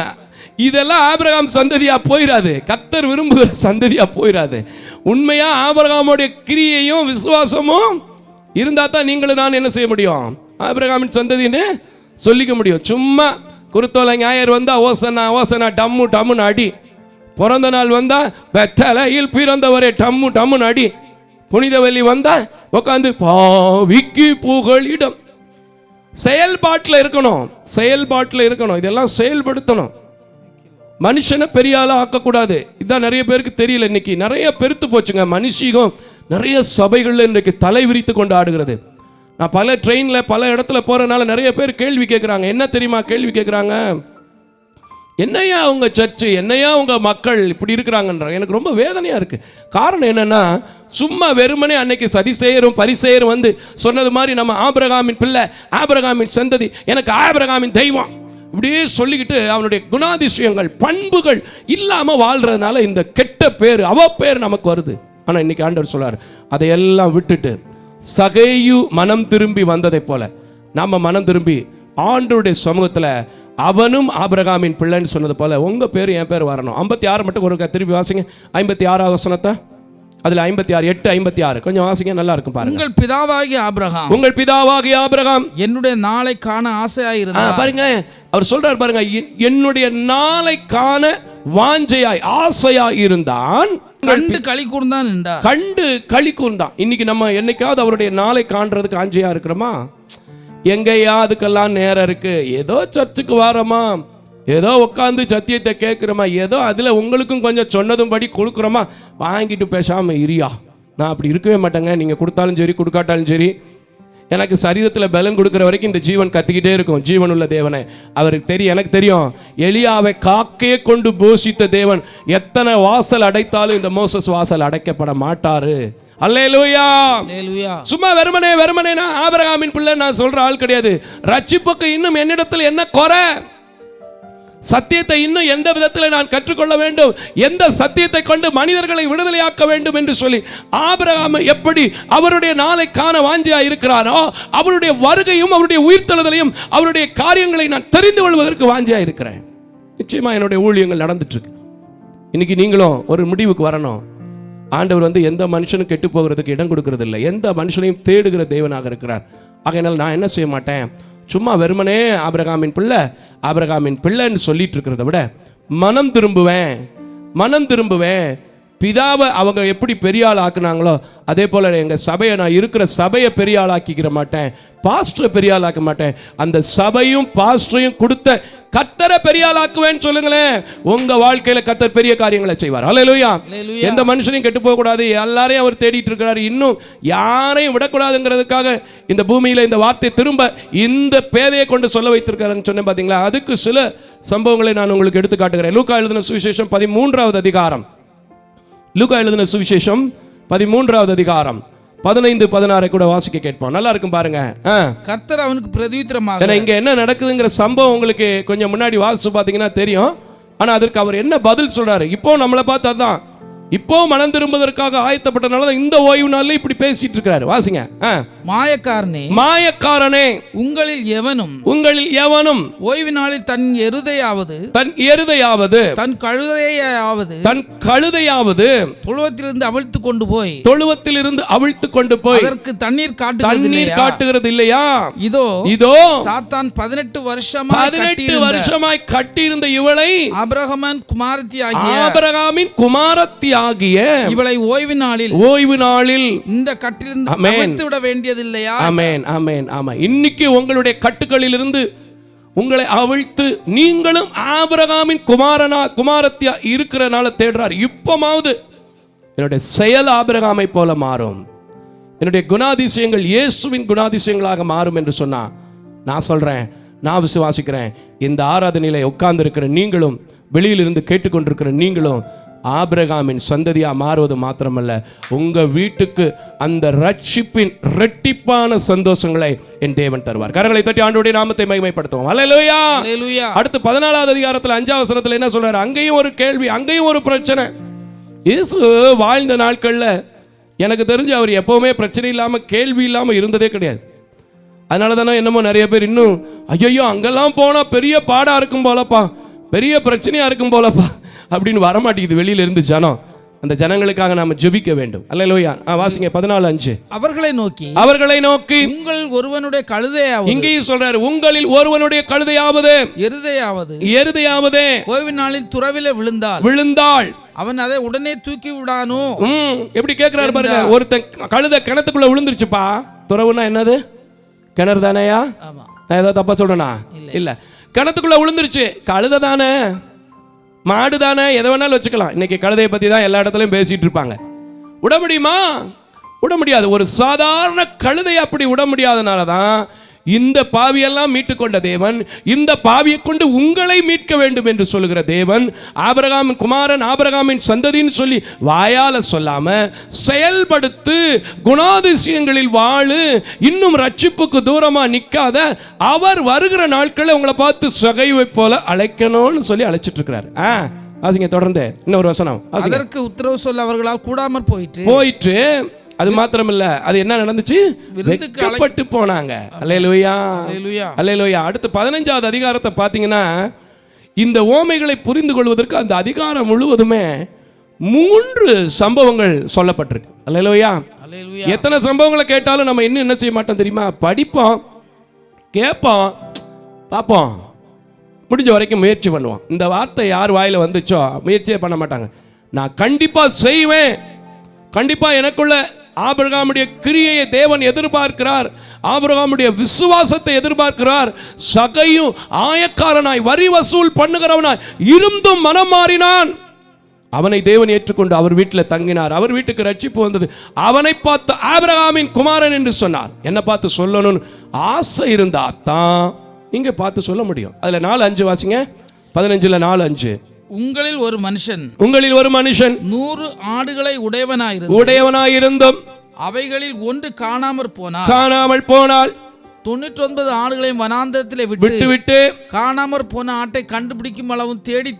இதெல்லாம் ஆபிரகாம் சந்ததியா போயிடாது, கர்த்தர் விரும்புகிற சந்ததியா போயிடாது. உண்மையா ஆபிரகாமுடைய கிரியையும் விசுவாசமும் இருந்தா தான் நீங்களும் நான் என்ன செய்ய முடியும்? ஆபிரகாமின் சந்ததின்னு சொல்லிக்க முடியும். சும்மா குருத்தோலை ஞாயிறு வந்தா ஓசனா ஓசனா டம்மு டம்முன்னு அடி, பிறந்த நாள் வந்தா பெத்தலையில் பிறந்தவரே டம்மு டம்முன்னு அடி, புனித வெள்ளி வந்தா உட்காந்து பாவிக்கு புகழிடம். செயல்பாட்டில் இருக்கணும். இதெல்லாம் செயல்படுத்தணும். மனுஷனை பெரிய ஆளா ஆக்கக்கூடாது. இதுதான் நிறைய பேருக்கு தெரியல. இன்னைக்கு நிறைய பெருத்து போச்சுங்க. மனுஷிகம் நிறைய சபைகள்ல இன்றைக்கு தலை விரித்து கொண்டு ஆடுகிறது. நான் பல ட்ரெயினில் பல இடத்துல போகிறனால நிறைய பேர் கேள்வி கேட்குறாங்க. என்ன தெரியுமா கேள்வி கேட்குறாங்க? என்னையா உங்கள் சர்ச்சு, என்னையா உங்கள் மக்கள் இப்படி இருக்கிறாங்கன்றாங்க. எனக்கு ரொம்ப வேதனையாக இருக்குது. காரணம் என்னென்னா, சும்மா வெறுமனே அன்னைக்கு சதிசேயரும் பரிசேயரும் வந்து சொன்னது மாதிரி நம்ம ஆபிரகாமின் பிள்ளை, ஆபிரகாமின் சந்ததி, எனக்கு ஆபிரகாமின் தெய்வம் இப்படியே சொல்லிக்கிட்டு அவனுடைய குணாதிசயங்கள் பண்புகள் இல்லாமல் வாழ்கிறதுனால இந்த கெட்ட பேர், அவ பேர் நமக்கு வருது. ஆனால் இன்னைக்கு ஆண்டவர் சொல்றார், அதையெல்லாம் விட்டுட்டு சகேயு மனம் திரும்பி வந்ததை போல நாம மனம் திரும்பி ஆண்டவருடைய சமூகத்தில் அவனும் ஆபிரகாமின் பிள்ளைன்னு சொன்னது போல உங்க பேர் என் பேர் வரணும். 56 மட்டும் ஒரு திருப்பி வாசிங்க. 56 வசனத்தை, அதுல 56 8 56 கொஞ்சம் வாசிங்க, நல்லா இருக்கும் பாருங்க. உங்கள் பிதாவாகிய ஆபிரகாம் என்னுடைய நாளை காண ஆசையாயிருந்தார். பாருங்க, அவர் சொல்றார் பாருங்க, என்னுடைய நாளை காண வாஞ்சையாய் ஆசையாய் இருந்தான், கண்டு களி கூர்ந்தான் என்றார். கண்டு களி கூர்ந்தான். இன்னைக்கு நம்ம என்னைக்காவது அவருடைய நாளை காண்றதுக்கு ஆஞ்சையா இருக்கிறோமா? எங்கேயா அதுக்கெல்லாம் நேரம் இருக்கு? ஏதோ சர்ச்சுக்கு வாரமா, ஏதோ உட்காந்து சத்தியத்தை கேட்குறோமா, ஏதோ அதில் உங்களுக்கும் கொஞ்சம் சொன்னதும் படி கொடுக்குறோமா, வாங்கிட்டு பேசாமல் இரியா. நான் அப்படி இருக்கவே மாட்டேங்க. நீங்கள் கொடுத்தாலும் சரி கொடுக்காட்டாலும் சரி, எனக்கு சரீரத்தில் பலன் கொடுக்குற வரைக்கும் இந்த ஜீவன் கத்திக்கிட்டே இருக்கும். ஜீவன் உள்ள தேவனை அவருக்கு தெரியும், எனக்கு தெரியும். எலியாவை காக்கையை கொண்டு போஷித்த தேவன் எத்தனை வாசல் அடைத்தாலும் இந்த மோசஸ் வாசல் அடைக்கப்பட மாட்டாரு. அல்லேலூயா. சும்மா வெறுமனே நான் ஆபிரகாமின் பிள்ளை நான் சொல்ற ஆள் கிடையாது. ரட்சிப்புக்கு இன்னும் என்னிடத்தில் என்ன குறை? சத்தியத்தை இன்னும் எந்த விதத்தில் நான் கற்றுக்கொள்ள வேண்டும், எந்த சத்தியத்தை கொண்டு மனிதர்களை விடுதலையாக்க வேண்டும் என்று சொல்லி ஆபிரகாம் எப்படி அவருடைய நாளை காண வாஞ்சியா இருக்கிறாரோ, அவருடைய வருகையும் அவருடைய உயிர்த்தெழுதலையும் அவருடைய காரியங்களை நான் தெரிந்து கொள்வதற்கு வாஞ்சியா இருக்கிறேன். நிச்சயமா என்னுடைய ஊழியங்கள் நடந்துட்டு இருக்கு. இன்னைக்கு நீங்களும் ஒரு முடிவுக்கு வரணும். ஆண்டவர் வந்து எந்த மனுஷனும் கெட்டு போகிறதுக்கு இடம் கொடுக்கறது இல்லை, எந்த மனுஷனையும் தேடுகிற தேவனாக இருக்கிறார். ஆகையினால் நான் என்ன செய்ய மாட்டேன், சும்மா வெறுமனே ஆபிரகாமின் பிள்ளைன்னு சொல்லிட்டு இருக்கிறத விட மனம் திரும்புவேன். பிதாவை அவங்க எப்படி பெரிய ஆள் ஆக்குனாங்களோ அதே போல எங்கள் சபையை, நான் இருக்கிற சபையை பெரிய ஆள் ஆக்கிக்கிற மாட்டேன், பாஸ்டரை பெரிய ஆள் ஆக்க மாட்டேன். அந்த சபையும் பாஸ்டரையும் கொடுத்த கர்த்தரை பெரிய ஆள் ஆக்குவேன்னு சொல்லுங்களேன். உங்க வாழ்க்கையில கர்த்தர் பெரிய காரியங்களை செய்வார். அல்லேலூயா. எந்த மனுஷனையும் கெட்டு போக கூடாது, எல்லாரையும் அவர் தேடிட்டு இருக்கிறார். இன்னும் யாரையும் விடக்கூடாதுங்கிறதுக்காக இந்த பூமியில இந்த வார்த்தை திரும்ப இந்த பேதையை கொண்டு சொல்ல வைத்திருக்காருன்னு சொன்னேன் பாத்தீங்களா. அதுக்கு சில சம்பவங்களை நான் உங்களுக்கு எடுத்து காட்டுகிறேன். லூக்கா எழுதின சுவிசேஷம் 13வது அதிகாரம், லூக்கா எழுதின சுவிசேஷம் 13வது அதிகாரம் 15 16 கூட வாசிக்க கேட்போம். நல்லா இருக்கும் பாருங்க. கர்த்தர் அவனுக்கு பிரதியுத்தரமாக, இங்க என்ன நடக்குதுங்கிற சம்பவம் உங்களுக்கு கொஞ்சம் முன்னாடி வாசிச்சு பாத்தீங்கன்னா தெரியும். ஆனா அதற்கு அவர் என்ன பதில் சொல்றாரு? இப்போ நம்மளை பார்த்தா தான் இப்போ மனம் திரும்புவதற்காக ஆயத்தப்பட்டனால தான் இந்த ஓய்வு நாள்ல இப்படி பேசிட்டு இருக்காரு. வாசிங்க. மாயக்காரனே, மாயக்காரனே, உங்களில் எவனும் ஓய்வு நாளில் தன் எருதையாவது தன் கழுதையாவது தொழுவத்திலிருந்து அவிழ்த்து கொண்டு போய் அதற்கு தண்ணீர் காட்டுகிறது இல்லையா? இதோ சாத்தான் 18 வருஷமாய் கட்டியிருந்த இவளை ஆபிரகாமின் குமாரத்தி ஆகிய இவளை ஓய்வு நாளில் இந்த கட்டிலிருந்து அவிழ்த்து விட வேண்டியதில்லையா? ஆமென், ஆமென், ஆமென். இன்னைக்கு உங்களுடைய கட்டுகளிலிருந்து உங்களை அவிழ்த்து நீங்களும் ஆபிரகாமின் குமாரத்தியா இருக்கிறனால தேடுறார். இப்பமாவது என்னுடைய செயல் ஆபிரகாமை போல மாறும், என்னுடைய குணாதிசயங்கள் இயேசுவின் குணாதிசயங்களாக மாறும் என்று சொன்னா நான் சொல்றேன், நான் விசுவாசிக்கிறேன். இந்த ஆராதனையில உட்கார்ந்து இருக்கிற நீங்களும் வெளியிலிருந்து கேட்டுக்கொண்டிருக்கிற நீங்களும் ஆபிரகாமின் சந்ததியா மாறுவது மாத்திரமல்ல, உங்க வீட்டுக்கு அந்த ரட்சிப்பின் இரட்டிப்பான சந்தோஷங்களை என் தேவன் தருவார். கரங்களை தட்டி ஆண்டவருடைய நாமத்தை மகிமைப்படுத்துவோம். அல்லேலூயா. அடுத்து 14வது அதிகாரத்தில் 5வது வசனத்தில் என்ன சொல்றாரு? அங்கேயும் ஒரு கேள்வி, அங்கேயும் ஒரு பிரச்சனை. இயேசு வாழ்ந்த நாட்கள்ல எனக்கு தெரிஞ்சு அவர் எப்பவுமே பிரச்சனை இல்லாம கேள்வி இல்லாம இருந்ததே கிடையாது. அதனால தானே என்னமோ நிறைய பேர் இன்னும் ஐயோ அங்கெல்லாம் போனா பெரிய பாடா இருக்கும் போலப்பா, பெரிய பிரச்சனையா இருக்கும் போலப்பா அப்படின்னு வரமாட்டேங்குது வெளியில இருந்து ஜனம். அந்த ஜனங்களுக்காக நாம ஜெபிக்க வேண்டும். அல்லேலூயா. வாசிங்க 14:5. அவர்களை நோக்கி உங்கள் ஒருவனுடைய கழுதையாவது, இங்கேயும் சொல்றாரு உங்களில் ஒருவனுடைய கழுதையாவது எருதையாவது ஓய்வு நாளில் துறவிலே விழுந்தாள் அவன் அதை உடனே தூக்கி விடானோ? எப்படி கேட்கிறாரு பாருங்க. ஒருத்தன் கழுதை கிணத்துக்குள்ள விழுந்துருச்சுப்பா. துறவுனா என்னது? கிணறு தானேயா? நான் ஏதாவது தப்பா சொல்றேனா? இல்ல, கிணத்துக்குள்ள விழுந்துருச்சு. கழுதை தானே, மாடு தானே, எதை வேணாலும் வச்சுக்கலாம். இன்னைக்கு கழுதையை பத்தி தான் எல்லா இடத்துலையும் பேசிட்டு இருப்பாங்க. விட முடியுமா? விட முடியாது. ஒரு சாதாரண கழுதை அப்படி விட முடியாதனால தான் இந்த பாவியெல்லாம் மீட்டுக்கொண்ட தேவன் இந்த பாவியை கொண்டு உங்களை மீட்க வேண்டும் என்று சொல்லுகிற தேவன் ஆபிரகாமின் குமாரன் ஆபிரகாமின் சந்ததின்னு சொல்லி வாயால சொல்லாம செயல்படுத்து, குணாதிசயங்களில் வாழு, இன்னும் ரட்சிப்புக்கு தூரமா நிக்காத அவர் வருகிற நாட்களை உங்களை பார்த்து சகைவை போல அழைக்கணும்னு சொல்லி அழைச்சிட்டு இருக்கிறார். வாசிங்க தொடர்ந்து இன்னொரு வசனம். அதற்கு உத்தரவு சொல்ல அவர்களால் கூடாமற் போயிற்று. அது மாத்திரமல்ல, அது என்ன நடந்துச்சு? வெட்கப்பட்டு போனாங்க. அல்லேலூயா, அல்லேலூயா. அடுத்து 15வது அதிகாரத்தை பார்த்தீங்கன்னா இந்த ஓமைகளை புரிந்து கொள்வதற்கு அந்த அதிகாரம் முழுவதுமே 3 சம்பவங்கள் சொல்லப்பட்டிருக்கு. அல்லேலூயா. எத்தனை சம்பவங்களை கேட்டாலும் நம்ம இன்னும் என்ன செய்ய மாட்டோம் தெரியுமா? படிப்போம், கேட்போம், பார்ப்போம், முடிஞ்ச வரைக்கும் முயற்சி பண்ணுவோம். இந்த வார்த்தை யார் வாயில வந்துச்சோ முயற்சியே பண்ண மாட்டாங்க. நான் கண்டிப்பா செய்வேன், கண்டிப்பா எனக்குள்ள ஆபிரகாமுடைய கிரியையை தேவன் எதிர்பார்க்கிறார், ஆபிரகாமுடைய விசுவாசத்தை எதிர்பார்க்கிறார். சகையும் ஆயக்காரனாய் வரி வசூல் பண்ணுகிறவனாய் இருந்தும் மனம் மாறினான். அவனை தேவன் ஏற்றுக்கொண்டு அவர் வீட்டில் தங்கினார். அவர் வீட்டுக்கு ரட்சிப்பு வந்தது. அவனை பார்த்து ஆபிரகாமின் குமாரன் என்று சொன்னார். என்ன பார்த்து சொல்லணும்னு ஆசை இருந்தா தான் நீங்க பார்த்து சொல்ல முடியும். அதுல 4:5 வாசிங்க. 15ல் 4:5. உங்களில் ஒரு மனுஷன் 100 ஆடுகளை உடையவனாயிருந்தும் அவைகளில் ஒன்று காணாமல் போனால் 99 ஆடுகளையும் வனாந்தரத்திலே விட்டு காணாமற் போன ஆட்டை கண்டுபிடிக்கும் அளவும் தேடி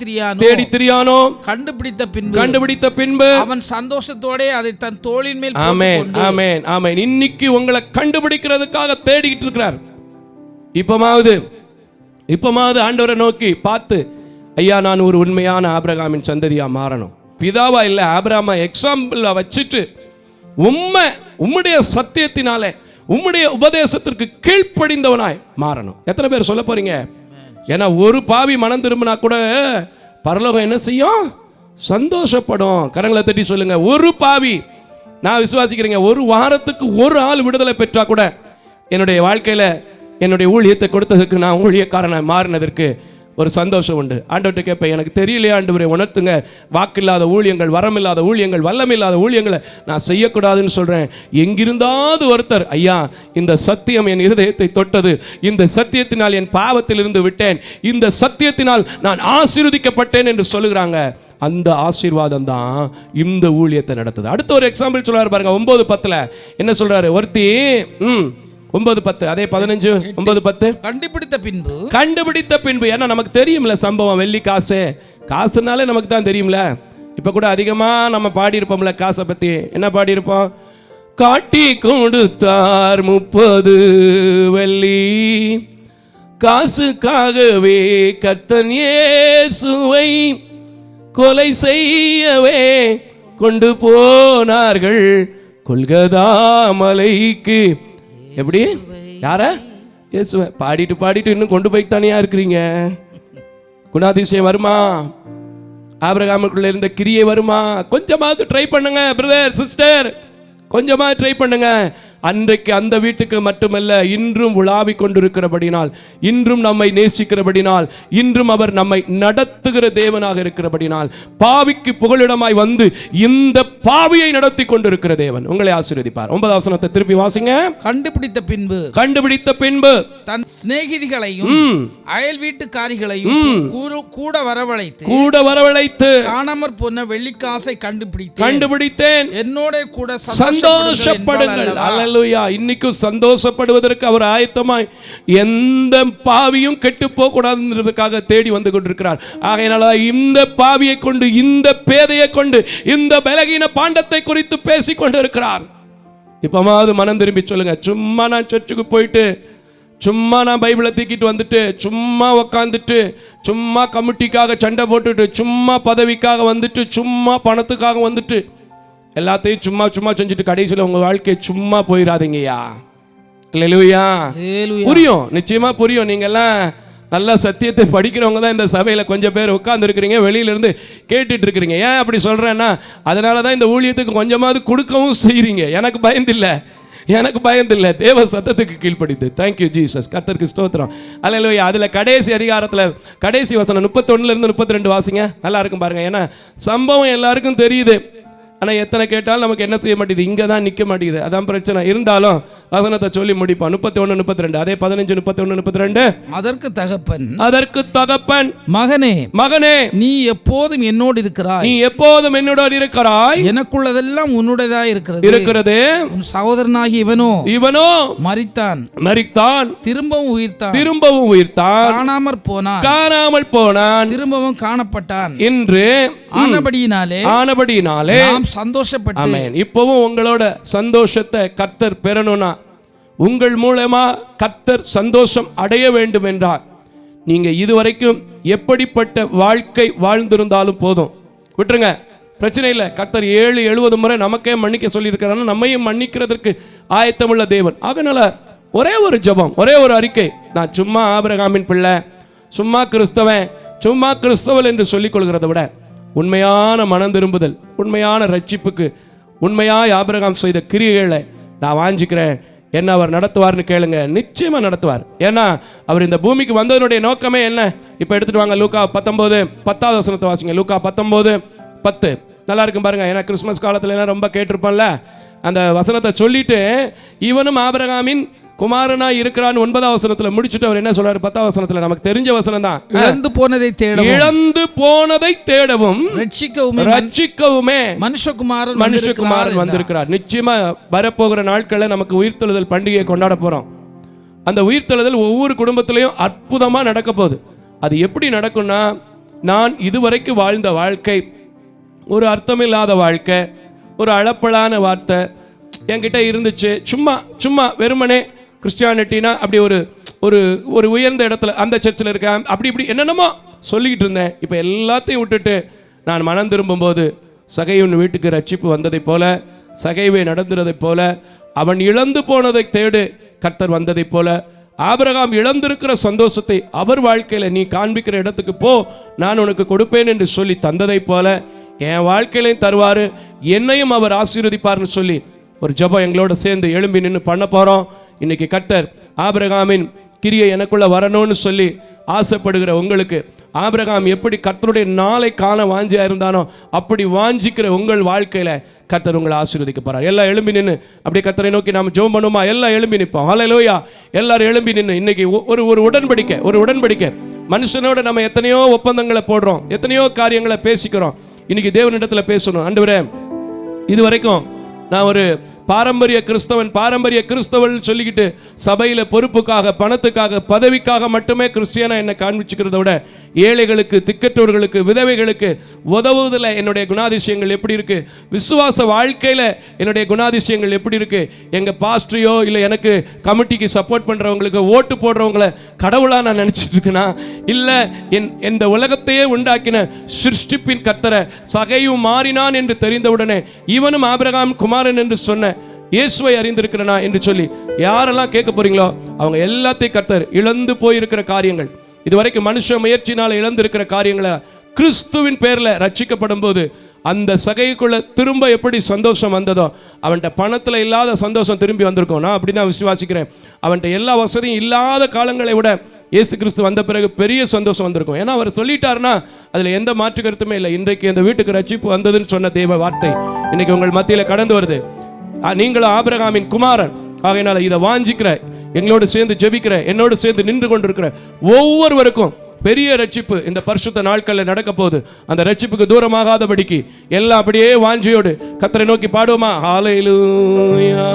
திரியானோ. கண்டுபிடித்த பின்பு அவன் சந்தோஷத்தோட அதை தன் தோளின் மேல் ஆமென், ஆமென், ஆமென். இன்னைக்கு உங்களை கண்டுபிடிக்கிறதுக்காக தேடிட்டு இருக்கிறார். இப்பமாவது ஆண்டவரை நோக்கி பார்த்து, ஐயா நான் ஒரு உண்மையான ஆபிரகாமின் சந்ததியா மாறணும். பிதாவா இல்ல ஆபிரகாமை எக்ஸாம்பிளா வச்சுட்டு உம்முடைய சத்தியத்தினாலே உம்முடைய உபதேசத்திற்கு கீழ்ப்படிந்தவனாய் மாறணும். எத்தனை பேர் சொல்ல போறீங்க? ஏன்னா ஒரு பாவி மனம் திரும்பினா கூட பரலோகம் என்ன செய்யும்? சந்தோஷப்படும். கரங்களை தட்டி சொல்லுங்க. ஒரு பாவி, நான் விசுவாசிக்கிறேங்க, ஒரு வாரத்துக்கு ஒரு ஆள் விடுதலை பெற்றா கூட என்னுடைய வாழ்க்கையில என்னுடைய ஊழியத்தை கொடுத்ததற்கு, நான் ஊழியக்காரனாய் மாறினதற்கு ஒரு சந்தோஷம் உண்டு. ஆண்டவர்கிட்ட கேட்பேன், எனக்கு தெரியலையா ஆண்டவரே, உணர்த்துங்க. வாக்கில்லாத ஊழியங்கள், வரமில்லாத ஊழியங்கள், வல்லமில்லாத ஊழியங்களை நான் செய்யக்கூடாதுன்னு சொல்கிறேன். எங்கிருந்தாவது ஒருத்தர், ஐயா இந்த சத்தியம் என் இருதயத்தை தொட்டது, இந்த சத்தியத்தினால் என் பாவத்திலிருந்து விட்டேன், இந்த சத்தியத்தினால் நான் ஆசீர்வதிக்கப்பட்டேன் என்று சொல்லுகிறாங்க. அந்த ஆசீர்வாதம் தான் இந்த ஊழியத்தை நடத்துது. அடுத்த ஒரு எக்ஸாம்பிள் சொல்றாரு பாருங்க. 9:10 என்ன சொல்றாரு? ஒருத்தி 9:10, அதே 15 9:10. கண்டுபிடித்த பின்பு, ஏன்னா நமக்கு தெரியும்ல சம்பவம். வெள்ளி காசுனாலே நமக்கு தான் தெரியும்ல. இப்ப கூட அதிகமா நம்ம பாடியிருப்போம்ல காசை பத்தி. என்ன பாடியிருப்போம்? காட்டி கொடுத்தார் 30 வெள்ளி, காசுக்காகவே கர்த்தன் இயேசுவை கொலை செய்யவே கொண்டு போனார்கள் கொல்கதா மலைக்கு. எப்படி? யார? இயேசுவை. பாடிட்டு இன்னும் கொண்டு போய்ட்டு தானியா இருக்கிறீங்க? குணாதிசயம் வருமா? ஆபிரகாமுக்குள்ள இருந்த கிரியை வருமா? கொஞ்சமாவது ட்ரை பண்ணுங்க பிரதர் சிஸ்டர், கொஞ்சமா ட்ரை பண்ணுங்க. அன்றைக்கு அந்த வீட்டுக்கு மட்டுமல்ல, இன்றும் உலாவிக் கொண்டிருக்கிறபடினால், இன்றும் நம்மை நேசிக்கிறபடினால், இன்றும் அவர் நம்மை நடத்துகிற தேவனாக இருக்கிறபடினால், பாவிக்கு புகலிடமாய் வந்து இந்த பாவியை நடத்தி கொண்டிருக்கிற தேவன் உங்களை ஆசீர்வதிப்பார். 9வது வசனத்தை திருப்பி வாசிங்க. கண்டுபிடித்த பின்பு தன் சிநேகிதிகளையும் அயல் வீட்டுக்காரிகளையும் கூட வரவழைத்து காணாமற் போன வெள்ளிக்காசை கண்டுபிடித்தேன், என்னோட கூட சந்தோஷப்படுங்கள். அல்லேலூயா. இன்னைக்கும் சந்தோஷப்படுவதற்கு அவர் ஆயத்தமாய் எந்த பாவியும் கெட்டு போக கூடாதுன்றதுக்காக தேடி வந்து கொண்டிருக்கிறார். ஆகையினால இந்த பாவியை கொண்டு, இந்த பேதையை கொண்டு, இந்த பலகீன பாண்டத்தை குறித்து பேசிக் கொண்டிருக்கிறார். இப்பமாவது மனம் திரும்பி சொல்லுங்க. சும்மா நான் சர்ச்சுக்கு போயிட்டு, சும்மா நான் பைபிளை தூக்கிட்டு வந்துட்டு, சும்மா உக்காந்துட்டு, சும்மா கமிட்டிக்காக சண்டை போட்டுட்டு, சும்மா பதவிக்காக வந்துட்டு, சும்மா பணத்துக்காக வந்துட்டு, எல்லாத்தையும் சும்மா சும்மா செஞ்சுட்டு கடைசியில் உங்க வாழ்க்கை சும்மா போயிடாதீங்கய்யா. அல்லேலூயா. புரியும், நிச்சயமா புரியும். நீங்க எல்லாம் நல்ல சத்தியத்தை படிக்கிறவங்க தான் இந்த சபையில கொஞ்சம் பேர் உட்கார்ந்து இருக்கிறீங்க, வெளியில இருந்து கேட்டுட்டு இருக்கிறீங்க. ஏன் அப்படி சொல்றேன்னா, அதனாலதான் இந்த ஊழியத்துக்கு கொஞ்சமாவது கொடுக்கவும் செய்றீங்க. எனக்கு பயந்தில்லை, தேவ சத்தத்துக்கு கீழ்ப்படித்து. Thank you Jesus. கர்த்தருக்கு ஸ்தோத்திரம். அல்லேலூயா. அதுல கடைசி அதிகாரத்துல கடைசி வசனம் 31 இருந்து 32 வாசிங்க. நல்லா இருக்கும் பாருங்க. ஏன்னா சம்பவம் எல்லாருக்கும் தெரியுது, ஆனால் எத்தனை கேட்டாலும் நமக்கு என்ன செய்ய மாட்டேங்குது, இங்கே தான் நிற்க மாட்டேங்குது. அதான் பிரச்சனை. இருந்தாலும் வசனத்தை சொல்லி முடிப்பான். 31, 32, அதே 15, 31, 32. அதற்கு தகப்பன் மகனே நீ எப்போதும் என்னோடு இருக்கிறாய், எனக்குள்ளதெல்லாம் உன்னுடையதாய் இருக்கிறது. உன் சகோதரனாகி இவனோ மரித்தான், திரும்பவும் உயிர்த்தான், காணாமல் போனான், திரும்பவும் காணப்பட்டான் என்று ஆனபடியினாலே சந்தோஷப்பட்டு. இப்பவும் உங்களோட சந்தோஷத்தை கர்த்தர் பெறணும்னா, உங்கள் மூலமா கர்த்தர் சந்தோஷம் அடைய வேண்டும் என்றால், நீங்க இதுவரைக்கும் எப்படிப்பட்ட வாழ்க்கை வாழ்ந்திருந்தாலும் போதும், விட்டுருங்க, பிரச்சனை இல்லை. கர்த்தர் 70 முறை நமக்கே மன்னிக்க சொல்லியிருக்கிறார். நம்மையும் மன்னிக்கிறதுக்கு ஆயத்தமுள்ள தேவன். அதனால ஒரே ஒரு ஜெபம், ஒரே ஒரு அறிக்கை. நான் சும்மா ஆபிரகாமின் பிள்ளை, சும்மா கிறிஸ்தவன் என்று சொல்லிக் கொள்கிறத விட, உண்மையான மனம் திரும்புதல், உண்மையான ரட்சிப்புக்கு, உண்மையாய் ஆபிரகாம் செய்த கிரியைகளை நான் வாஞ்சிக்கிறேன். என்ன அவர் நடத்துவார்னு கேளுங்க. நிச்சயமா நடத்துவார். ஏன்னா அவர் இந்த பூமிக்கு வந்ததனுடைய நோக்கமே என்ன? இப்ப எடுத்துட்டு வாங்க லூக்கா 19 10வது வசனத்தை வாசிங்க. லூக்கா 19:10 நல்லா இருக்கும் பாருங்க. ஏன்னா கிறிஸ்துமஸ் காலத்துல எல்லாம் ரொம்ப கேட்டிருப்போம்ல. அந்த வசனத்தை சொல்லிட்டு, இவனும் ஆபிரகாமின் குமாரனா இருக்கிறான் 9வது வசனத்துல முடிச்சுட்டு அவர் என்ன சொல்றாரு? 10வது வசனத்துல நமக்கு தெரிஞ்ச வசனம் தான். இழந்து போனதை தேடவும் ரட்சிக்கவுமே மனுஷகுமாரன் வந்திருக்கிறார். நிச்சயமா வரப்போகிற நாட்களில் நமக்கு உயிர்த்தெழுதல் பண்டிகையை கொண்டாட போறோம். அந்த உயிர்த்தெழுதல் ஒவ்வொரு குடும்பத்திலையும் அற்புதமா நடக்க போகுது. அது எப்படி நடக்கும்னா, நான் இதுவரைக்கும் வாழ்ந்த வாழ்க்கை ஒரு அர்த்தமில்லாத வாழ்க்கை, ஒரு அளப்பலான வார்த்தை என்கிட்ட இருந்துச்சு. சும்மா வெறுமனே கிறிஸ்டியானிட்டினா அப்படி ஒரு உயர்ந்த இடத்துல அந்த சர்ச்சில் இருக்கேன், அப்படி இப்படி என்னென்னமோ சொல்லிக்கிட்டு இருந்தேன். இப்போ எல்லாத்தையும் விட்டுட்டு நான் மனம் திரும்பும்போது, சகையின் வீட்டுக்கு ரட்சிப்பு வந்ததைப் போல, சகைவை நடந்துறதைப் போல, அவன் இழந்து போனதை தேடு கர்த்தர் வந்ததைப் போல, ஆபிரகாம் இழந்திருக்கிற சந்தோஷத்தை அவர் வாழ்க்கையில நீ காண்பிக்கிற இடத்துக்கு போ, நான் உனக்கு கொடுப்பேன் என்று சொல்லி தந்ததைப் போல என் வாழ்க்கையிலையும் தருவாரு, என்னையும் அவர் ஆசீர்வதிப்பார்னு சொல்லி ஒரு ஜெபம் எங்களோட சேர்ந்து எழும்பி நின்று பண்ண போறோம். இன்னைக்கு கர்த்தர் ஆபிரகாமின் கிரியை எனக்குள்ள வரணும்னு சொல்லி ஆசைப்படுகிற உங்களுக்கு, ஆபிரகாம் எப்படி கர்த்தருடைய நாளை காண வாஞ்சியா இருந்தானோ அப்படி வாஞ்சிக்கிற உங்கள் வாழ்க்கையில கர்த்தர் உங்களை ஆசீர்வதிக்க போறார். எல்லாம் எழும்பி நின்று அப்படியே கர்த்தரை நோக்கி நாம ஜெபம் பண்ணுமா? எல்லாம் எழும்பி நிற்போம். ஹல்லேலூயா. எல்லாரும் எழும்பி நின்று இன்னைக்கு ஒரு உடன்படிக்கை. மனுஷனோட நம்ம எத்தனையோ ஒப்பந்தங்களை போடுறோம், எத்தனையோ காரியங்களை பேசிக்கிறோம். இன்னைக்கு தேவனிடத்துல பேசணும். ஆண்டவரே, இது வரைக்கும் நான் ஒரு பாரம்பரிய கிறிஸ்தவன் சொல்லிக்கிட்டு சபையில பொறுப்புக்காக, பணத்துக்காக, பதவிக்காக மட்டுமே கிறிஸ்டியனா என்னை காண்பிச்சுக்கிறத விட ஏழைகளுக்கு, திக்கற்றவர்களுக்கு, விதவைகளுக்கு உதவுவதில் என்னுடைய குணாதிசயங்கள் எப்படி இருக்கு, விசுவாச வாழ்க்கையில என்னுடைய குணாதிசயங்கள் எப்படி இருக்கு, எங்க பாஸ்டரையோ இல்லை எனக்கு கமிட்டிக்கு சப்போர்ட் பண்றவங்களுக்கு, ஓட்டு போடுறவங்களை கடவுளா நான் நினைச்சிட்டு இருக்கேனா, இல்ல இந்த உலகத்தையே உண்டாக்கின சிருஷ்டிப்பின் கர்த்தரை சகையும் மாறினான் என்று தெரிந்தவுடனே இவனும் ஆபிரகாம் குமாரன் என்று சொன்ன இயேசுவை அறிந்திருக்கிறனா என்று சொல்லி யாரெல்லாம் கேட்க போறீங்களோ அவங்க எல்லாத்தையும் கர்த்தர் இழந்து போயிருக்கிற காரியங்கள், இதுவரைக்கும் மனுஷ முயற்சினால இழந்திருக்கிற காரியங்களை கிறிஸ்துவின் பேர்ல ரட்சிக்கப்படும் போது அந்த சகைக்குள்ள திரும்ப எப்படி சந்தோஷம் வந்ததோ, அவன்கிட்ட பணத்தில் இல்லாத சந்தோஷம் திரும்பி வந்திருக்கும். நான் அப்படி தான் விசுவாசிக்கிறேன். அவன்கிட்ட எல்லா வசதியும் இல்லாத காலங்களை விட இயேசு கிறிஸ்து வந்த பிறகு பெரிய சந்தோஷம் வந்திருக்கும். ஏன்னா அவர் சொல்லிட்டாருன்னா அதில் எந்த மாற்று கருத்துமே இல்லை. இன்றைக்கு இந்த வீட்டுக்கு ரட்சிப்பு வந்ததுன்னு சொன்ன தேவ வார்த்தை இன்னைக்கு உங்கள் மத்தியில் கடந்து வருது. நீங்களும் ஆபிரகாமின் குமாரன் ஆகையினால இதை வாஞ்சிக்கிற, எங்களோடு சேர்ந்து ஜெபிக்கிற, என்னோடு சேர்ந்து நின்று கொண்டிருக்கிற ஒவ்வொருவருக்கும் பெரிய ரட்சிப்பு இந்த பரிசுத்த நாட்களில் நடக்க போகுது. அந்த ரட்சிப்புக்கு தூரமாகாதபடிக்கு எல்லாம் அப்படியே வாஞ்சியோடு கர்த்தரை நோக்கி பாடுவோமா? ஹல்லேலூயா.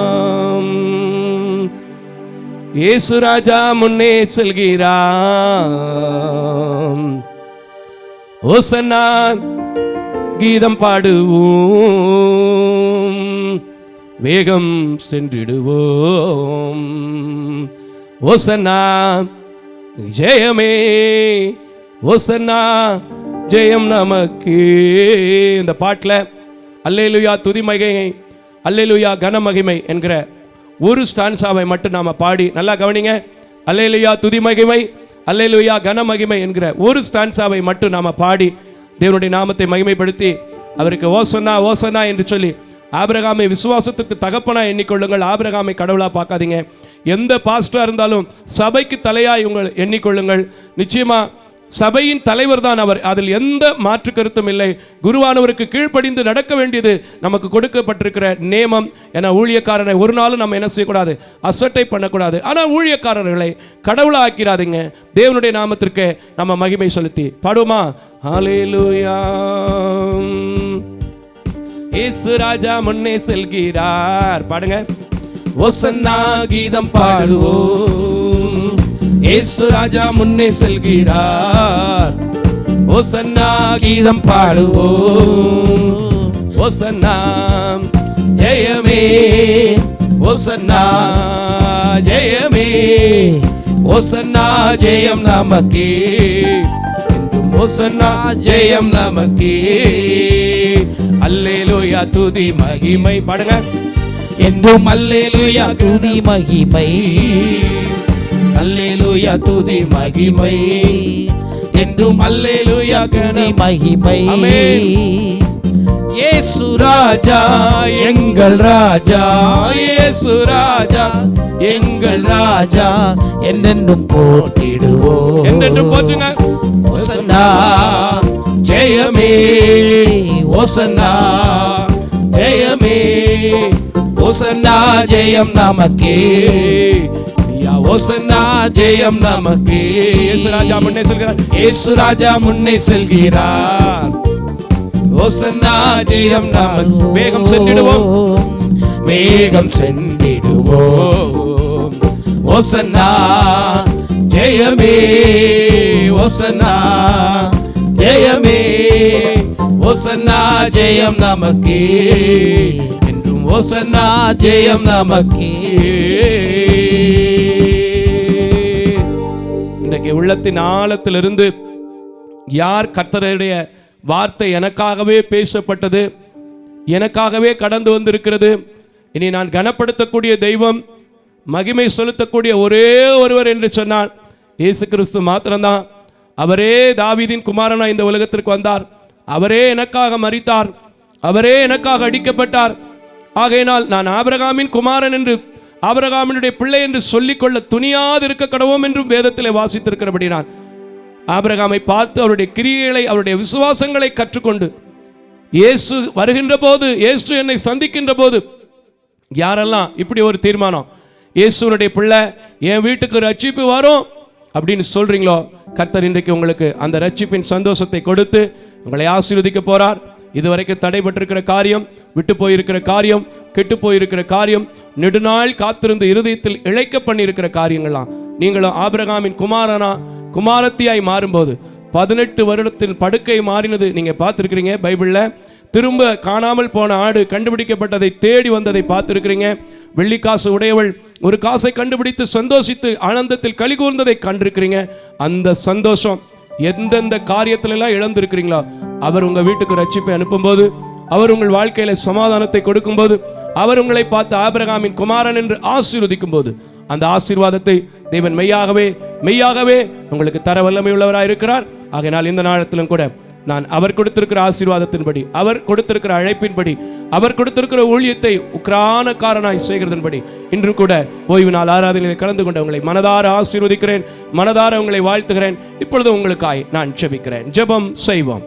இயேசு ராஜா முன்னே செல்கிறார், ஓசன்னா கீதம் பாடுவோம், வேகம் சென்றிடுவோம், ஓசன்னா ஜெயமே, ஓசன்னா ஜெயம் நமக்கு. இந்த பாட்டில் அல்லேலூயா துதி மகிமை, அல்லேலூயா கனமகிமை என்கிற ஒரு ஸ்டான்ஸாவை மட்டும் நாம பாடி நல்லா கவனிங்க. அல்லேலூயா துதி மகிமை, அல்லேலூயா கனமகிமை என்கிற ஒரு ஸ்டான்ஸாவை மட்டும் நாம பாடி தேவனுடைய நாமத்தை மகிமைப்படுத்தி அவருக்கு ஓசன்னா ஓசன்னா என்று சொல்லி ஆபிரகாமை விசுவாசத்துக்கு தகப்பனா எண்ணிக்கொள்ளுங்கள். ஆபிரகாமை கடவுளா பார்க்காதீங்க. எந்த பாஸ்டரா இருந்தாலும் சபைக்கு தலையாய் உங்கள் எண்ணிக்கொள்ளுங்கள். நிச்சயமா சபையின் தலைவர் தான் அவர், அதில் எந்த மாற்று கருத்தும் இல்லை. குருவானவருக்கு கீழ்ப்படிந்து நடக்க வேண்டியது நமக்கு கொடுக்கப்பட்டிருக்கிற நேமம். என ஊழியக்காரனை ஒரு நாளும் நம்ம என்ன செய்யக்கூடாது, அசட்டை பண்ணக்கூடாது. ஆனால் ஊழியக்காரர்களை கடவுளா ஆக்கிறாதீங்க. தேவனுடைய நாமத்திற்கு நம்ம மகிமை செலுத்தி பாடுவோமா? ஹல்லேலூயா. இயேசு ராஜா முன்னே செல்கிறார், பாடுங்க. ஓசன்னா கீதம் பாடுவோம், இயேசு ராஜா முன்னே செல்கிறார், ஓசன்னா கீதம் பாடுவோம், ஓசன்னா ஜெயமே, ஓசன்னா ஜெயமே, ஓசன்னா ஜெயம் நமக்கே, ஓசன்னா ஜெயம் நமக்கே, அல்லேலூயா துதி மகிமை, பாடுங்க. என்றும் அல்லேலூயா துதி மகிமை, அல்லேலூயா துதி மகிமை, என்றும் அல்லேலூயா துதி மகிமை. இயேசு ராஜா எங்கள் ராஜா, இயேசு ராஜா எங்கள் ராஜா, என்னென்னும் போற்றிடுவோம், என்னென்னும் போற்றுங்க. ஓசன்னா ஜெயமே, ஓசன்னா ஜெயமே, ஓசன்னா ஜெயம் நமக்கே, ஓசன்னா ஜெயம் நமக்கே. இயேசு ராஜா முன்னே செல்கிறார், இயேசு ராஜா முன்னே செல்கிறார், ஓசன்னா ஜெயம் நமக்கு. வேகம் சென்றிடுவோம், வேகம் சென்றிடுவோம், ஓசன்னா ஜெயமே, ஓசன்னா ஜெயமே, ஓசன்னா ஜெயம் நமக்கே, என்றும் ஓசன்னா ஜெயம் நமக்கே. இன்றைக்கு உள்ளத்தின் ஆழத்திலிருந்து யார் கர்த்தருடைய வார்த்தை எனக்காகவே பேசப்பட்டது, எனக்காகவே கடந்து வந்திருக்கிறது, இனி நான் கனப்படுத்தக்கூடிய தெய்வம், மகிமை செலுத்தக்கூடிய ஒரே ஒருவர் என்று சொன்னார் இயேசு கிறிஸ்து மாத்திரம்தான். அவரே தாவீதின் குமாரனா இந்த உலகத்திற்கு வந்தார், அவரே எனக்காக மரித்தார், அவரே எனக்காக அடிக்கப்பட்டார். ஆகையினால் நான் ஆபிரகாமின் குமாரன் என்று, ஆபிரகாமினுடைய பிள்ளை என்று சொல்லிக்கொள்ள துணியாது இருக்க கடவோம் என்றும் வேதத்திலே வாசித்திருக்கிறபடி நான் ஆபிரகாமை பார்த்து அவருடைய கிரியைகளை, அவருடைய விசுவாசங்களை கற்றுக்கொண்டு இயேசு வருகின்ற போது, இயேசு என்னை சந்திக்கின்ற போது யாரெல்லாம் இப்படி ஒரு தீர்மானம், இயேசுனுடைய பிள்ளை என் வீட்டுக்கு ரட்சிப்பு வரும் அப்படின்னு சொல்றீங்களோ, கர்த்தர் இன்றைக்கு உங்களுக்கு அந்த ரட்சிப்பின் சந்தோஷத்தை கொடுத்து உங்களை ஆசீர்வதிக்க போறார். இதுவரைக்கும் தடைபட்டிருக்கிற காரியம், விட்டு போயிருக்கிற காரியம், கெட்டு போயிருக்கிற காரியம், நெடுநாள் காத்திருந்து இருதயத்தில் இழைக்க பண்ணியிருக்கிற காரியங்கள்லாம் நீங்களும் ஆபிரகாமின் குமாரத்தியாய் மாறும்போது 18 வருடத்தின் படுக்கை மாறினது நீங்க பார்த்துருக்கிறீங்க பைபிள்ல. திரும்ப காணாமல் போன ஆடு கண்டுபிடிக்கப்பட்டதை தேடி வந்ததை பார்த்துருக்கிறீங்க. வெள்ளிக்காசு உடையவள் ஒரு காசை கண்டுபிடித்து சந்தோஷித்து ஆனந்தத்தில் களி கூர்ந்ததை கண்டிருக்கிறீங்க. அந்த சந்தோஷம் எந்தெந்த காரியத்திலெல்லாம் இழந்திருக்கிறீங்களோ, அவர் உங்க வீட்டுக்கு ரட்சிப்பை அனுப்பும்போது, அவர் உங்கள் வாழ்க்கையில சமாதானத்தை கொடுக்கும்போது, அவர் உங்களை பார்த்து ஆபிரகாமின் குமாரன் என்று ஆசீர்வதிக்கும் போது, அந்த ஆசீர்வாதத்தை தேவன் மெய்யாகவே உங்களுக்கு தர வல்லமை உள்ளவராக இருக்கிறார். ஆகையினால் இந்த நாளத்திலும் கூட நான் அவர் கொடுத்திருக்கிற ஆசீர்வாதத்தின்படி, அவர் கொடுத்திருக்கிற அழைப்பின்படி, அவர் கொடுத்திருக்கிற ஊழியத்தை உக்ரானக்காரனாய் செய்கிறதன்படி இன்று கூட ஓய்வு நாள் ஆராதனையில் கலந்து கொண்ட உங்களை மனதார ஆசீர்வதிக்கிறேன், மனதார உங்களை வாழ்த்துகிறேன். இப்பொழுது உங்களுக்காய் நான் ஜெபிக்கிறேன். ஜெபம் செய்வோம்.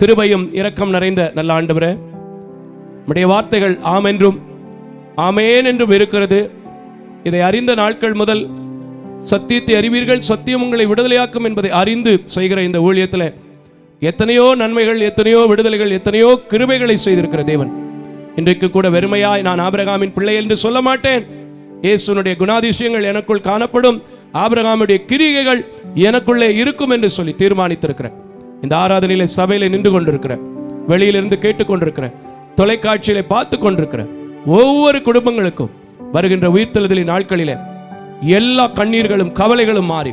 கிருபையும் இரக்கம் நிறைந்த நல்ல ஆண்டவரே, உம்முடைய வார்த்தைகள் ஆம் என்றும் ஆமேன் என்றும் இருக்கிறது. இதை அறிந்த நாட்கள் முதல் சத்தியத்தை அறிவீர்கள், சத்தியம் உங்களை விடுதலையாக்கும் என்பதை அறிந்து செய்கிற இந்த ஊழியத்தில் எத்தனையோ நன்மைகள், எத்தனையோ விடுதலைகள், எத்தனையோ கிருபைகளை செய்திருக்கிற தேவன், இன்றைக்கு கூட வெறுமையாய் நான் ஆபிரகாமின் பிள்ளை என்று சொல்ல மாட்டேன். இயேசுனுடைய குணாதிசயங்கள் எனக்குள் காணப்படும், ஆபிரகாமுடைய கிரிகைகள் எனக்குள்ளே இருக்கும் என்று சொல்லி தீர்மானித்திருக்கிற இந்த ஆராதனையில சபையில நின்று கொண்டிருக்கிற, வெளியிலிருந்து கேட்டுக்கொண்டிருக்கிற, தொலைக்காட்சியில பார்த்து கொண்டிருக்கிற ஒவ்வொரு குடும்பங்களுக்கும் வருகின்ற உயிர்த்தெழுதலின் நாட்களிலே எல்லா கண்ணீர்களும் கவலைகளும் மாறி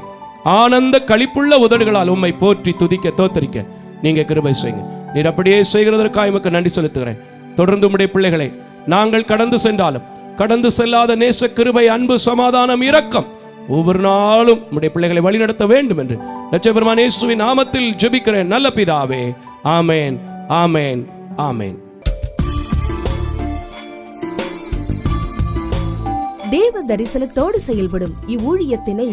ஆனந்த களிப்புள்ள உதடுகளால் உம்மை போற்றி துதிக்க தோத்தரிக்க நீங்க கிருபை செய்யுங்க. நீர் அப்படியே செய்கிறதற்காக உமக்கு நன்றி செலுத்துகிறேன். தொடர்ந்து உம்முடைய பிள்ளைகளை நாங்கள் கடந்து சென்றாலும் கடந்து செல்லாத நேச கிருபை, அன்பு, சமாதானம், இரக்கம் ஒவ்வொரு நாளும் உம்முடைய பிள்ளைகளை வழிநடத்த வேண்டும் என்று இரட்சகர் இயேசுவின் நாமத்தில் ஜெபிக்கிறேன் நல்ல பிதாவே. ஆமேன், ஆமேன், ஆமேன். தேவ தரிசனத்தோடு செயல்படும் இவ்வூழியத்தினை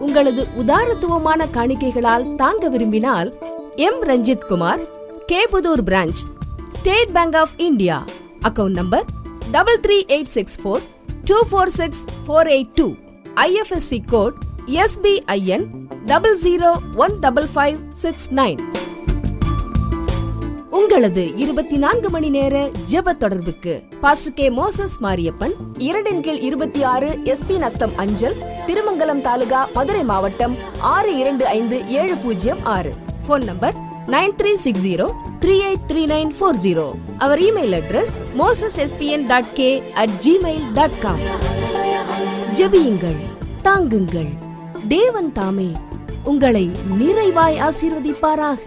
உங்களது உதாரத்துவமான காணிக்கைகளால் தாங்க விரும்பினால் M Ranjith Kumar, Kepudur branch, State Bank of India, account number 33864246482, IFSC code SBIN 00155569. உங்களது 24 மணி நேர ஜெப தொடர்புக்கு pastor K. Moses Mariappan, 2/26 SP Natham அஞ்சல், திருமங்கலம் தாலுகா, மதுரை மாவட்டம் 625706. Phone number 9360383940. அவர் இமெயில் அட்ரஸ் mosespn.k@gmail.com. ஜெபியுங்கள், தாங்குங்கள். தேவன் தாமே உங்களை நிறைவாய் ஆசீர்வதிப்பாராக.